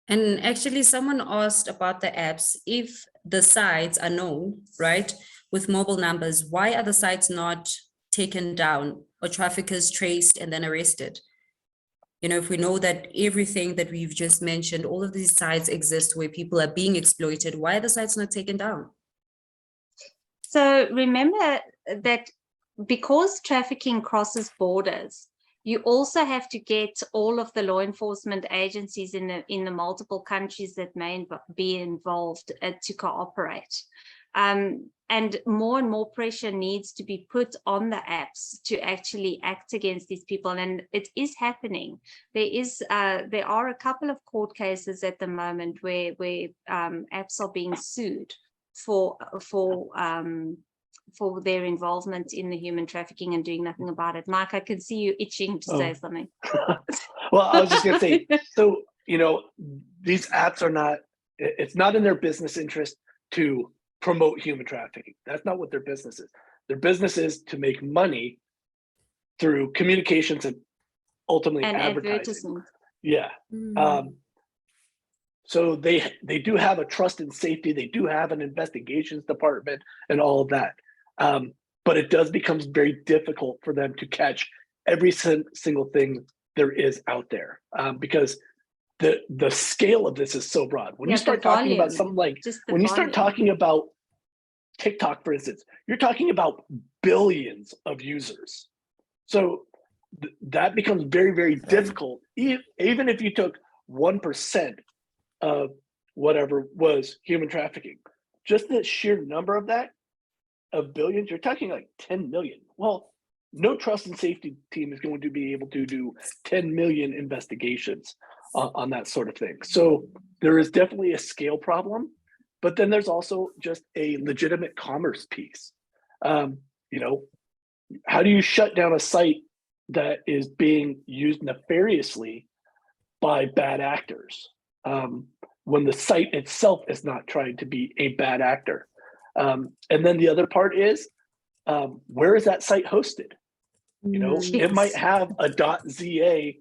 And actually, someone asked about the apps. If the sites are known, right, with mobile numbers, why are the sites not taken down or traffickers traced and then arrested? If we know that everything that we've just mentioned, all of these sites exist where people are being exploited, why are the sites not taken down? So remember that because trafficking crosses borders, you also have to get all of the law enforcement agencies in the multiple countries that may be involved to cooperate. And more pressure needs to be put on the apps to actually act against these people, and it is happening. There are a couple of court cases at the moment where apps are being sued for their involvement in the human trafficking and doing nothing about it. Mark, I can see you itching to say something. Well, I was just going to say, so these apps are not. It's not in their business interest to promote human trafficking. That's not what their business is. Their business is to make money through communications and ultimately advertising. Yeah. So they do have a trust and safety. They do have an investigations department and all of that. But it does become very difficult for them to catch every single thing there is out there, because the scale of this is so broad. When you start talking about something like, when you start talking about TikTok, for instance, you're talking about billions of users. So that becomes very, very difficult. Even if you took 1% of whatever was human trafficking, just the sheer number of that, of billions, you're talking like 10 million. Well, no trust and safety team is going to be able to do 10 million investigations on that sort of thing. So there is definitely a scale problem, but then there's also just a legitimate commerce piece. How do you shut down a site that is being used nefariously by bad actors when the site itself is not trying to be a bad actor? And then the other part is, where is that site hosted? It might have a .za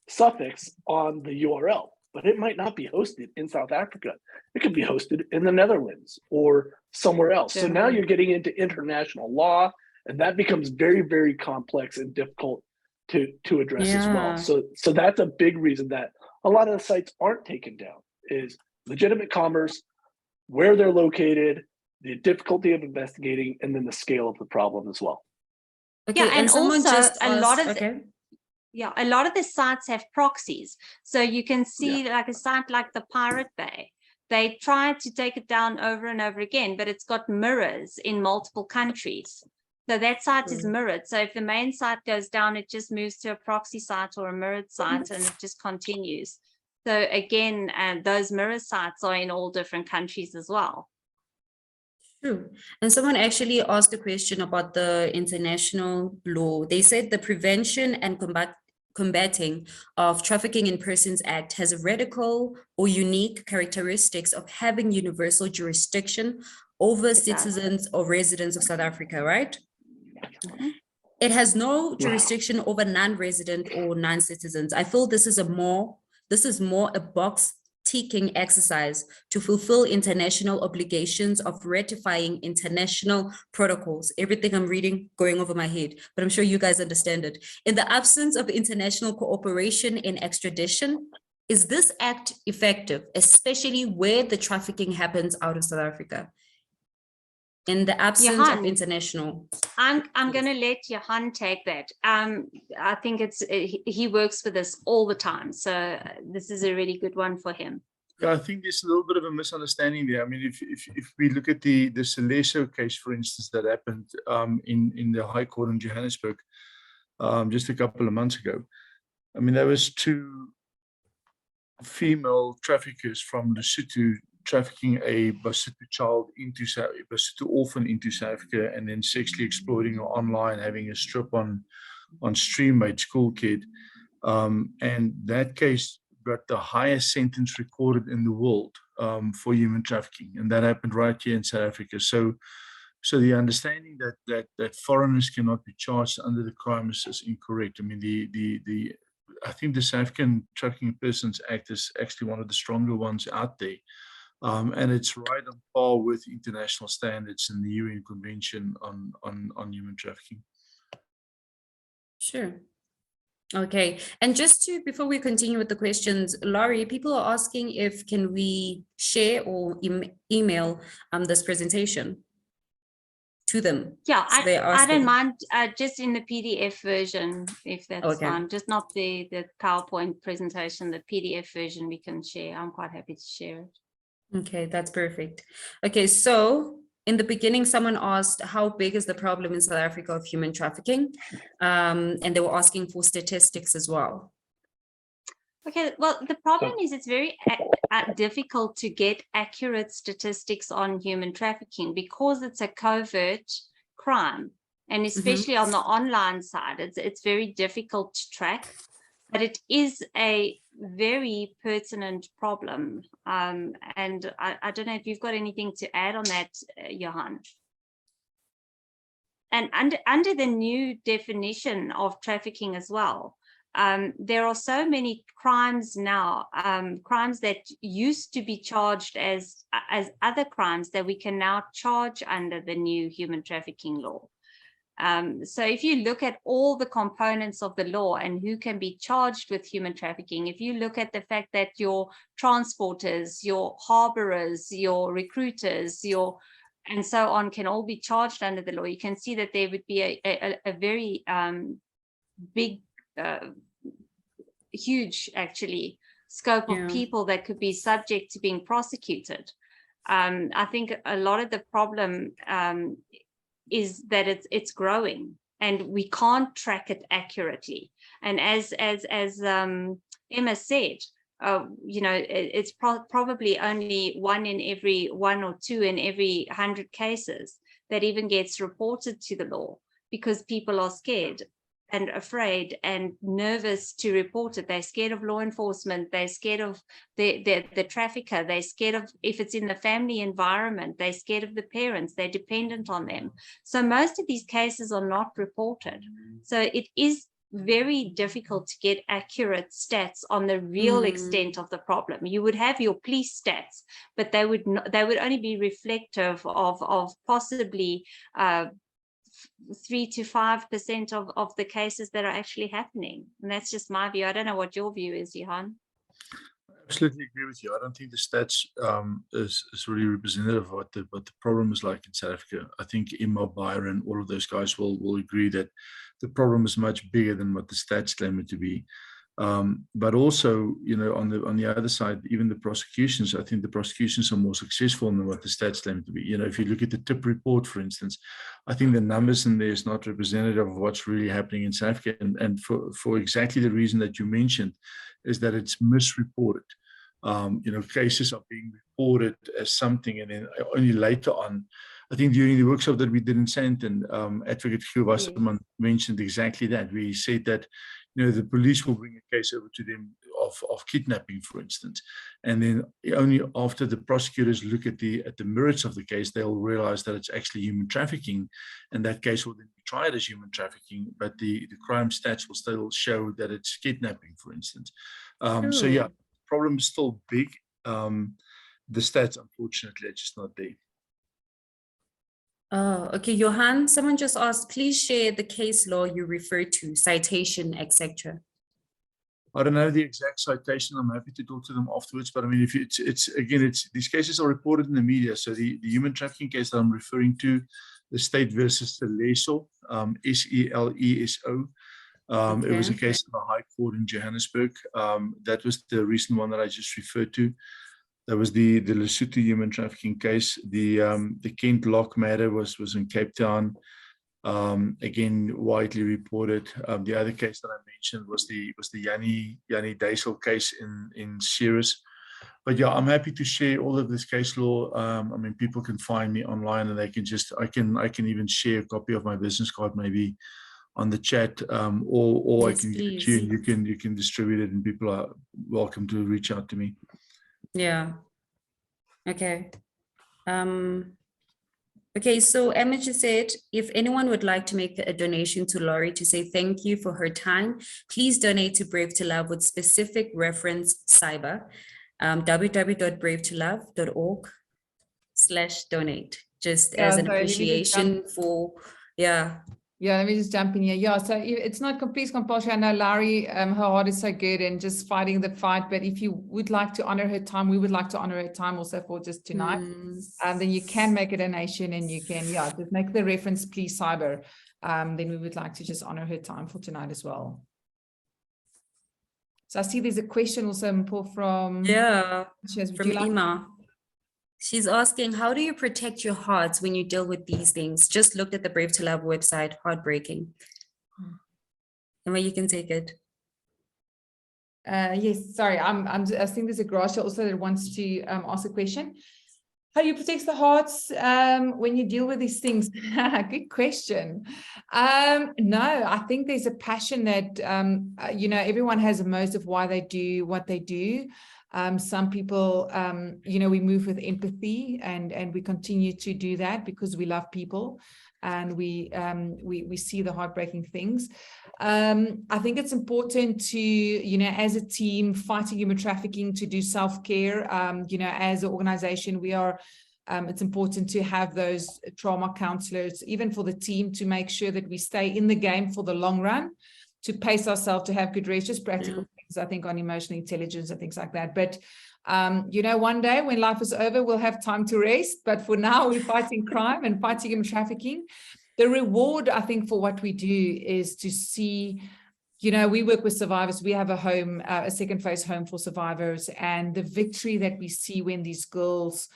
suffix on the URL, but it might not be hosted in South Africa. It could be hosted in the Netherlands or somewhere else. So now you're getting into international law, and that becomes very, very complex and difficult to address as well. So that's a big reason that a lot of the sites aren't taken down, is legitimate commerce, where they're located, the difficulty of investigating, and then the scale of the problem as well. Okay, and also a lot of a lot of the sites have proxies. So you can see like a site like the Pirate Bay, they try to take it down over and over again, but it's got mirrors in multiple countries. So that site is mirrored. So if the main site goes down, it just moves to a proxy site or a mirrored site, and it just continues. So again, those mirror sites are in all different countries as well. True. And someone actually asked a question about the international law. They said the Prevention and Combating of Trafficking in Persons Act has a radical or unique characteristics of having universal jurisdiction over citizens or residents of South Africa, right? It has no jurisdiction over non-resident or non-citizens. I feel this is more a box ticking exercise to fulfill international obligations of ratifying international protocols. Everything I'm reading going over my head, but I'm sure you guys understand it. In the absence of international cooperation in extradition, Is this act effective, especially where the trafficking happens out of South Africa? In the absence of Johan, international. I'm Yes. going to let Johan take that. I think he works for this all the time, so this is a really good one for him. Yeah, I think there's a little bit of a misunderstanding there. I mean, if we look at the Celeso case, for instance, that happened in the High Court in Johannesburg just a couple of months ago. I mean, there was 2 female traffickers from Lesotho trafficking a Basotho child into Basotho orphan into South Africa, and then sexually exploiting her online, having a strip on Streammate school kid. And that case got the highest sentence recorded in the world for human trafficking, and that happened right here in South Africa. So the understanding that foreigners cannot be charged under the crime is incorrect. I mean, I think the South African Trafficking Persons Act is actually one of the stronger ones out there. And it's right on par with international standards in the UN Convention on Human Trafficking. Sure. Okay, and just to, before we continue with the questions, Laurie, people are asking if can we share or email this presentation to them? Yeah, So they're I don't asking. mind just in the PDF version, if that's Okay. fine, just not the PowerPoint presentation, the PDF version we can share. I'm quite happy to share it. Okay, that's perfect. Okay, so in the beginning, someone asked how big is the problem in South Africa of human trafficking? And they were asking for statistics as well. Okay, well, the problem is it's very difficult to get accurate statistics on human trafficking because it's a covert crime. And especially on the online side, it's very difficult to track. But it is a very pertinent problem. And I don't know if you've got anything to add on that, Johan. And under the new definition of trafficking as well, there are so many crimes now, crimes that used to be charged as other crimes that we can now charge under the new human trafficking law. So if you look at all the components of the law and who can be charged with human trafficking, if you look at the fact that your transporters, your harborers, your recruiters, and so on can all be charged under the law, you can see that there would be a very big, huge, actually, scope of people that could be subject to being prosecuted. I think a lot of the problem is that it's growing and we can't track it accurately. And as Emma said, you know, it's probably only 1 in every 1 or 2 in every 100 cases that even gets reported to the law, because people are scared and afraid and nervous to report it. They're scared of law enforcement. They're scared of the trafficker. They're scared of, if it's in the family environment, they're scared of the parents. They're dependent on them. So most of these cases are not reported. So it is very difficult to get accurate stats on the real extent of the problem. You would have your police stats, but they would only be reflective of possibly 3 to 5% of the cases that are actually happening. And that's just my view. I don't know what your view is, Johan. Absolutely agree with you. I don't think the stats is really representative of what the problem is like in South Africa. I think Emma, Byron, all of those guys will agree that the problem is much bigger than what the stats claim it to be. But also, you know, on the other side, even the prosecutions, I think the prosecutions are more successful than what the stats claim to be. You know, if you look at the TIP report, for instance, I think the numbers in there is not representative of what's really happening in South Africa. And for exactly the reason that you mentioned, is that it's misreported. You know, cases are being reported as something, and then only later on, I think during the workshop that we did in Sandton, Advocate Hugh Wasserman mentioned exactly that. We said that, you know, the police will bring a case over to them of kidnapping, for instance, and then only after the prosecutors look at the merits of the case, they'll realize that it's actually human trafficking, and that case will then be tried as human trafficking, but the crime stats will still show that it's kidnapping, for instance. So yeah, the problem is still big. The stats, unfortunately, are just not there. Oh, okay, Johan, someone just asked, please share the case law you refer to, citation, etc. I don't know the exact citation. I'm happy to talk to them afterwards. But I mean, if it's these cases are reported in the media. So the human trafficking case that I'm referring to, the state versus the Seleso, SELESO. It was a case in the High Court in Johannesburg. That was the recent one that I just referred to. That was the Lesotho human trafficking case. The Kent Lock matter was in Cape Town. Again, widely reported. The other case that I mentioned was the Yanni Daisel case in Ceres. But yeah, I'm happy to share all of this case law. I mean, people can find me online, and they can just I can even share a copy of my business card maybe on the chat, or Yes, I can give it to please. you, and you can distribute it, and people are welcome to reach out to me. Yeah. Okay. Okay, so Emma just said, if anyone would like to make a donation to Laurie to say thank you for her time, please donate to Brave to Love with specific reference cyber, www.bravetolove.org/donate, just as an sorry, let me just appreciation for, yeah. Yeah, let me just jump in here. Yeah, so it's not complete compulsion. I know Larry, her heart is so good and just fighting the fight. But if you would like to honor her time, we would like to honor her time also for just tonight. Then you can make a donation, and you can, just make the reference, please, cyber. Then we would like to just honor her time for tonight as well. So I see there's a question also, Paul, from Emma. She's asking, how do you protect your hearts when you deal with these things? Just looked at the Brave to Love website, heartbreaking. Emma, you can take it. Yes, sorry, I think there's a Gracia also that wants to ask a question. How do you protect the hearts when you deal with these things? Good question. No, I think there's a passion that, everyone has a motive why they do what they do. Some people, we move with empathy, and we continue to do that because we love people, and we see the heartbreaking things. I think it's important to, as a team fighting human trafficking, to do self-care. As an organization, it's important to have those trauma counselors, even for the team, to make sure that we stay in the game for the long run, to pace ourselves, to have good rest, just practical things, I think, on emotional intelligence and things like that. But, one day when life is over, we'll have time to rest. But for now, we're fighting crime and fighting human trafficking. The reward, I think, for what we do is to see, we work with survivors. We have a home, a second phase home for survivors, and the victory that we see when these girls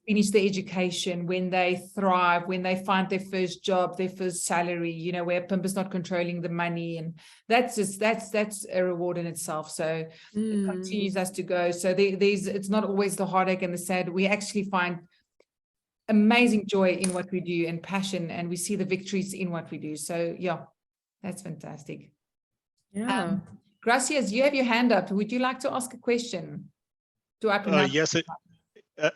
finish their education, when they thrive, when they find their first job, their first salary, where pimp is not controlling the money. And that's a reward in itself. So it continues us to go. So it's not always the heartache and the sad. We actually find amazing joy in what we do and passion, and we see the victories in what we do. So that's fantastic. Gracias, you have your hand up. Would you like to ask a question?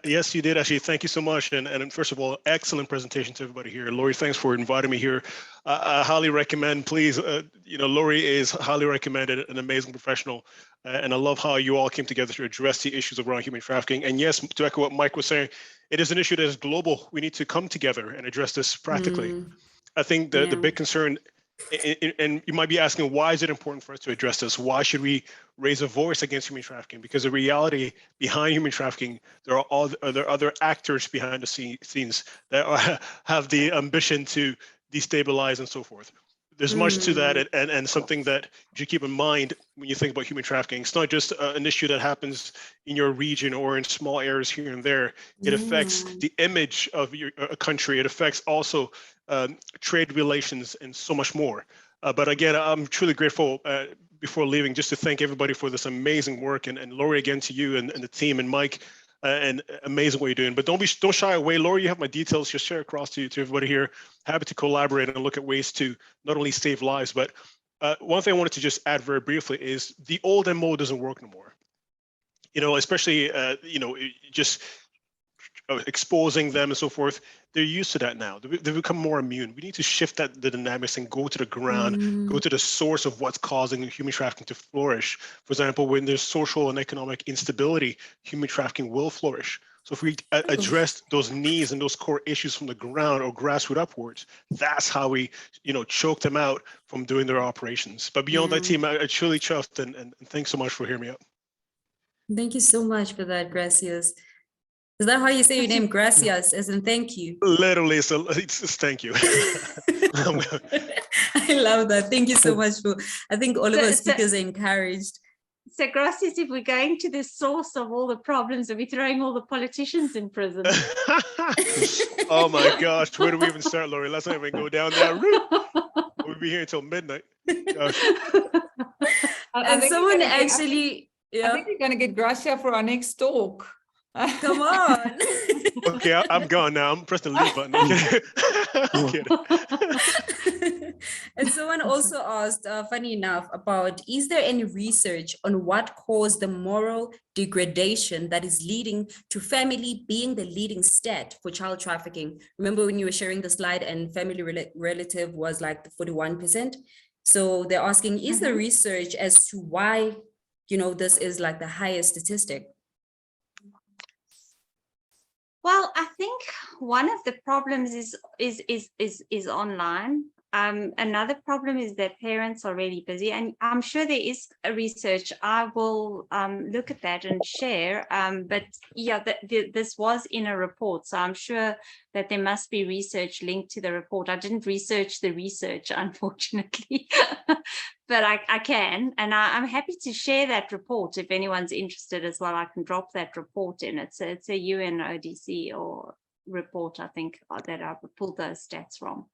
Yes, you did, actually. Thank you so much. And first of all, excellent presentation to everybody here. Laurie, thanks for inviting me here. I highly recommend, please, Laurie is highly recommended, an amazing professional. And I love how you all came together to address the issues around human trafficking. And yes, to echo what Mike was saying, it is an issue that is global. We need to come together and address this practically. I think the big concern, and you might be asking, why is it important for us to address this? Why should we raise a voice against human trafficking? Because the reality behind human trafficking, there are other actors behind the scenes that have the ambition to destabilize and so forth. There's much to that, and something that you should keep in mind when you think about human trafficking. It's not just an issue that happens in your region or in small areas here and there. It affects the image of a country. It affects also trade relations and so much more. But again, I'm truly grateful before leaving just to thank everybody for this amazing work, and Laurie, again, to you and the team, and Mike, and amazing what you're doing. But don't shy away. Laurie, you have my details. Just share across to everybody here. Happy to collaborate and look at ways to not only save lives, but one thing I wanted to just add very briefly is the old MO doesn't work anymore. Especially just exposing them and so forth. They're used to that now. They've become more immune. We need to shift the dynamics and go to the ground, go to the source of what's causing human trafficking to flourish. For example, when there's social and economic instability, human trafficking will flourish. So if we address those needs and those core issues from the ground or grassroots upwards, that's how we, choke them out from doing their operations. But beyond that, team, I truly trust and thanks so much for hearing me out. Thank you so much for that, Gracias. Is that how you say your name, Gracias, as in thank you? Literally, so it's thank you. I love that. Thank you so much for, I think all of our speakers are encouraged. So, Gracias, if we're going to the source of all the problems, are we throwing all the politicians in prison? Oh my gosh, where do we even start, Lori? Let's not even go down that route. We'll be here until midnight. Gosh. And someone actually, I think we're going to get Gracia for our next talk. Come on. Okay, I'm gone now. I'm pressing the leave button. I'm kidding. And someone also asked, funny enough, about is there any research on what caused the moral degradation that is leading to family being the leading stat for child trafficking? Remember when you were sharing the slide and family relative was like the 41%? So they're asking, is there research as to why, this is like the highest statistic? Well, I think one of the problems is online. Another problem is that parents are really busy, and I'm sure there is a research. I will look at that and share. But yeah, this was in a report, so I'm sure that there must be research linked to the report. I didn't research the research, unfortunately, but I can, and I'm happy to share that report if anyone's interested as well. I can drop that report in. It's a UNODC or report, I think, that I pulled those stats from.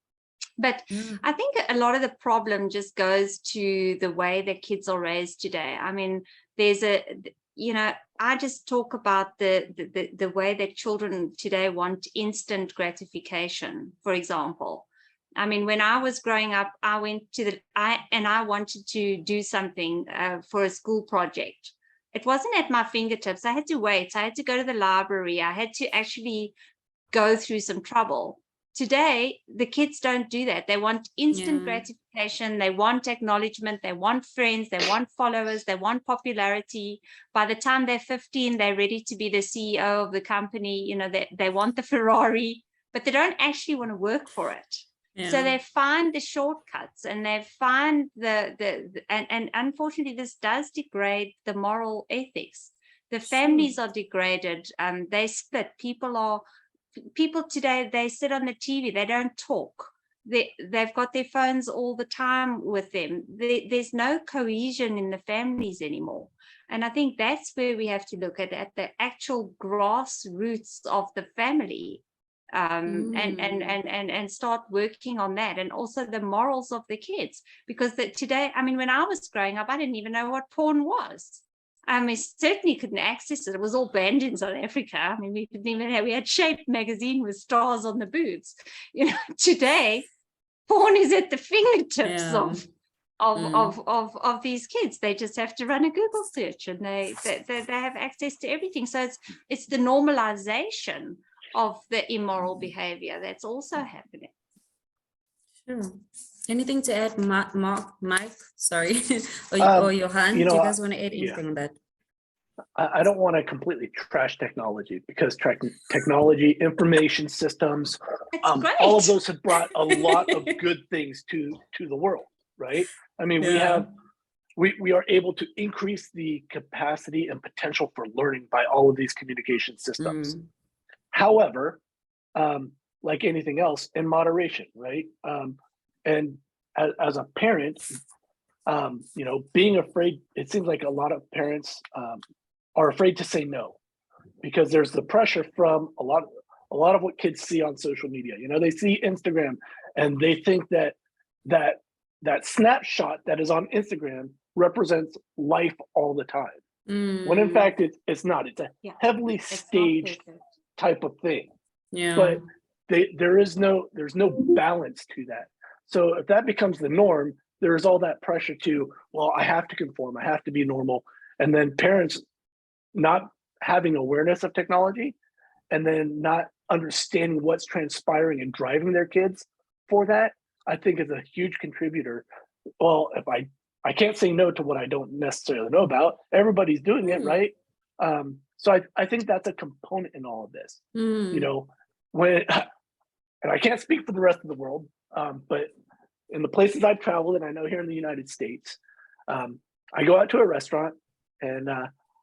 But I think a lot of the problem just goes to the way that kids are raised today. I mean, there's I just talk about the way that children today want instant gratification, for example. I mean, when I was growing up, I wanted to do something for a school project. It wasn't at my fingertips. I had to wait. I had to go to the library. I had to actually go through some trouble. Today, the kids don't do that. They want instant gratification. They want acknowledgement. They want friends. They want followers. They want popularity. By the time they're 15, they're ready to be the CEO of the company. They want the Ferrari, but they don't actually want to work for it. Yeah. So they find the shortcuts, and they find and unfortunately, this does degrade the moral ethics. The families are degraded. They split. People today, they sit on the TV, they don't talk. They've got their phones all the time with them. There's no cohesion in the families anymore. And I think that's where we have to look at the actual grassroots of the family, and start working on that, and also the morals of the kids. Because today, I mean, when I was growing up, I didn't even know what porn was. I mean, certainly couldn't access it. It was all banned in South Africa. I mean, we had Shape magazine with stars on the boobs. Today, porn is at the fingertips of these kids. They just have to run a Google search, and they have access to everything. So it's the normalization of the immoral behavior that's also happening. Sure. Anything to add, Mike? Sorry, or Johan? Do you guys want to add anything on that? I don't want to completely trash technology, because technology, information systems, all of those have brought a lot of good things to the world, right? I mean, we are able to increase the capacity and potential for learning by all of these communication systems. However, like anything else, in moderation, right? And as a parent, being afraid, it seems like a lot of parents are afraid to say no, because there's the pressure from a lot of what kids see on social media. They see Instagram, and they think that snapshot that is on Instagram represents life all the time. When in fact it's not. It's a heavily staged type of thing. But there's no balance to that. So if that becomes the norm, there's all that pressure to, well, I have to conform, I have to be normal. And then parents not having awareness of technology, and then not understanding what's transpiring and driving their kids for that, I think is a huge contributor. Well, if I can't say no to what I don't necessarily know about, everybody's doing it, right? So I think that's a component in all of this. You know, when, and I can't speak for the rest of the world, but in the places I've traveled, and I know here in the United States, I go out to a restaurant and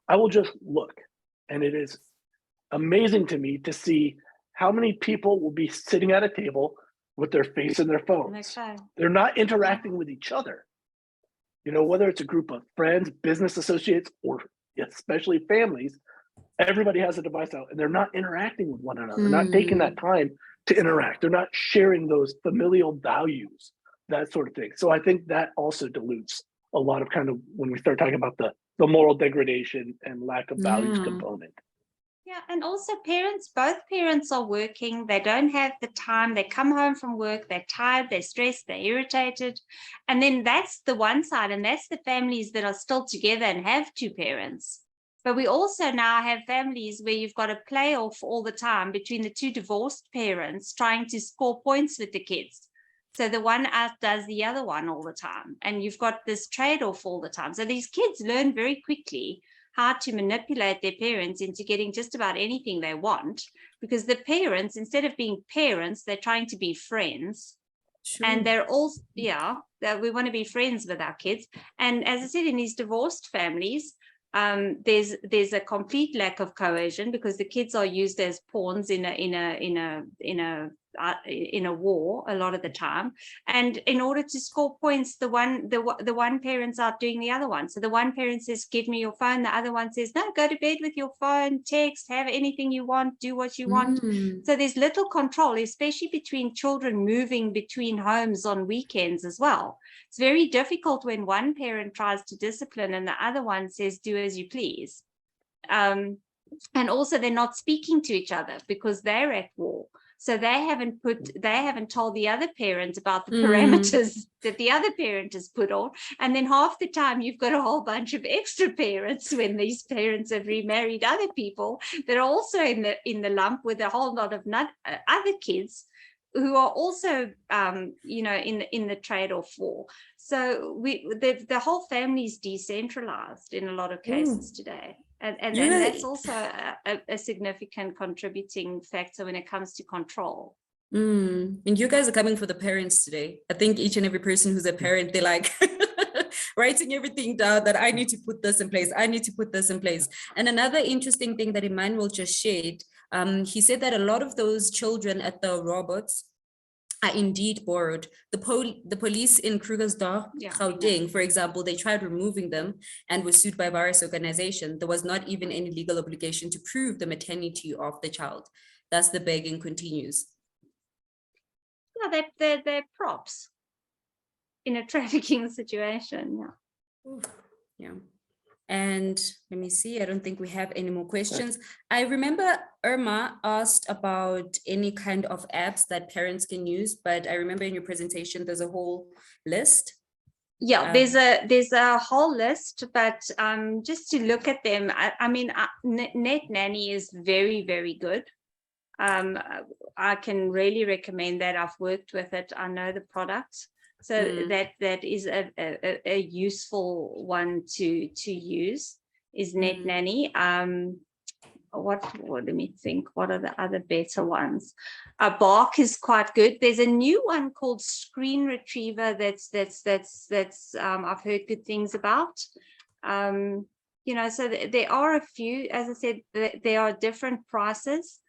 I will just look, and it is amazing to me to see how many people will be sitting at a table with their face in their phones. They're not interacting with each other. You know, whether it's a group of friends, business associates, or especially families, everybody has a device out and they're not interacting with one another, not taking that time to interact. They're not sharing those familial values, that sort of thing. So I think that also dilutes a lot of kind of when we start talking about the moral degradation and lack of values component. Yeah, and also both parents are working, they don't have the time, they come home from work, they're tired, they're stressed, they're irritated. And then that's the one side, and that's the families that are still together and have two parents. But we also now have families where you've got a playoff all the time between the two divorced parents trying to score points with the kids. So the one outdoes the other one all the time, and you've got this trade-off all the time. So these kids learn very quickly how to manipulate their parents into getting just about anything they want, because the parents, instead of being parents, they're trying to be friends. Sure. And they're all, that we want to be friends with our kids. And as I said, in these divorced families, there's a complete lack of cohesion because the kids are used as pawns in a war a lot of the time, and in order to score points, the one parent's out doing the other one. So the one parent says, give me your phone, the other one says, no, go to bed with your phone, text, have anything you want, do what you want. So there's little control, especially between children moving between homes on weekends as well. It's very difficult when one parent tries to discipline and the other one says, do as you please. And also they're not speaking to each other because they're at war. So they haven't told the other parent about the parameters that the other parent has put on. And then half the time you've got a whole bunch of extra parents when these parents have remarried other people that are also in the lump with a whole lot of other kids who are also, in the trade-off war. So the whole family is decentralized in a lot of cases today. And that's also a significant contributing factor when it comes to control. And you guys are coming for the parents today. I think each and every person who's a parent, they're like writing everything down that I need to put this in place. I need to put this in place. And another interesting thing that Emmanuel just shared, he said that a lot of those children at the robots are indeed borrowed. The police in Krugersdorp, Gauteng, for example, they tried removing them and were sued by various organizations. There was not even any legal obligation to prove the maternity of the child. Thus, the begging continues. Yeah, they're props in a trafficking situation. Yeah. And let me see, I don't think we have any more questions. I remember Irma asked about any kind of apps that parents can use, but I remember in your presentation, there's a whole list. Yeah, there's a whole list, but just to look at them, I mean, Net Nanny is very, very good. I can really recommend that. I've worked with it. I know the product. So that is a useful one to use is Net Nanny. Let me think, what are the other better ones? Bark is quite good. There's a new one called Screen Retriever that's I've heard good things about. So there are a few, as I said, there are different prices.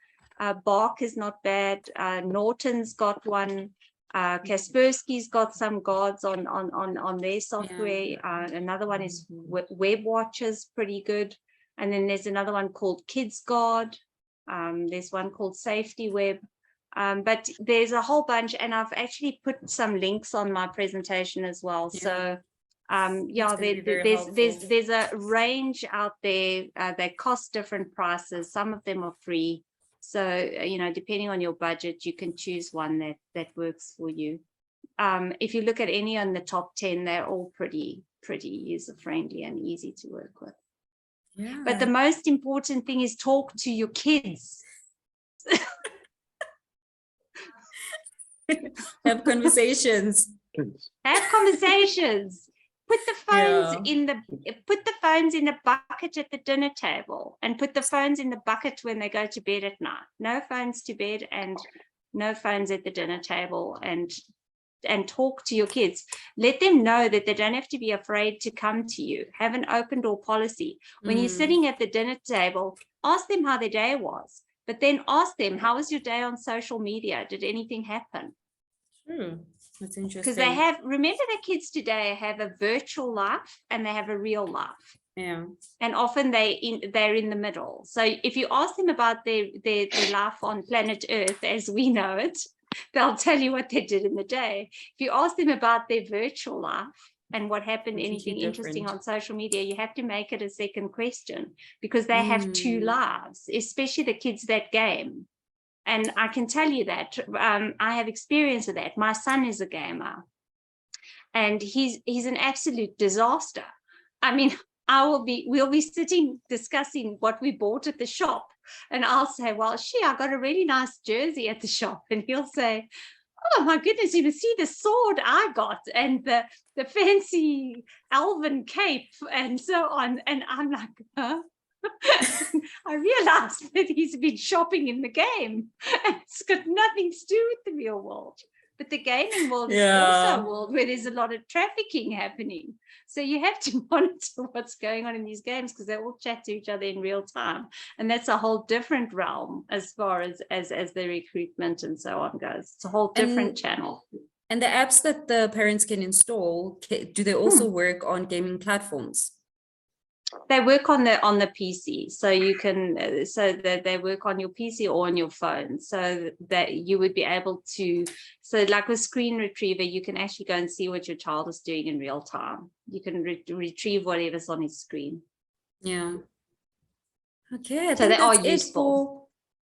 Bark is not bad. Norton's got one. Kaspersky's got some guards on their software. Another one is WebWatcher's pretty good. And then there's another one called Kids Guard. There's one called Safety Web. But there's a whole bunch, and I've actually put some links on my presentation as well. So there's a range out there. They cost different prices. Some of them are free. So, depending on your budget, you can choose one that works for you. If you look at any on the top 10, they're all pretty user-friendly and easy to work with. Yeah. But the most important thing is talk to your kids. Have conversations. Have conversations. Put the phones Yeah. put the phones in a bucket at the dinner table, and put the phones in the bucket when they go to bed at night. No phones to bed, and no phones at the dinner table, and talk to your kids. Let them know that they don't have to be afraid to come to you. Have an open door policy. When you're sitting at the dinner table, ask them how their day was, but then ask them, how was your day on social media? Did anything happen? True. That's interesting. Because remember that kids today have a virtual life and they have a real life. Yeah. And often they're in the middle. So if you ask them about their life on planet Earth as we know it, they'll tell you what they did in the day. If you ask them about their virtual life and what happened, anything interesting on social media, you have to make it a second question, because they have two lives, especially the kids that game. And I can tell you that I have experience of that. My son is a gamer, and he's an absolute disaster. I mean, we'll be sitting discussing what we bought at the shop, and I'll say, well, I got a really nice jersey at the shop, and he'll say, oh my goodness, you see the sword I got, and the fancy elven cape, and so on. And I'm like, huh? I realized that he's been shopping in the game. It's got nothing to do with the real world. But the gaming world is also a world where there's a lot of trafficking happening. So you have to monitor what's going on in these games, because they all chat to each other in real time. And that's a whole different realm as far as the recruitment and so on goes. It's a whole different channel. And the apps that the parents can install, do they also work on gaming platforms? They work on the PC, so you can that they work on your PC or on your phone, so that you would be able to. So, like with Screen Retriever, you can actually go and see what your child is doing in real time. You can retrieve whatever's on his screen. Yeah. Okay, so they are useful.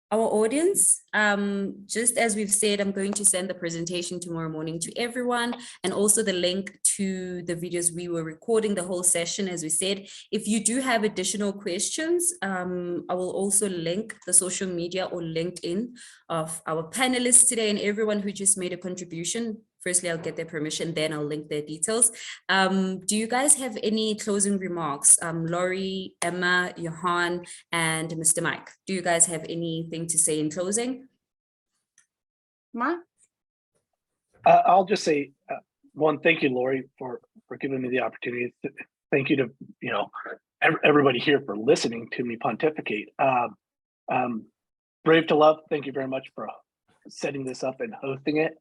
Our audience. Just as we've said, I'm going to send the presentation tomorrow morning to everyone, and also the link to the videos we were recording the whole session. As we said, if you do have additional questions, I will also link the social media or LinkedIn of our panelists today and everyone who just made a contribution. Firstly, I'll get their permission, then I'll link their details. Do you guys have any closing remarks? Laurie, Emma, Johan, and Mr. Mike, do you guys have anything to say in closing? Mike? I'll just say, one, thank you, Laurie, for giving me the opportunity. Thank you to everybody here for listening to me pontificate. Brave to Love, thank you very much for setting this up and hosting it.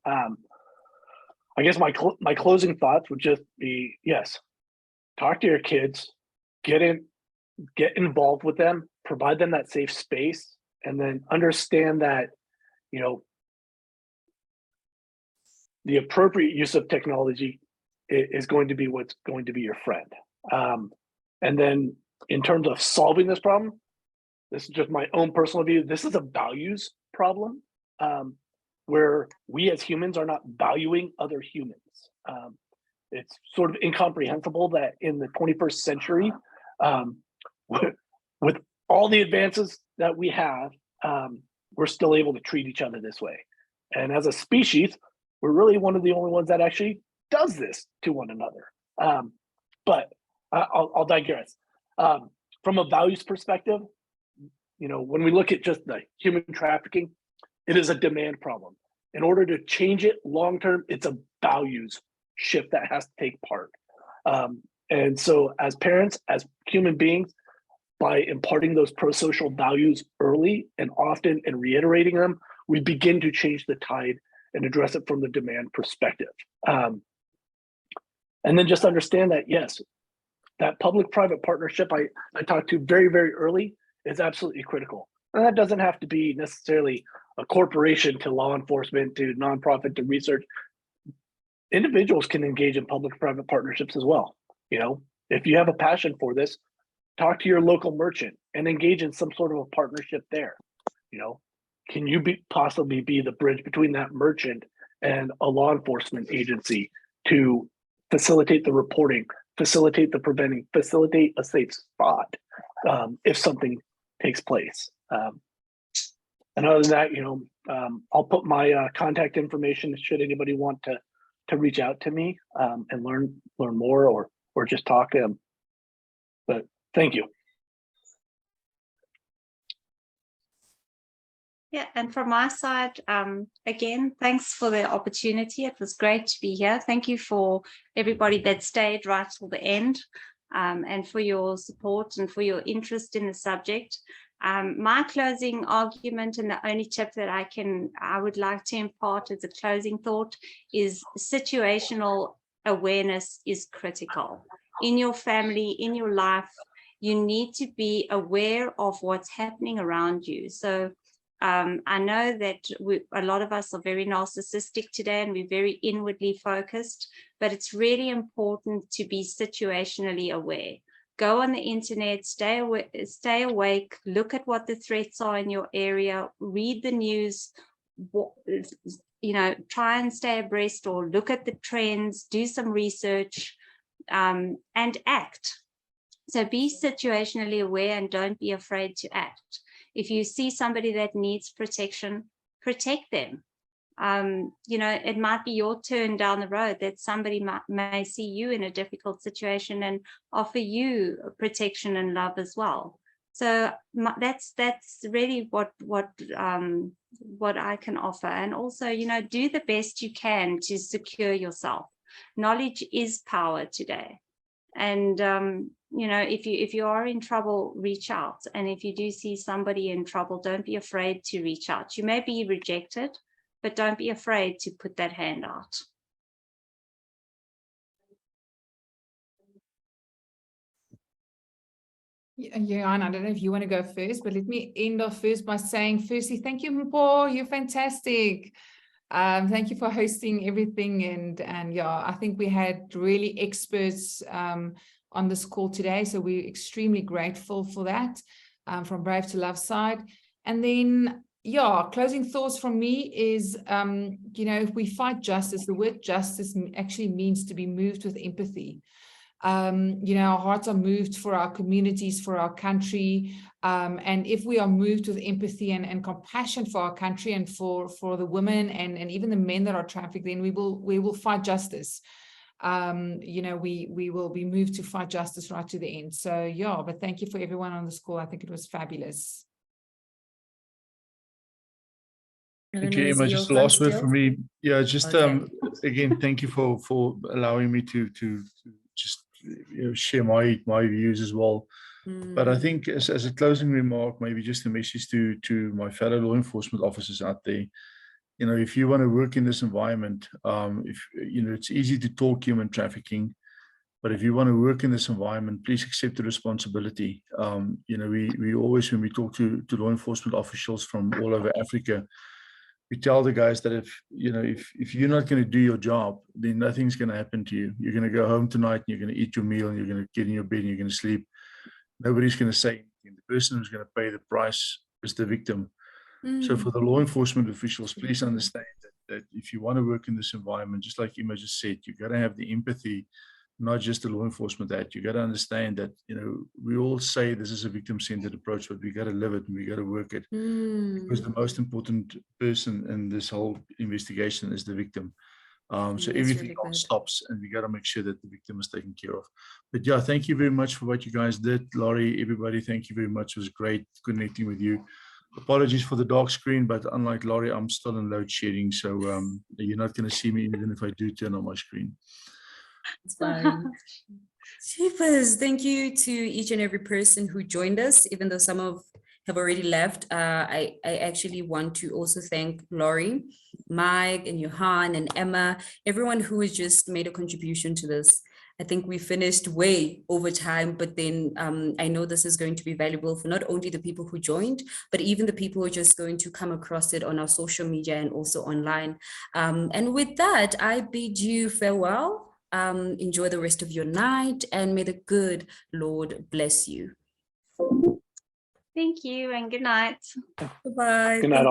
I guess my closing thoughts would just be, yes, talk to your kids, get involved with them, provide them that safe space, and then understand that, the appropriate use of technology is going to be what's going to be your friend. And then in terms of solving this problem, this is just my own personal view. This is a values problem. Where we as humans are not valuing other humans. It's sort of incomprehensible that in the 21st century, with all the advances that we have, we're still able to treat each other this way. And as a species, we're really one of the only ones that actually does this to one another. But I'll digress. From a values perspective, when we look at just the human trafficking, it is a demand problem. In order to change it long-term, it's a values shift that has to take part. And so as parents, as human beings, by imparting those pro-social values early and often and reiterating them, we begin to change the tide and address it from the demand perspective. And then just understand that, yes, that public-private partnership I talked to very, very early is absolutely critical. And that doesn't have to be necessarily a corporation to law enforcement to nonprofit to research. Individuals can engage in public-private partnerships as well. If you have a passion for this, talk to your local merchant and engage in some sort of a partnership there. Can you possibly be the bridge between that merchant and a law enforcement agency to facilitate the reporting, facilitate the preventing, facilitate a safe spot if something takes place. And other than that, I'll put my contact information should anybody want to reach out to me and learn more or or just talk to him. But thank you. Yeah, and from my side, again, thanks for the opportunity. It was great to be here. Thank you for everybody that stayed right till the end, and for your support and for your interest in the subject. My closing argument and the only tip that I would like to impart as a closing thought is situational awareness is critical. In your family, in your life, you need to be aware of what's happening around you. So I know that a lot of us are very narcissistic today and we're very inwardly focused, but it's really important to be situationally aware. Go on the internet, stay awake, look at what the threats are in your area, read the news, try and stay abreast or look at the trends, do some research, and act. So be situationally aware and don't be afraid to act. If you see somebody that needs protection, protect them. It might be your turn down the road that somebody may see you in a difficult situation and offer you protection and love as well. So that's really what I can offer. And also, do the best you can to secure yourself. Knowledge is power today. And if you are in trouble, reach out. And if you do see somebody in trouble, don't be afraid to reach out. You may be rejected, but don't be afraid to put that hand out. Johan, I don't know if you want to go first, but let me end off first by saying, firstly, thank you, Mpho. You're fantastic. Thank you for hosting everything. And yeah, I think we had really experts on this call today. So we're extremely grateful for that from Brave to Love side. And then, yeah, closing thoughts from me is, if we fight justice, the word justice actually means to be moved with empathy. Our hearts are moved for our communities, for our country. And if we are moved with empathy and compassion for our country and for the women and even the men that are trafficked, then we will fight justice. We will be moved to fight justice right to the end. So yeah, but thank you for everyone on this call. I think it was fabulous. Thank you, Emma. Just the last word for me. Yeah, just again, thank you for allowing me to just share my views as well. But I think as a closing remark, maybe just a message to my fellow law enforcement officers out there. If you want to work in this environment, it's easy to talk human trafficking, but if you want to work in this environment, please accept the responsibility. We always, when we talk to law enforcement officials from all over Africa, we tell the guys that if you're not going to do your job, then nothing's going to happen to you. You're going to go home tonight and you're going to eat your meal and you're going to get in your bed and you're going to sleep. Nobody's going to say anything. The person who's going to pay the price is the victim. So for the law enforcement officials, please understand that if you want to work in this environment, just like Emma just said, you got to have the empathy, not just the law enforcement act. You got to understand that, we all say this is a victim-centered approach, but we got to live it and we got to work it. Because the most important person in this whole investigation is the victim. So everything really else stops and we got to make sure that the victim is taken care of. But yeah, thank you very much for what you guys did. Laurie, everybody, thank you very much. It was great connecting with you. Apologies for the dark screen, but unlike Laurie, I'm still in load shedding. So you're not going to see me even if I do turn on my screen. It's fine. Jeepers, thank you to each and every person who joined us, even though some have already left. I actually want to also thank Laurie, Mike, and Johan, and Emma, everyone who has just made a contribution to this. I think we finished way over time, but then I know this is going to be valuable for not only the people who joined, but even the people who are just going to come across it on our social media and also online. And with that, I bid you farewell. Enjoy the rest of your night, and may the good Lord bless you. Thank you and good night. Bye-bye. Good night.